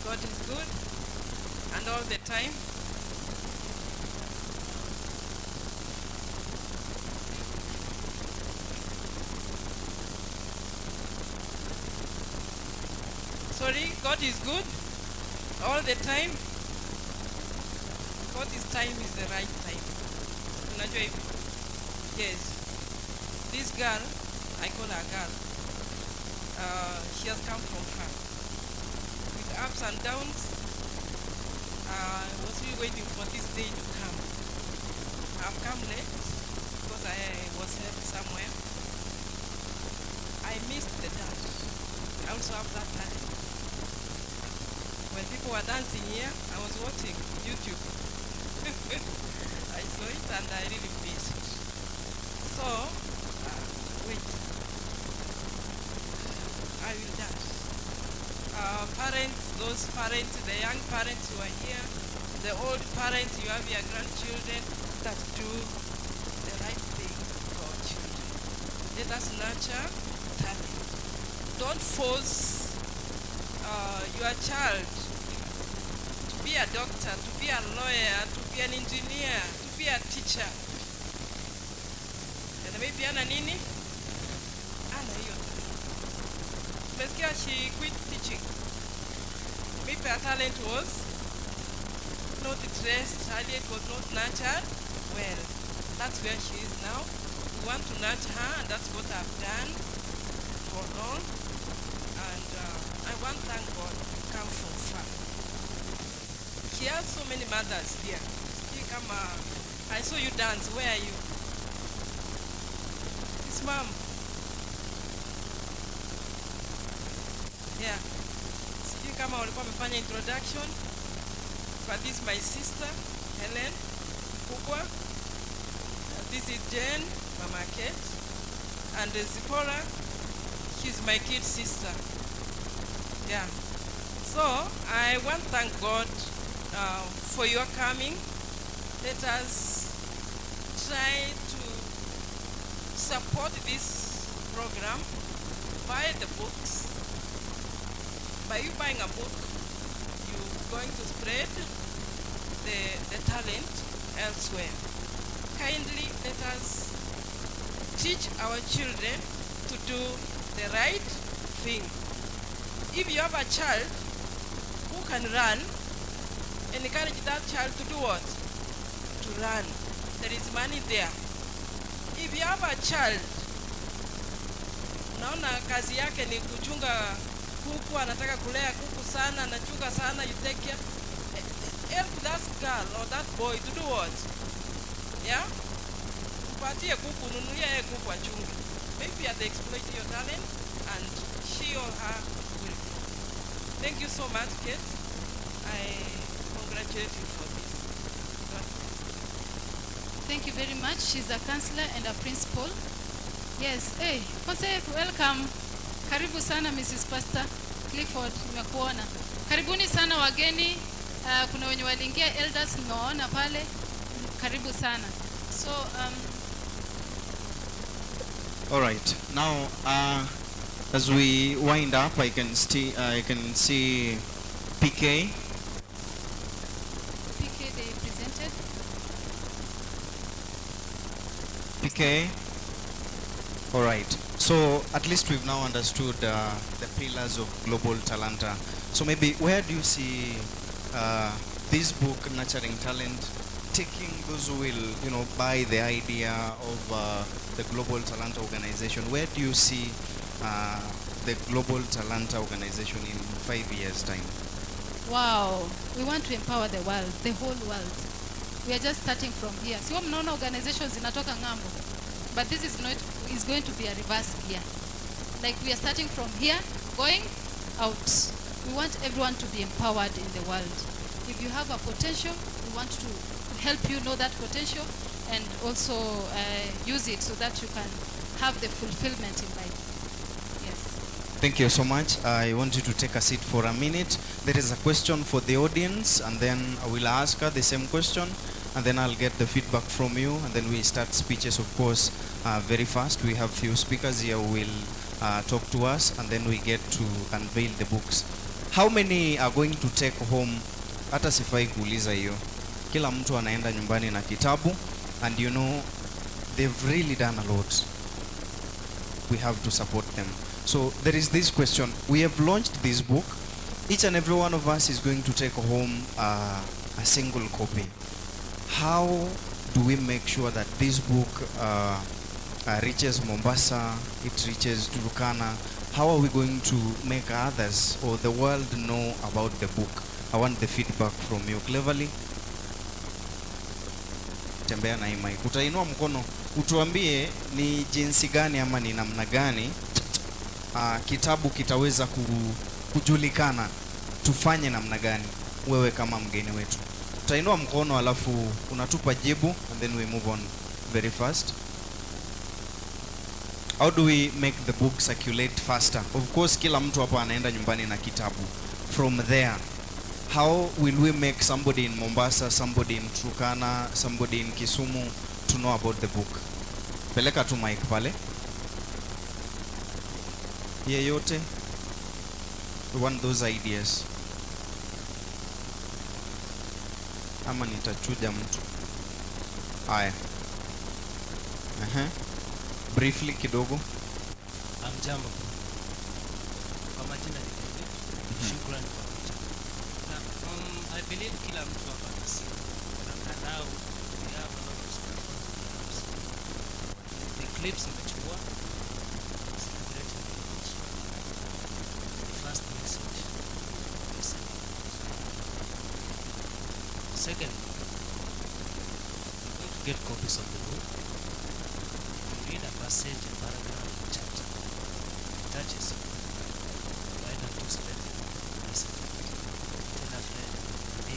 God is good. And all the time. Sorry, God is good all the time. God's time is the right time. Unajua hivi? Yes. This girl, I call her girl. She has come from far. With ups and downs, I was really waiting for this day to come. I've come late because I was helped somewhere. I missed the dance. I also have that talent. When people were dancing here, I was watching YouTube. I saw it and I really missed it. So, we parents, those parents, the young parents who are here, the old parents, you have your grandchildren that do the right thing for our children. Let us nurture talent. Don't force your child to be a doctor, to be a lawyer, to be an engineer, to be a teacher. And maybe ana nini? Ana hiyo. Umesikia she quit teaching. Maybe her talent was not dressed, earlier it was not nurtured well. That's where she is now. We want to nurture her, and that's what I've done for long. And I want to thank God to come from far. He has so many mothers here. I saw you dance. Where are you? It's mom. Yeah. Sijui kama walikuwa wamefanya introduction. But this is my sister, Helen Kubwa. This is Jane, Mama Kate. And Zipporah, she's my kid sister. Yeah. So I want to thank God for your coming. Let us try to support this program. Buy the books. By you buying a book, you're going to spread the talent elsewhere. Kindly let us teach our children to do the right thing. If you have a child who can run, encourage that child to do what? To run. There is money there. If you have a child, unaona kazi yake ni kuchunga kuku, anataka kulea kuku sana, anachunga sana, you take care. Help that girl or that boy to do what? Yeah? Patie kuku, nunulia yeye kuku achunge. Maybe they exploit your talent and she or her will. Thank you so much, Kate. I congratulate you for this. Thank you very much. She's a counselor and a principal. Yes. Hey, Jose, welcome. Karibu sana Mrs. Pastor Clifford, nimekuona. Karibuni sana wageni. Kuna wenye waliingia elders nimewaona pale. Karibu sana. So all right. Now as we wind up, I can see PK. PK they presented. PK. All right. So at least we've now understood the pillars of Global Talanta. So maybe where do you see this book, Nurturing Talent, taking those who will, buy the idea of the Global Talanta organization? Where do you see the Global Talanta organization in 5 years' time? Wow, we want to empower the world, the whole world. We are just starting from here. Sio mnaona organizations zinatoka ngambo. But this is going to be a reverse gear. Like we are starting from here, going out. We want everyone to be empowered in the world. If you have a potential, we want to help you know that potential and also use it so that you can have the fulfillment in life. Yes. Thank you so much. I want you to take a seat for a minute. There is a question for the audience, and then I will ask her the same question, and then I'll get the feedback from you, and then we start speeches, of course, very fast. We have few speakers here who will talk to us, and then we get to unveil the books. How many are going to take home? Hata sifai kuuliza hiyo. Kila mtu anaenda nyumbani na kitabu, and they've really done a lot. We have to support them. So there is this question. We have launched this book. Each and every one of us is going to take home a single copy. How do we make sure that this book reaches Mombasa, it reaches Turkana? How are we going to make others or the world know about the book? I want the feedback from you. Cleverly, tembea na imai. Utainua mkono, utuambie ni jinsi gani ama ni namna gani kitabu kitaweza kujulikana. Tufanye namna gani wewe kama mgeni wetu? Utainua mkono alafu unatupa jibu, and then we move on very fast. How do we make the book circulate faster? Of course, kila mtu hapa anaenda nyumbani na kitabu. From there, how will we make somebody in Mombasa, somebody in Turkana, somebody in Kisumu to know about the book? Peleka tu mic pale. Yeyote? We want those ideas. Ama nitachuja mtu. Haya. Briefly kidogo. Amjambo. Kwa majina ni David. Shukrani kwa kuja. I believe kila mtu hapa anasikia. Now we have a lot of spiritual. The clips nimechukua. The first message. Second, you're going to get copies of the book. You read a passage, a paragraph, a chapter. It touches you. Why don't you spend it? Listen. Tell a friend. Hey,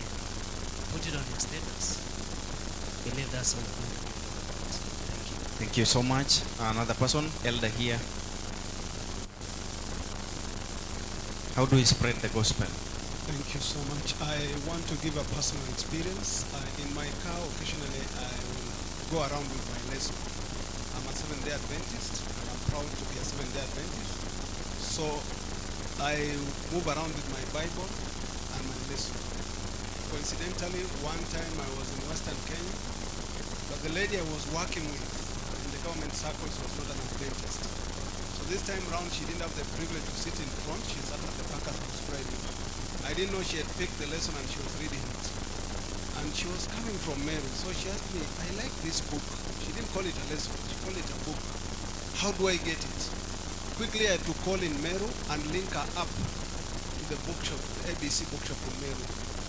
put it on your status. I believe that's all good. Thank you. Thank you so much. Another person, elder here. How do we spread the gospel? Thank you so much. I want to give a personal experience. In my car, occasionally I will go around with my lesson. I'm a Seventh-day Adventist, and I'm proud to be a Seventh-day Adventist. So I move around with my Bible and my lesson. Coincidentally, one time I was in Western Kenya, but the lady I was working with in the government circles was not an Adventist. So this time round, she didn't have the privilege to sit in front. She sat at the back as I was praying. I didn't know she had picked the lesson and she was reading it. And she was coming from Mary. So she asked me, I like this book. She didn't call it a lesson, she called it a book. How do I get it? Quickly I had to call in Meru and link her up to the bookshop, the ABC bookshop in Meru.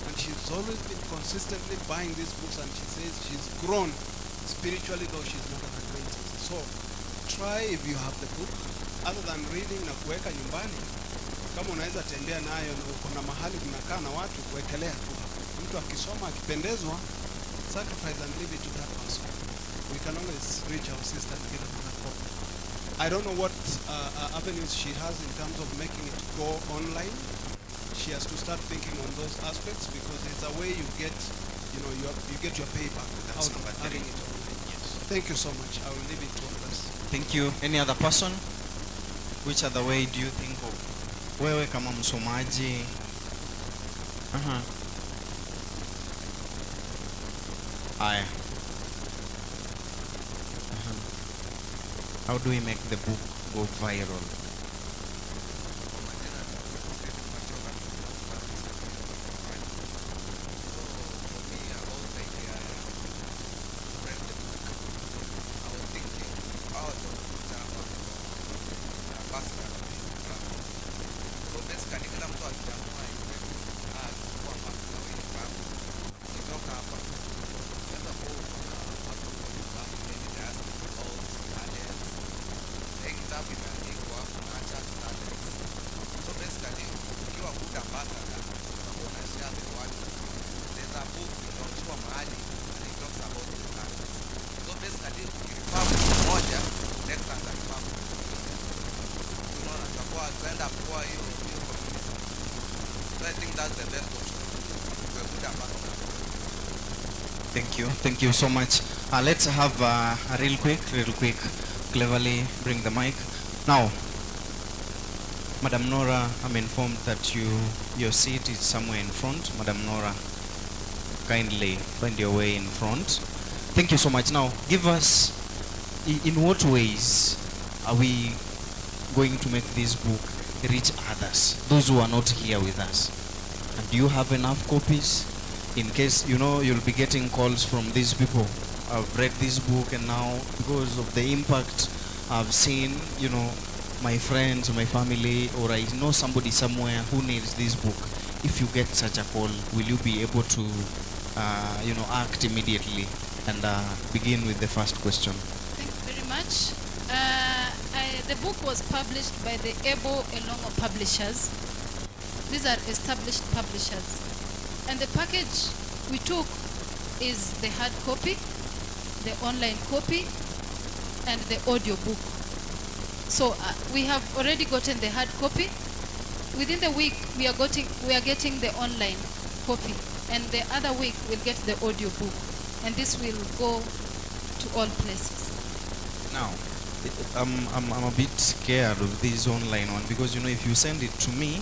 And she's always been consistently buying these books, and she says she's grown spiritually, though she's not an Adventist. So try, if you have the book, other than reading na kuweka nyumbani, kama unaweza tembea nayo na uko na mahali unakaa na watu, kuwekelea tu hapo. Mtu akisoma akipendezwa, sacrifice and leave it to that person. We can always reach our sister and get another copy. I don't know what avenues she has in terms of making it go online. She has to start thinking on those aspects, because it's a way you get, you get your payback without having it online. Yes. Thank you so much. I will leave it to others. Thank you. Any other person? Which other way do you think of? Wewe kama msomaji. Aya. How do we make the book go viral? Thank you so much. Let's have real quick, cleverly bring the mic. Now, Madam Nora, I'm informed that your seat is somewhere in front. Madam Nora, kindly find your way in front. Thank you so much. Now, give us, in what ways are we going to make this book reach others, those who are not here with us? And do you have enough copies? In case, you'll be getting calls from these people. I've read this book, and now because of the impact I've seen, my friends, my family, or I know somebody somewhere who needs this book. If you get such a call, will you be able to, act immediately and begin with the first question? Thank you very much. The book was published by the Ebo Elongo Publishers. These are established publishers. And the package we took is the hard copy, the online copy, and the audio book. So we have already gotten the hard copy. Within the week, we are getting the online copy, and the other week we'll get the audio book, and this will go to all places. Now, I'm a bit scared of this online one because if you send it to me,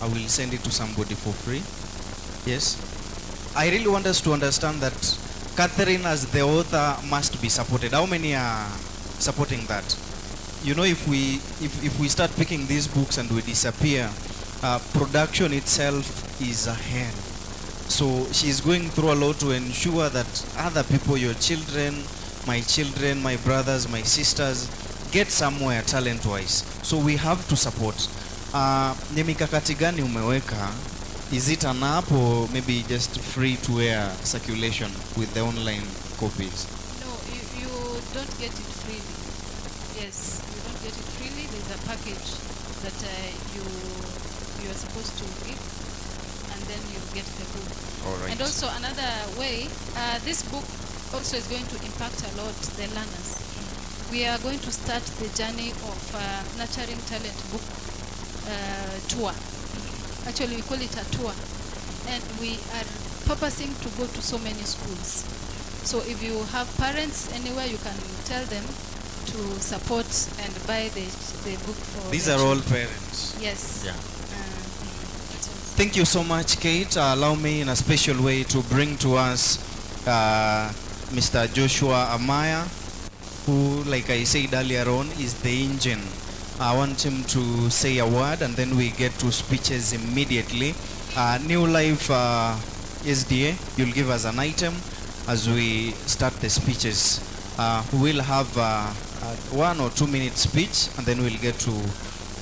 I will send it to somebody for free. Yes. I really want us to understand that Catherine as the author must be supported. How many are supporting that? If we start picking these books and we disappear, production itself is a hell. So she's going through a lot to ensure that other people, your children, my brothers, my sisters, get somewhere talent-wise. So we have to support. Ni mikakati gani umeweka? Is it an app or maybe just free to air circulation with the online copies? No, you don't get it freely. Yes, you don't get it freely. There's a package that you are supposed to give, and then you get the book. All right. And also another way, this book also is going to impact a lot the learners. We are going to start the journey of Nurturing Talent book tour. Actually, we call it a tour, and we are purposing to go to so many schools. So if you have parents anywhere, you can tell them to support and buy the book for These their are all children. parents. Yes. Yeah. Thank you so much, Kate. Allow me in a special way to bring to us Mr. Joshua Amaya, who, like I said earlier on, is the engine. I want him to say a word and then we get to speeches immediately. New Life SDA, you'll give us an item as we start the speeches. We'll have a 1 or 2 minute speech and then we'll get to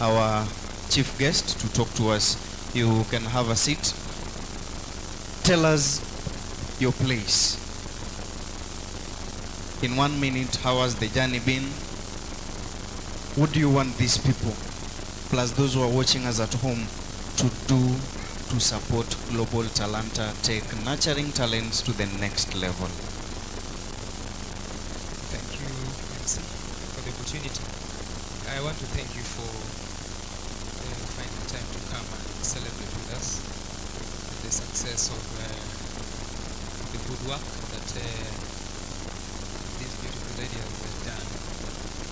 our chief guest to talk to us. You can have a seat. Tell us your place. In 1 minute, how has the journey been? What do you want these people, plus those who are watching us at home, to do to support Global Talanta, take nurturing talents to the next level? Thank you, MC, for the opportunity. I want to thank you for finding time to come and celebrate with us the success of the good work that these beautiful ladies have done.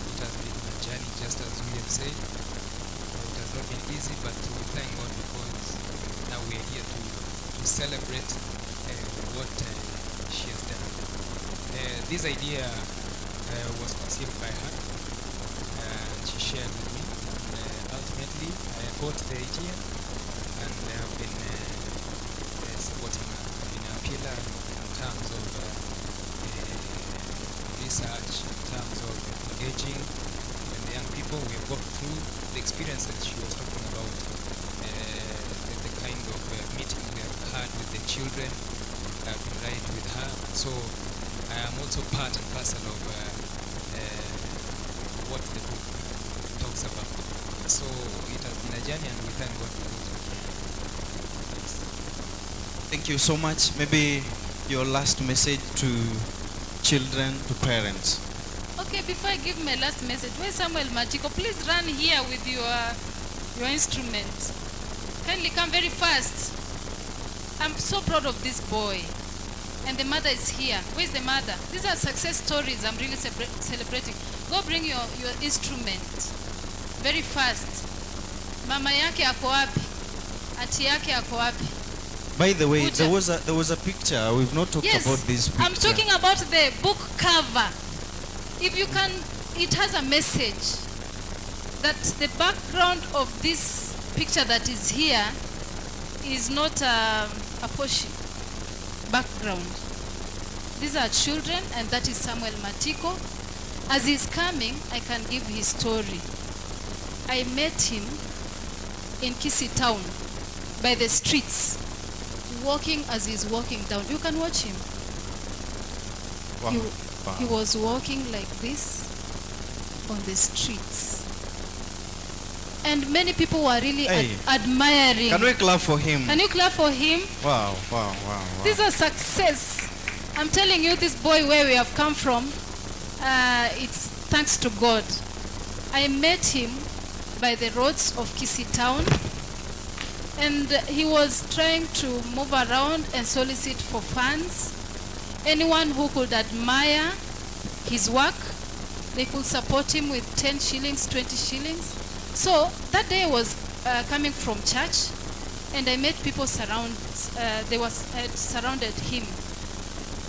It has been a journey, just as we have said. It has not been easy, but we thank God because now we are here to celebrate what she has done. This idea was conceived by her, and she shared with me. Ultimately, I bought the idea, and I have been supporting her in a pillar in terms of research, in terms of engaging the young people. We have gone through the experiences she was talking about, the kind of meeting we have had with the children. I've been right with her. So I am also part and parcel of what the book talks about. So it has been a journey and we thank God for it. Thank you so much. Maybe your last message to children, to parents. Okay, before I give my last message, where's Samuel Machiko? Please run here with your instrument. Kindly come very fast. I'm so proud of this boy. And the mother is here. Where's the mother? These are success stories I'm really celebrating. Go bring your instrument. Very fast. Mama yake ako wapi? Ati yake ako wapi? By the way, there was a picture. We've not talked Yes, about this picture. I'm talking about the book cover. If you can, it has a message that the background of this picture that is here is not a Poshi background. These are children, and that is Samuel Matiko. As he's coming, I can give his story. I met him in Kisii town by the streets, walking as he's walking down. You can watch him. Wow. He was walking like this on the streets. And many people were really Hey. admiring. Can we clap for him? Can you clap for him? Wow, wow, wow, wow. This is a success. I'm telling you, this boy, where we have come from, it's thanks to God. I met him by the roads of Kisii town, and he was trying to move around and solicit for funds. Anyone who could admire his work, they could support him with 10 shillings, 20 shillings. So that day I was coming from church, and I met people surrounded him.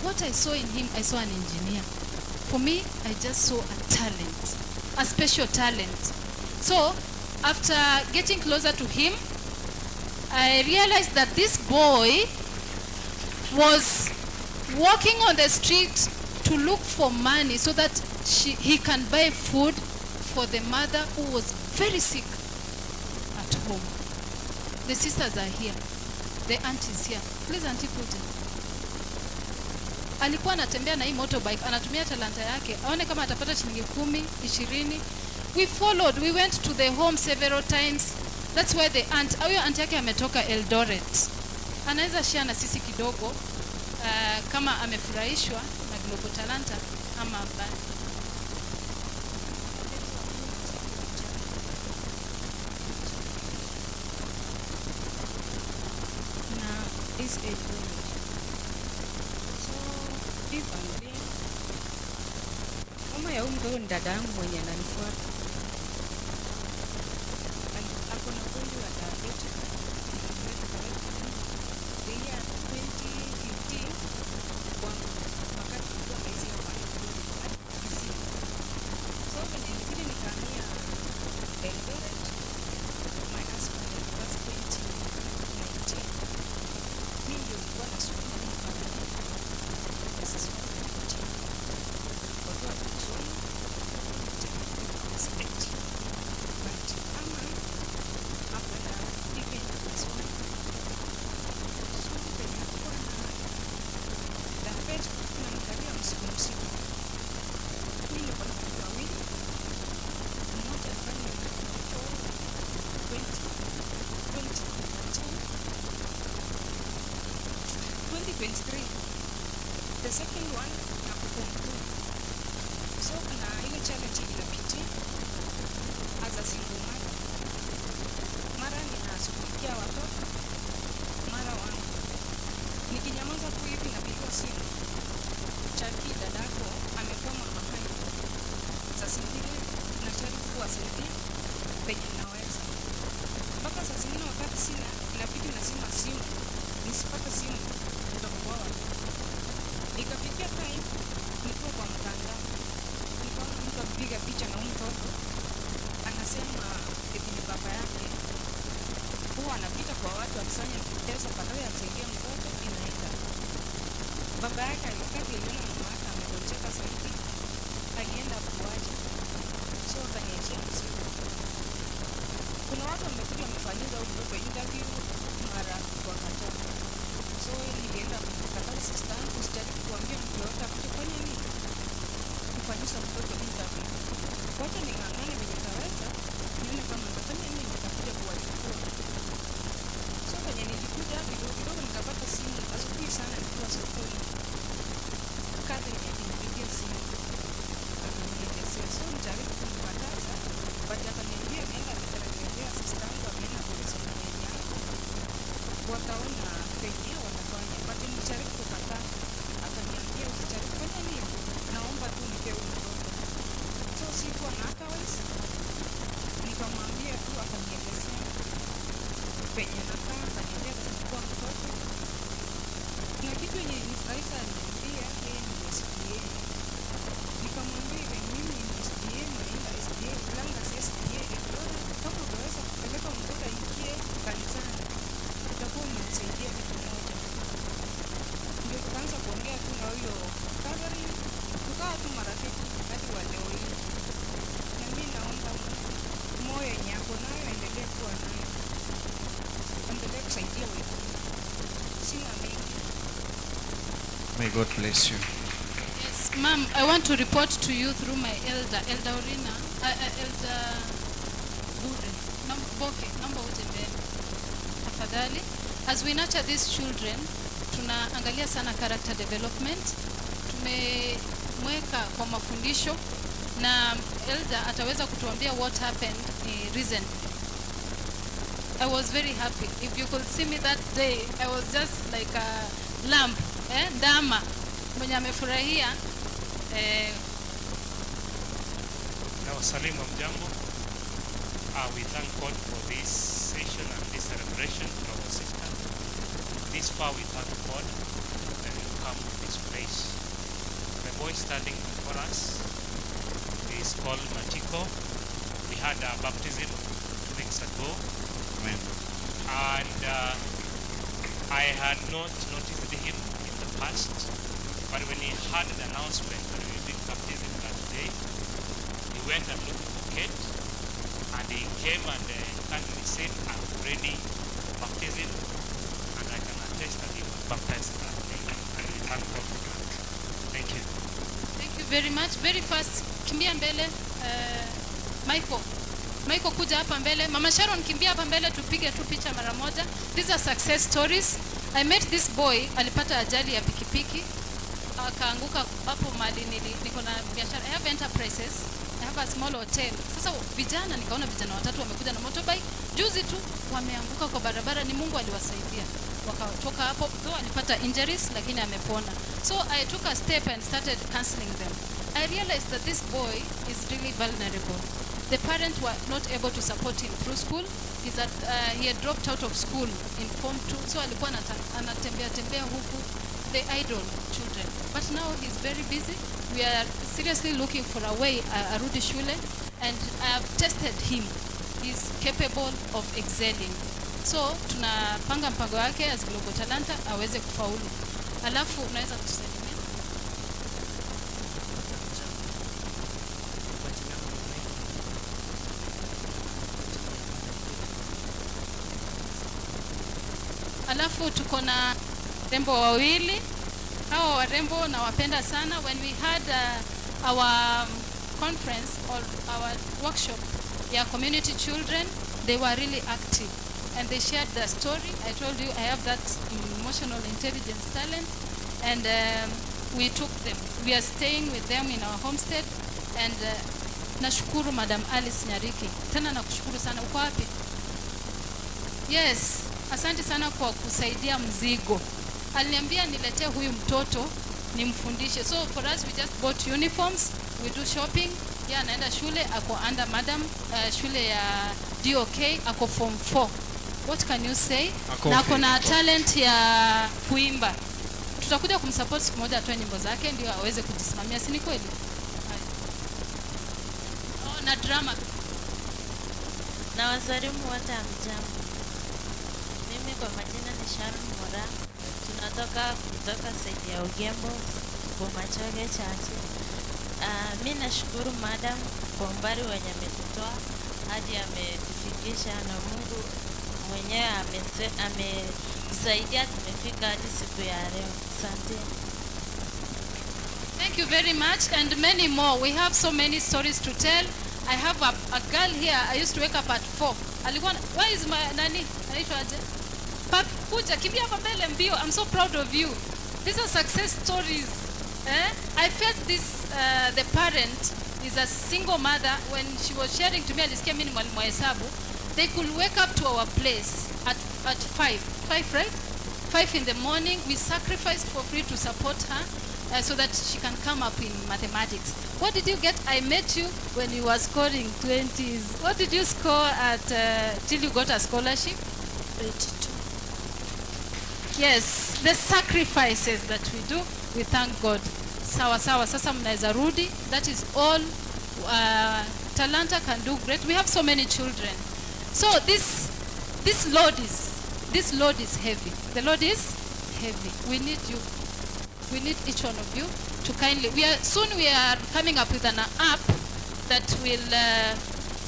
What I saw in him, I saw an engineer. For me, I just saw a talent, a special talent. So after getting closer to him, I realized that this boy was walking on the street to look for money so that he can buy food for the mother who was very sick at home. The sisters are here. The aunt is here. Please, auntie, put it. Alikuwa anatembea na hii motorbike, anatumia talanta yake, aone kama atapata shilingi 10, 20. We followed, we went to the home several times. That's why the aunt, huyo aunt yake ametoka Eldoret. Anaweza share na sisi kidogo kama amefurahishwa na Global Talanta ama bado. This age range. So if I'm being mama ya huyu mtoto ni dada yangu mwenye ananifuata. Ako na ugonjwa wa diabetes. The year 2015 kwa wakati tulikuwa kazi ya Kisii. So when nilikuja nikahamia Eldoret, my husband was 2019. Mimi ndio nilikuwa nasukuma hii familia. Sasa kwa kwa kusoma respect. But ama hapa na even kusoma. So penye kwa na pet kuna mkalia msiku. Mimi niko na watu wawili. Mmoja alifanya 2023. The second one na kukumbuka. So kuna ile challenge inapitia as a single mother. Mara ninashughulikia watoto, mara wangu. Nikinyamaza tu hivi napigiwa simu. Chaki dadako amekwama mahali. Sasa zingine najaribu kuwasaidia penye naweza. Mpaka saa zingine wakati sina, inabidi nazima simu. Nisipate simu kutoka kwa watu. Nikafikia time nilikuwa kwa mtandao. Nikaona mtu akipiga picha na mtoto. Anasema eti ni baba yake. Huwa anapita kwa watu akisanya pesa badala ya kusaidia mtoto inaenda. Baba yake alikati aliona mama yake amegonjeka zaidi. Alienda kuaje. So akaniachia mzigo. Kuna watu wamekuja wamefanyiza mtoto interview mara kwa kataa. So nilienda kukataa sister yangu, sitaki kuambia mtu yote akuje kwenye nini kufanyisha mtoto interview. Wacha ning'ang'ane venye taweza nione kama nitafanya nini nitakuja kuwachukua. So venye nilikuja kidogo nikapata simu asubuhi sana nikiwa sokoni. Kazi nimepigia simu akanielezea, so nijaribu kumkataza but akaniambia nenda nitaletea sister yangu ameenda kulisoma yenye yako wataona penye watafanya but nijaribu kukataa. Akaniambia usijaribu kufanya nini, naomba tu nipe mtoto. So sikuwa na otherwise, nikamwambia tu, akanielezea penye nakaa, akaniambia atachukua mtoto. Na kitu yenye nifurahisha aliniambia yeye ni SDA. Nikamwambia mimi ni SDA, naenda SDA, kulanga si SDA, kama utaweza kupeleka mtoto aingie kanisani utakuwa umemsaidia kitu moja. Ndio tukaanza kuongea tu na huyo Catherine, tukawa tu marafiki hadi wa leo hii. Na mimi naomba moyo yenye ako nayo endelee kuwa nayo, endelee kusaidia wengine. Sina mengi. May God bless you. Yes, ma'am, I want to report to you through my Elder Orina, Elder Bure. Number wote mbele. Tafadhali. As we nurture these children, tunaangalia sana character development. Tumemweka kwa mafundisho na elder ataweza kutuambia what happened recently. I was very happy. If you could see me that day, I was just like a lamb, ndama mwenye amefurahia. Na wasalimu mjambo. We thank God for this session and this celebration for our sister. This far we thank God that we come to this place. The boy standing before us is called Matiko. We had a baptism 2 weeks ago. Amen. And I had not noticed him in the past, but when he heard the announcement that we did baptism that day, he went and looked for Kate, and he came and kindly said, I'm ready for baptism, and I can attest that he was baptized that day, and we thank God for that. Thank you. Thank you very much. Very fast, kimbia mbele. Michael kuja hapa mbele. Mama Sharon kimbia hapa mbele tupige tu picha mara moja. These are success stories. I met this boy, alipata ajali ya pikipiki. Akaanguka hapo mali niko na biashara. I have enterprises. I have a small hotel. Sasa vijana nikaona vijana watatu wamekuja na motorbike. Juzi tu wameanguka kwa barabara, ni Mungu aliwasaidia. Wakatoka hapo, though alipata injuries lakini amepona. So I took a step and started counseling them. I realized that this boy is really vulnerable. The parents were not able to support him through school. He had dropped out of school in Form 2, so alikuwa anatembea huku, the idle children. But now he's very busy. We are seriously looking for a way, arudi shule, and I have tested him. He's capable of excelling. So tunapanga mpango wake as Global Talanta aweze kufaulu. Alafu unaweza kutusaidia. Alafu tuko na rembo wawili. Hao warembo nawapenda sana. When we had our conference or our workshop ya community children, they were really active and they shared their story. I told you I have that emotional intelligence talent, and we took them. We are staying with them in our homestead, and nashukuru Madam Alice Nyariki. Tena nakushukuru sana. Uko wapi? Yes. Asante sana kwa kusaidia mzigo. Aliniambia niletee huyu mtoto nimfundishe. So for us we just bought uniforms, we do shopping. Yeah, anaenda shule, ako under madam, shule ya DOK, ako form 4. What can you say? Na ako na talent ya kuimba. Tutakuja kumsupport siku moja atoe nyimbo zake ndio aweze kujisimamia, si ni kweli? Oh, na drama. Na wasalimu wote mjambo. Mimi kwa majina ni Sharon Mora. Tunatoka kutoka saidi ya Ugembo, Bomachoge Chache. Mimi nashukuru madam kwa umbali wenye ametutoa hadi ametufikisha, na Mungu mwenyewe amesaidia tumefika hadi siku ya leo. Asante. Thank you very much, and many more. We have so many stories to tell. I have a girl here. I used to wake up at 4. Alikuwa, where is my nani? Anaitwa aje? Kuja kimbia hapa mbele mbio. I'm so proud of you. These are success stories. I felt this the parent is a single mother. When she was sharing to me, alisikia mimi ni mwalimu wa hesabu. They could wake up to our place at 5, right? 5 in the morning. We sacrificed for free to support her so that she can come up in mathematics. What did you get? I met you when you were scoring 20s. What did you score at till you got a scholarship? 82. Yes, the sacrifices that we do, we thank God. Sawa sawa, sasa mnaweza rudi. That is all Talanta can do great. We have so many children. So this load is heavy. The load is heavy. We need you. We need each one of you to kindly. We are coming up with an app that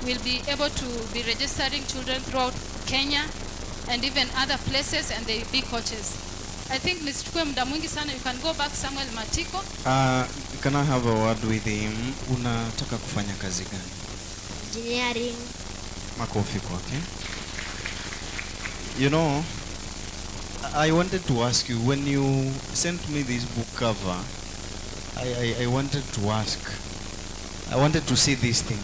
will be able to be registering children throughout Kenya and even other places, and they will be coaches. I think msichukue muda mwingi sana. You can go back, Samuel Matiko. Can I have a word with him? Unataka kufanya kazi gani? Engineering. Makofi kwake. You know, I wanted to ask you, when you sent me this book cover, I wanted to ask, I wanted to see this thing.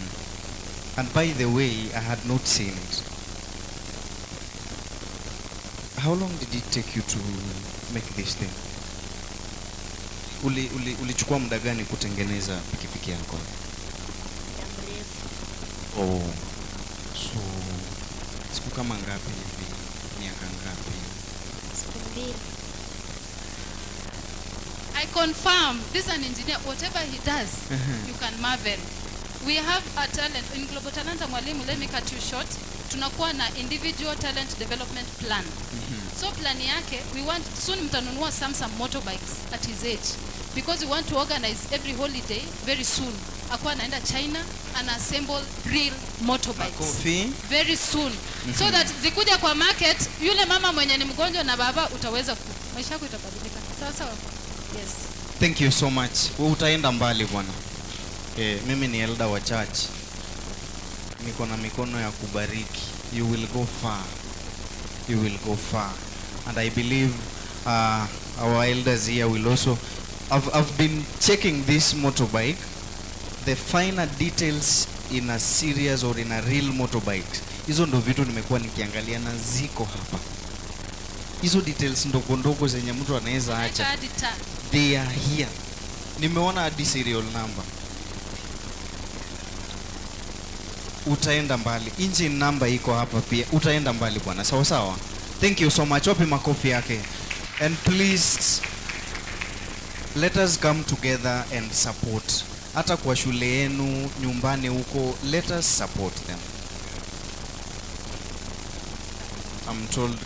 And by the way, I had not seen it. How long did it take you to make this thing? Ulichukua muda gani kutengeneza pikipiki yako? Oh. So, siku kama ngapi hivi? Miaka ngapi? Siku 2. I confirm, this is an engineer, whatever he does, you can marvel. We have a talent, in Global Talanta Mwalimu, let me cut you short, tunakuwa na individual talent development plan. So plan yake, we want, soon mtanunua Samsung motorbikes at his age, because we want to organize every holiday very soon. Akuwa naenda China and assemble real motorbikes. Coffee. Very soon. So that zikuja kwa market, yule mama mwenye ni mgonjwa na baba utaweza maisha yako itabadilika. Sawa sawa? Yes. Thank you so much. Utaenda mbali bwana. Mimi ni elder wa church. Niko na mikono ya kubariki. You will go far. You will go far. And I believe our elders here will also. I've been checking this motorbike. The finer details in a serious or in a real motorbike. Hizo ndo vitu nimekuwa nikiangalia na ziko hapa. Hizo details ndogo ndogo zenye mtu anaweza acha. They are here. Nimeona hadi serial number. Utaenda mbali. Engine number iko hapa pia. Utaenda mbali bwana. Sawa sawa. Thank you so much. Wapi makofi yake. And please let us come together and support. Hata kwa shule yenu, nyumbani huko, let us support them. I'm told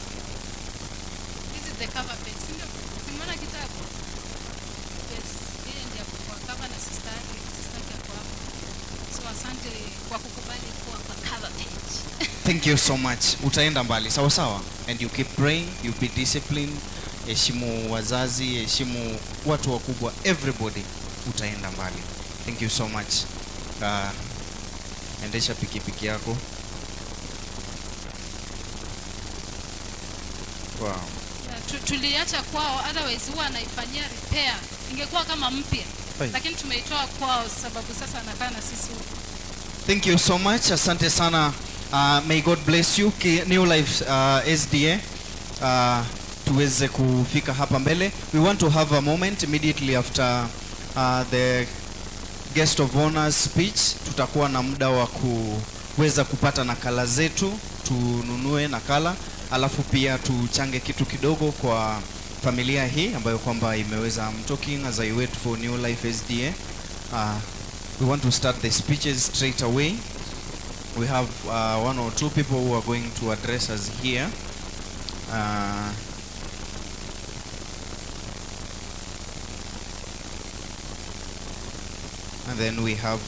this is the cover page. Umeona kitabu? Yes, yeye ndiye kwa cover na sister yake kwa hapo. So asante kwa kukubali kuwa kwa cover page. Thank you so much. Utaenda mbali. Sawa sawa. And you keep praying, you be disciplined. Heshimu wazazi, heshimu watu wakubwa, everybody. Utaenda mbali. Thank you so much. Endesha pikipiki yako. Wow. Tuliacha kwao, otherwise huwa anaifanyia repair. Ingekuwa kama mpya. Lakini tumeitoa kwao sababu sasa anakaa na sisi huko. Thank you so much. Asante sana. May God bless you. New Life SDA. Tuweze kufika hapa mbele. We want to have a moment immediately after the guest of honors speech. Tutakuwa na muda wa kuweza kupata nakala zetu, tununue nakala, alafu pia tuchange kitu kidogo kwa familia hii ambayo kwamba imeweza. I'm talking as I wait for New Life SDA. We want to start the speeches straight away. We have 1 or 2 people who are going to address us here. And then we have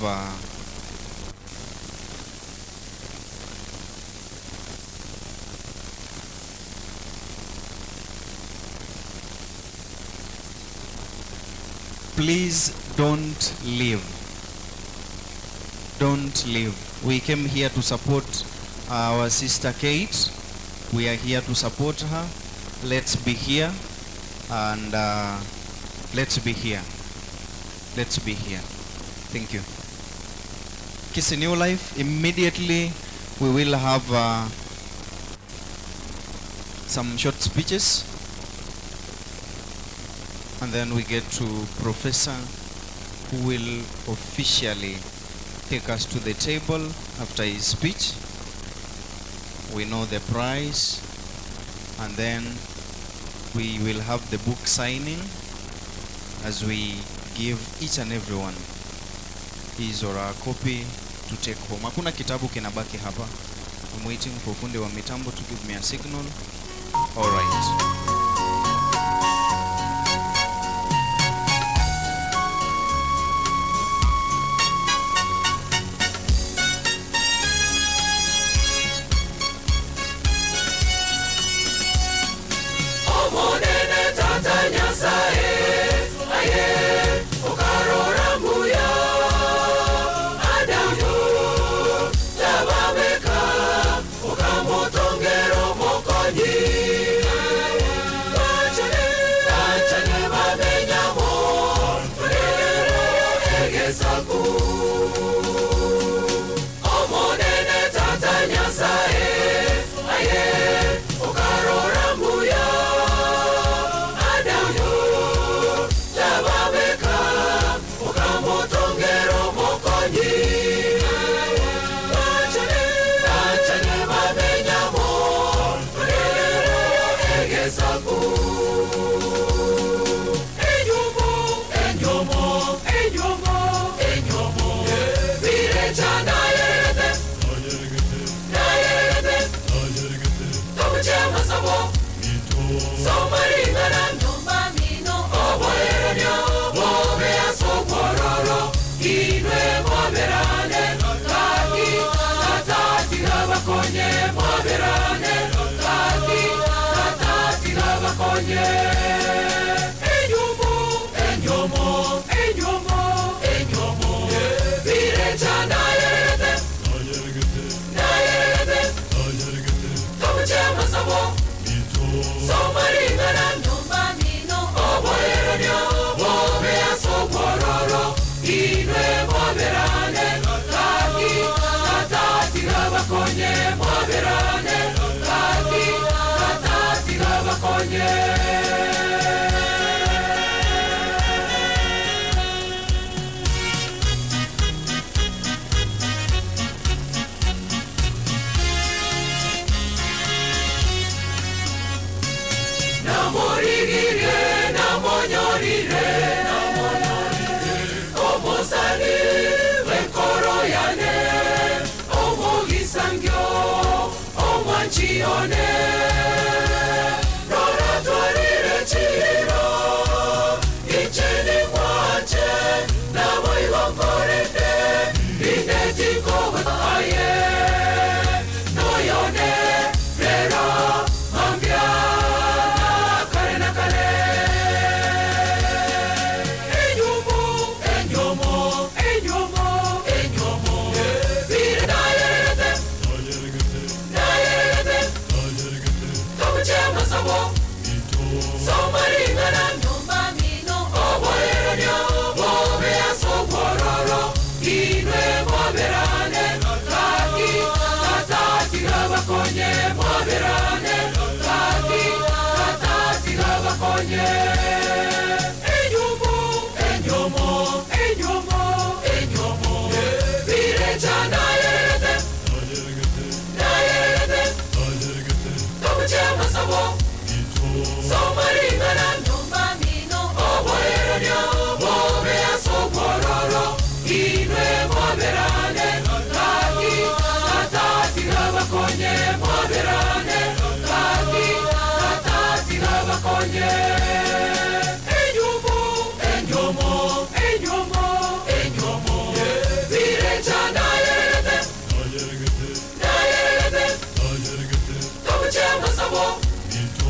please don't leave. Don't leave. We came here to support our sister Kate. We are here to support her. Let's be here and let's be here. Let's be here. Thank you. Kisii New Life, immediately we will have some short speeches, and then we get to Professor, who will officially take us to the table after his speech. We know the prize, and then we will have the book signing as we give each and everyone his or her copy to take home. Hakuna kitabu kinabaki hapa. I'm waiting for fundi wa mitambo to give me a signal. All right. Ukamotongero mokonyi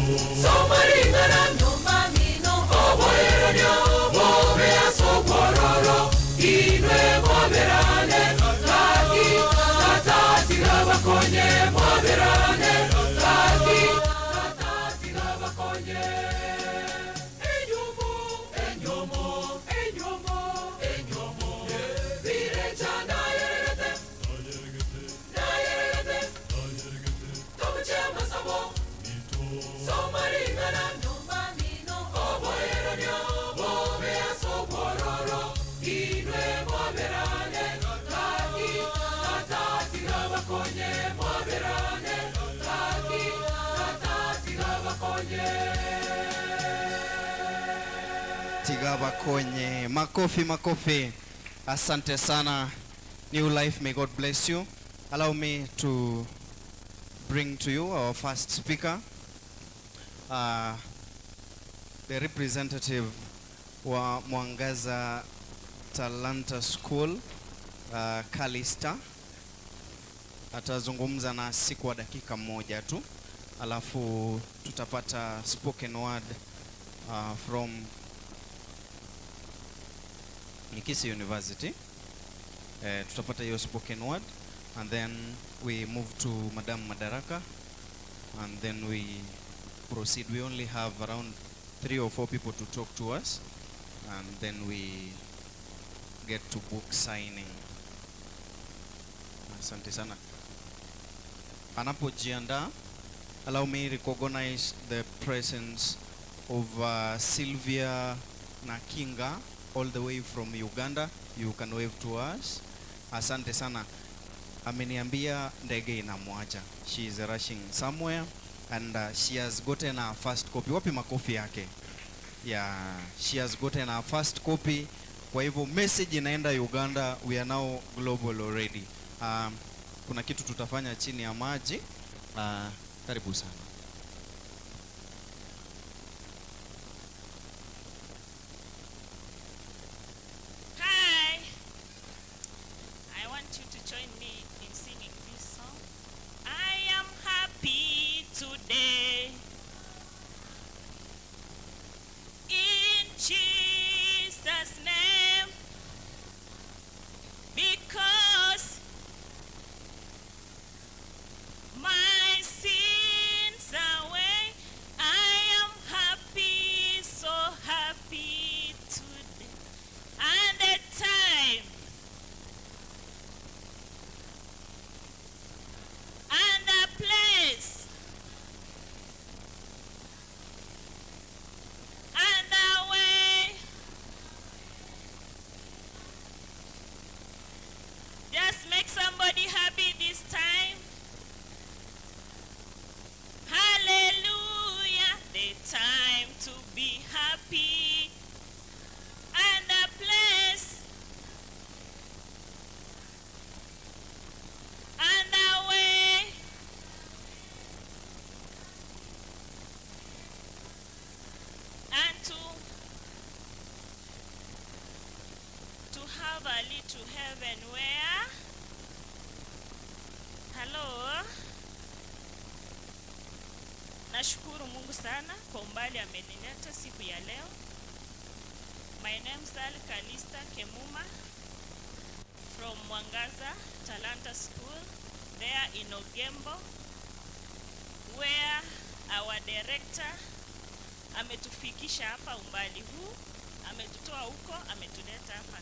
Somaringana no mamino oboeranio bobea sobororo inwe moberane kaki tatati gabakonye moberane kaki tatati gabakonye enyomo enyomo enyomo enyomo virechana yerete tobuchema sabo somaringana no mamino oboeranio bobea sobororo inwe moberane kaki tatati gabakonye moberane kaki tatati gabakonye Tigabakonye. Makofi, makofi. Asante sana. New Life, may God bless you. Allow me to bring to you our first speaker, the representative wa Mwangaza Talanta School, Kalista. Atazungumza nasi kwa dakika moja tu, alafu tutapata spoken word from Nikisi University. Tutapata hiyo spoken word, and then we move to Madam Madaraka, and then we proceed. We only have around 3 or 4 people to talk to us, and then we get to book signing. Asante sana. Anapojiandaa, allow me recognize the presence of Sylvia Nakinga, all the way from Uganda. You can wave to us. Asante sana. Ameniambia ndege inamwacha. She is rushing somewhere, and she has gotten her first copy. Wapi makofi yake? Yeah, she has gotten her first copy. Kwa hivyo message inaenda Uganda. We are now global already. Kuna kitu tutafanya chini ya maji. Karibu sana. Hi. I want you to join me in singing this song. I am happy today. In Jesus' name. Because my sins away. I am happy, so happy today. And the time and the place and the way. Just make somebody happy this time. Hallelujah, the time to be happy and the place and the way. And to have a little heaven where. Hello. Nashukuru Mungu sana kwa umbali amenileta siku ya leo. My name is Kalista Kemuma from Mwangaza Talanta School there in Ogembo, where our director ametufikisha hapa umbali huu, ametutoa huko, ametuleta hapa.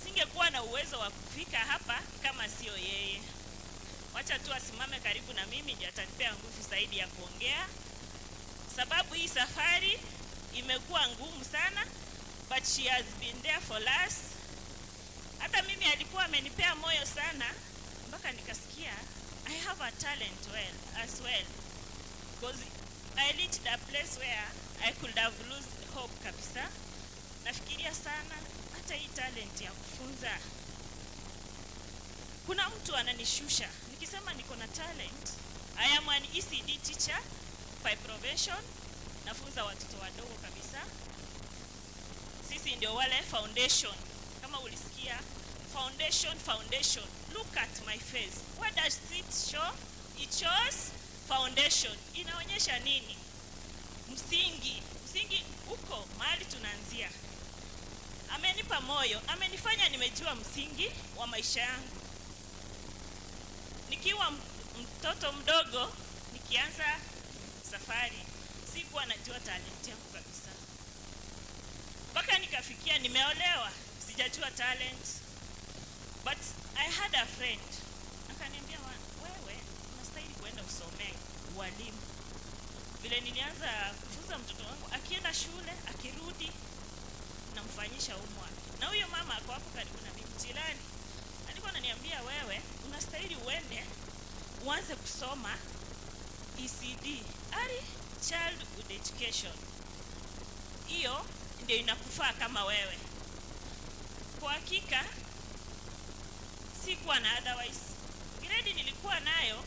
Singekuwa na uwezo wa kufika hapa kama sio yeye. Wacha tu asimame karibu na mimi ndiye atanipea nguvu zaidi ya kuongea. Sababu hii safari imekuwa ngumu sana, but she has been there for us. Hata mimi alikuwa amenipea moyo sana mpaka nikasikia I have a talent as well. Because I reached a place where I could have lost hope kabisa. Nafikiria sana hata hii talent ya kufunza. Kuna mtu ananishusha nikisema niko na talent. I am an ECD teacher by profession. Nafunza watoto wadogo kabisa. Sisi ndio wale foundation. Kama ulisikia foundation. Look at my face. What does it show? It shows foundation inaonyesha nini? Msingi uko mahali tunaanzia. Amenipa moyo, amenifanya nimejua msingi wa maisha yangu. Nikiwa mtoto mdogo, nikianza safari, sikuwa najua talent yangu kabisa. Mpaka nikafikia nimeolewa, sijajua talent. But I had a friend. Akaniambia, wewe unastahili kwenda usomee ualimu. Vile nilianza kufunza mtoto wangu, akienda shule, akirudi namfanyisha homework. Na huyo mama ako hapo karibu na mimi jirani. Alikuwa ananiambia, wewe unastahili uende uanze kusoma ECD, Early Childhood Education. Hiyo ndio inakufaa kama wewe. Kwa hakika sikuwa na otherwise. Grade nilikuwa nayo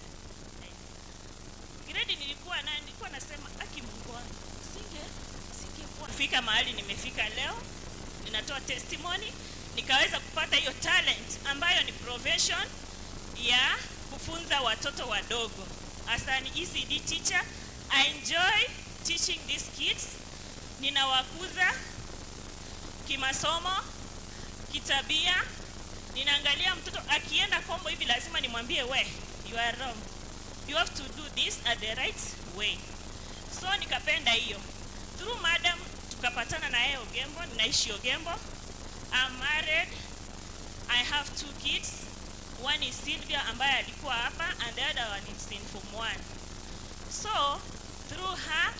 nilikuwa nasema Mungu wangu, singekuwa fika mahali nimefika leo. Ninatoa testimony, nikaweza kupata hiyo talent ambayo ni profession ya kufunza watoto wadogo. As an ECD teacher, I enjoy teaching these kids. Ninawakuza kimasomo, kitabia. Ninaangalia mtoto akienda kombo hivi lazima nimwambie, you are wrong. You have to do this at the right way. So nikapenda hiyo. Through madam tukapatana na yeye Ogembo, ninaishi Ogembo. I'm married. I have 2 kids. One is Sylvia ambaye alikuwa hapa and the other one is in Form 1. So through her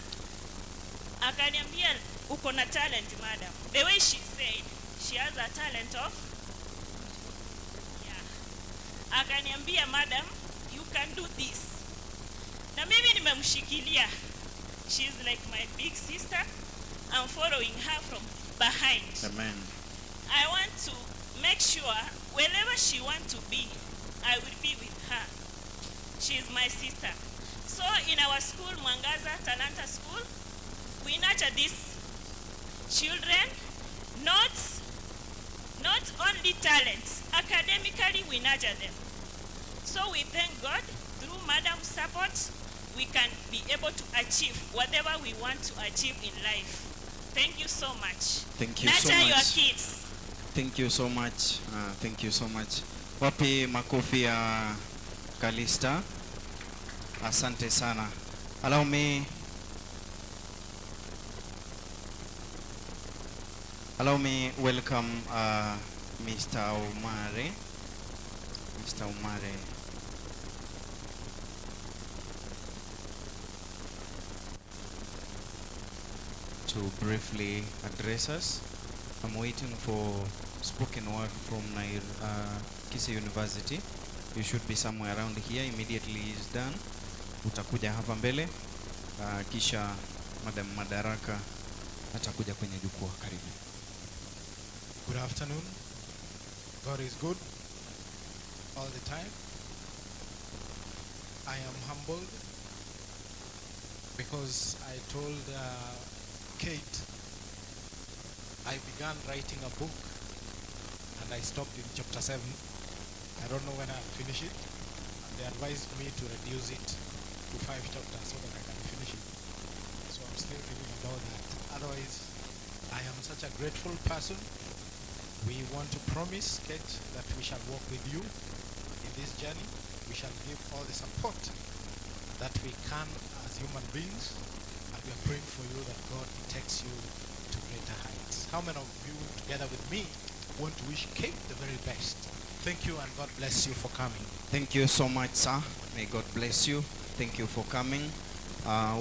akaniambia, uko na talent madam. The way she said she has a talent of akaniambia, madam, you can do this. Na mimi nimemshikilia. She is like my big sister. I'm following her from behind. Amen. I want to make sure wherever she wants to be, I will be with her. She is my sister. So in our school, Mwangaza Talanta School, we nurture these children, not only talents, academically we nurture them. So we thank God, through madam's support, we can be able to achieve whatever we want to achieve in life. Thank you so much. Thank you Nurture so much. your kids. Thank you so much. Thank you so much. Wapi makofi ya Kalista? Asante sana. Allow me welcome Mr. Umare. Mr. Umare. To briefly address us. I'm waiting for spoken word from Kisii University. You should be somewhere around here. Immediately is done. Utakuja hapa mbele. Kisha Madam Madaraka atakuja kwenye jukwaa. Karibu. Good afternoon. God is good all the time. I am humbled because I told Kate I began writing a book and I stopped in chapter 7. I don't know when I'll finish it. They advised me to reduce it to 5 chapters so that I can finish it. So I'm still thinking about that. Otherwise, I am such a grateful person. We want to promise, Kate, that we shall walk with you in this journey. We shall give all the support that we can as human beings. And we are praying for you that God takes you to greater heights. How many of you together with me want to wish Kate the very best? Thank you and God bless you for coming. Thank you so much, sir. May God bless you. Thank you for coming.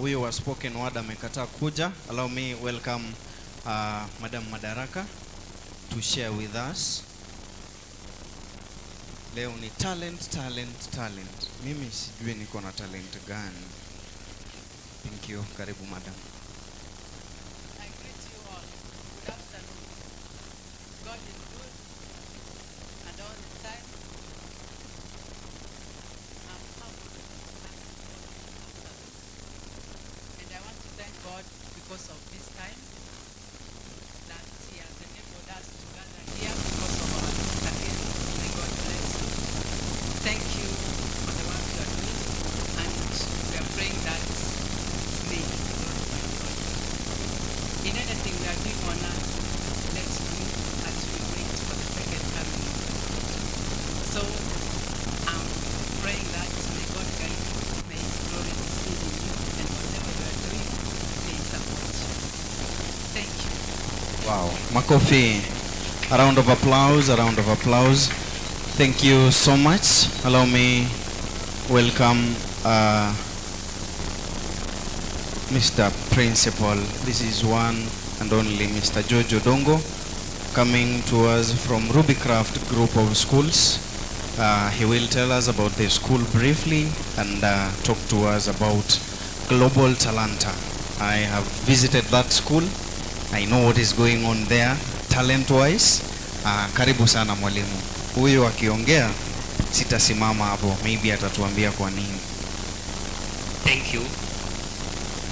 Huyo wa spoken word amekataa kuja. Allow me welcome Madam Madaraka to share with us. Leo ni talent. Mimi sijui niko na talent gani. Thank you. Karibu madam. I greet you all. Good afternoon. God is good and all the time. I'm humbled and I want to thank God because of this time that He has enabled us to gather here because of our sister here. May God bless you. Thank you for the work you are doing and we are praying Wow. Makofi. A round of applause, a round of applause. Thank you so much. Allow me welcome Mr. Principal. This is one and only Mr. Jojo Dongo coming to us from Rubycraft Group of Schools. He will tell us about the school briefly and talk to us about Global Talanta. I have visited that school. I know what is going on there talent-wise. Karibu sana mwalimu. Huyo akiongea sitasimama hapo, maybe atatuambia kwa nini. Thank you.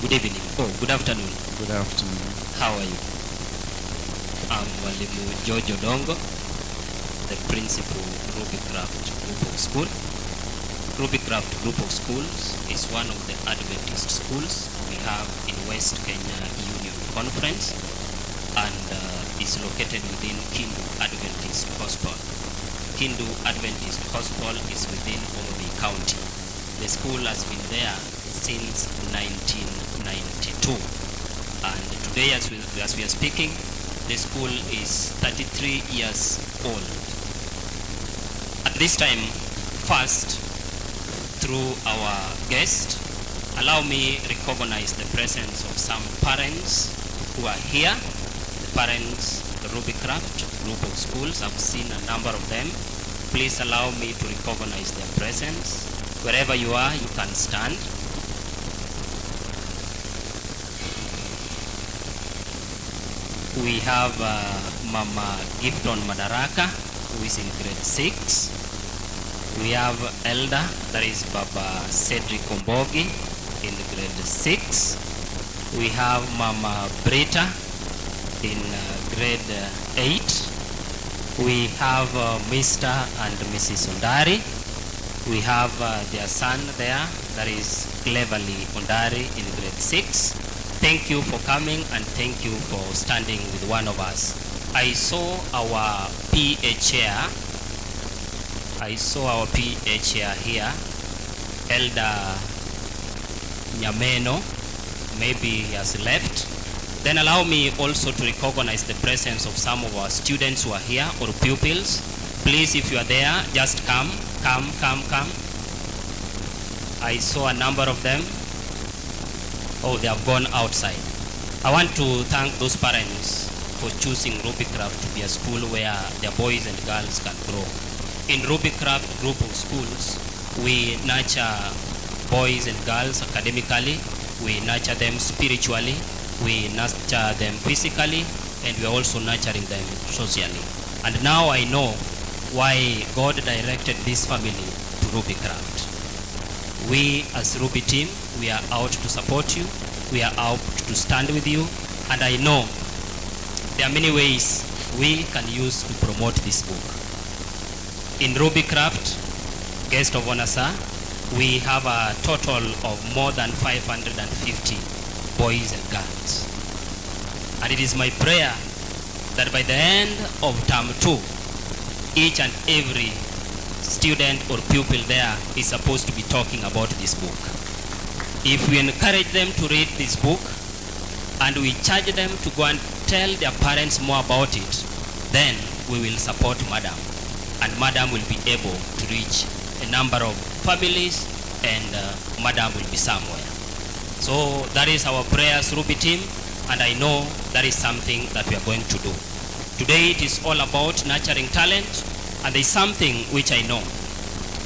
Good evening. Oh, good afternoon. Good afternoon. How are you? I'm Mwalimu Jojo Dongo, the principal Rubycraft Group of School. Rubycraft Group of Schools is one of the Adventist schools we have in West Kenya Union Conference and is located within Kindu Adventist Hospital. Kindu Adventist Hospital is within Homabay County. The school has been there since 1992, and today as we are speaking, the school is 33 years old. At this time, first, through our guest, allow me recognize the presence of some parents who are here. The parents, the Rubycraft Group of Schools, I've seen a number of them. Please allow me to recognize their presence. Wherever you are, you can stand. We have Mama Gifton Madaraka, who is in grade 6. We have Elder, that is Baba Cedric Kombogi, in grade 6. We have Mama Brita in grade 8. We have Mr. and Mrs. Ondari. We have their son there, that is Cleverly Ondari in grade 6. Thank you for coming and thank you for standing with one of us. I saw our PA chair. I saw our PA chair here, Elder Nyameno. Maybe he has left. Then allow me also to recognize the presence of some of our students who are here or pupils. Please, if you are there, just come. I saw a number of them. Oh, they have gone outside. I want to thank those parents for choosing Rubycraft to be a school where their boys and girls can grow. In Rubycraft Group of Schools, we nurture boys and girls academically, we nurture them spiritually, we nurture them physically, and we are also nurturing them socially. And now I know why God directed this family to Rubycraft. We as Ruby team, we are out to support you, we are out to stand with you, and I know there are many ways we can use to promote this book. In Rubycraft, Guest of Honor Sir, we have a total of more than 550 boys and girls. And it is my prayer that by the end of term 2, each and every student or pupil there is supposed to be talking about this book. If we encourage them to read this book and we charge them to go and tell their parents more about it, then we will support Madam, and Madam will be able to reach a number of families, and Madam will be somewhere. So that is our prayers, Ruby team, and I know that is something that we are going to do. Today it is all about nurturing talent, and there is something which I know.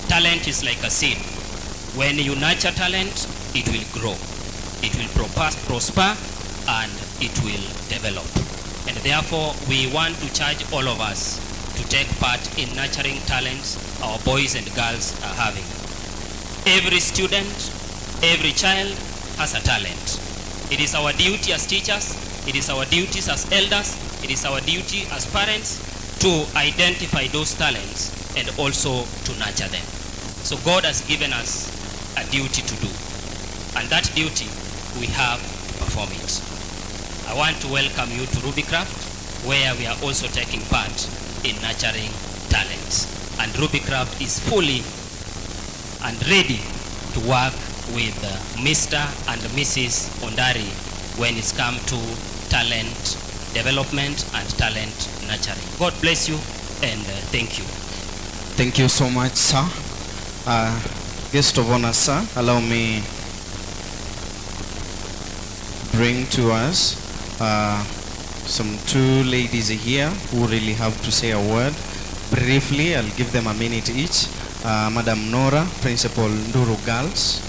Talent is like a seed. When you nurture talent, it will grow, it will prosper, and it will develop. And therefore, we want to charge all of us to take part in nurturing talents our boys and girls are having. Every student, every child has a talent. It is our duty as teachers, it is our duties as elders, it is our duty as parents to identify those talents and also to nurture them. So God has given us a duty to do, and that duty we have to perform it. I want to welcome you to Rubycraft, where we are also taking part in nurturing talents. And Rubycraft is fully and ready to work with Mr. and Mrs. Ondari when it's come to talent development and talent nurturing. God bless you and thank you. Thank you so much, sir. Guest of honor, sir, allow me bring to us some two ladies here who really have to say a word. Briefly, I'll give them a minute each. Madam Nora, Principal Nduru Girls,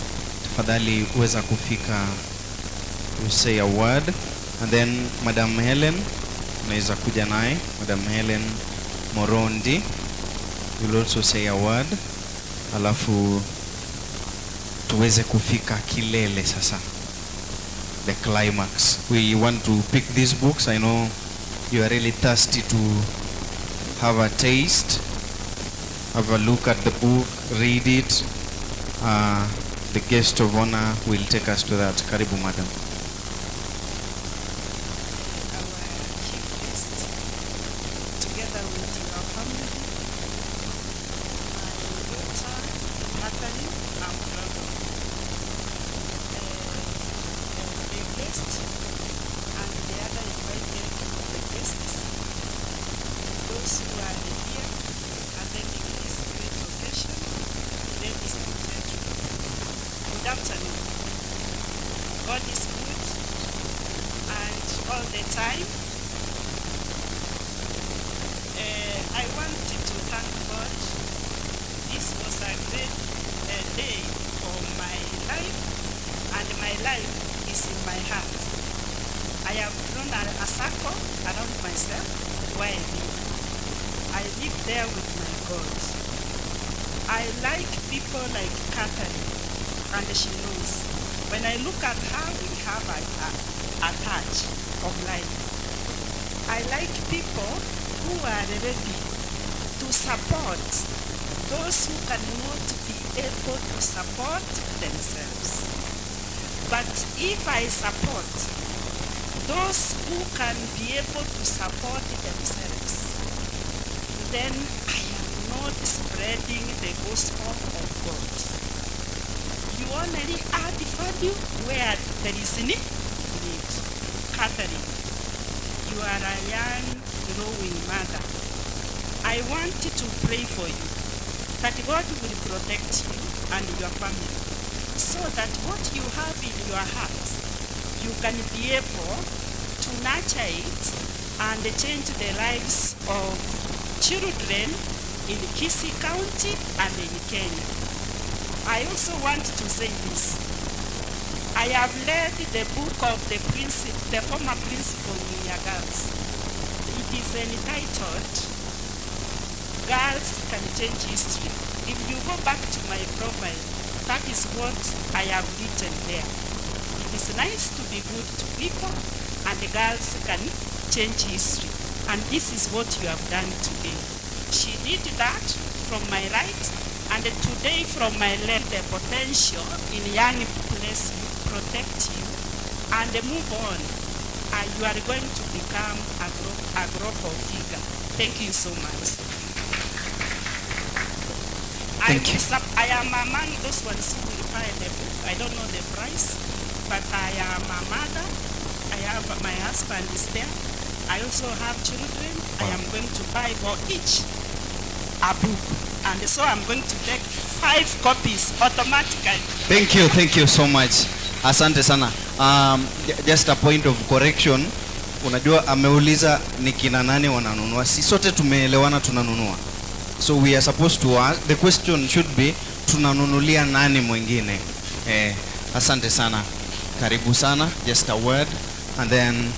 tafadhali uweza kufika to say a word. And then Madam Helen, unaweza kuja naye. Madam Helen Morondi will also say a word. Alafu tuweze kufika kilele sasa, the climax. We want to pick these books. I know you are really thirsty to have a taste, have a look at the book, read it. The guest of honor will take us to that. Karibu, madam. Together with your family, my daughter, Natalie, and brother. Be blessed, and the other invited guests, those who are here attending this great occasion, ladies and gentlemen. Good afternoon. God is good, and all the time. I wanted to thank God. This was a great day for my life, and my life is in my heart. I have drawn a circle around myself where I live. I live there with my God. I like people like Catherine, and she knows. When I look at her, we have a touch of life. I like people who are ready to support those who cannot be able to support themselves. But if I support those who can be able to support themselves, then I am not spreading the gospel of God. You only add value where there is need. Catherine, you are a young growing mother. I want to pray for you that God will protect you and your family, so that what you have in your heart, you can be able to nurture it and change the lives of children in Kisii County and in Kenya. I also want to say this. I have read the book of the former principal Munya Girls. It is entitled, Girls Can Change History. If you go back to my profile, that is what I have written there. It is nice to be good to people, and the girls can change history. And this is what you have done today. She did that from my right, and today from my left, the potential in young place you, protect you, and move on. And you are going to become a global figure. Thank you so much. I am among those ones who will buy the book. I don't know the price, but I am a mother. I have my husband is there. I also have children. I am going to buy for each a book, and so I'm going to take 5 copies automatically. Thank you so much. Asante sana. Just a point of correction. Unajua ameuliza ni kina nani wananunua. Si sote tumeelewana tunanunua. So we are supposed to ask, the question should be tunanunulia nani mwingine. Asante sana. Karibu sana. Just a word, and then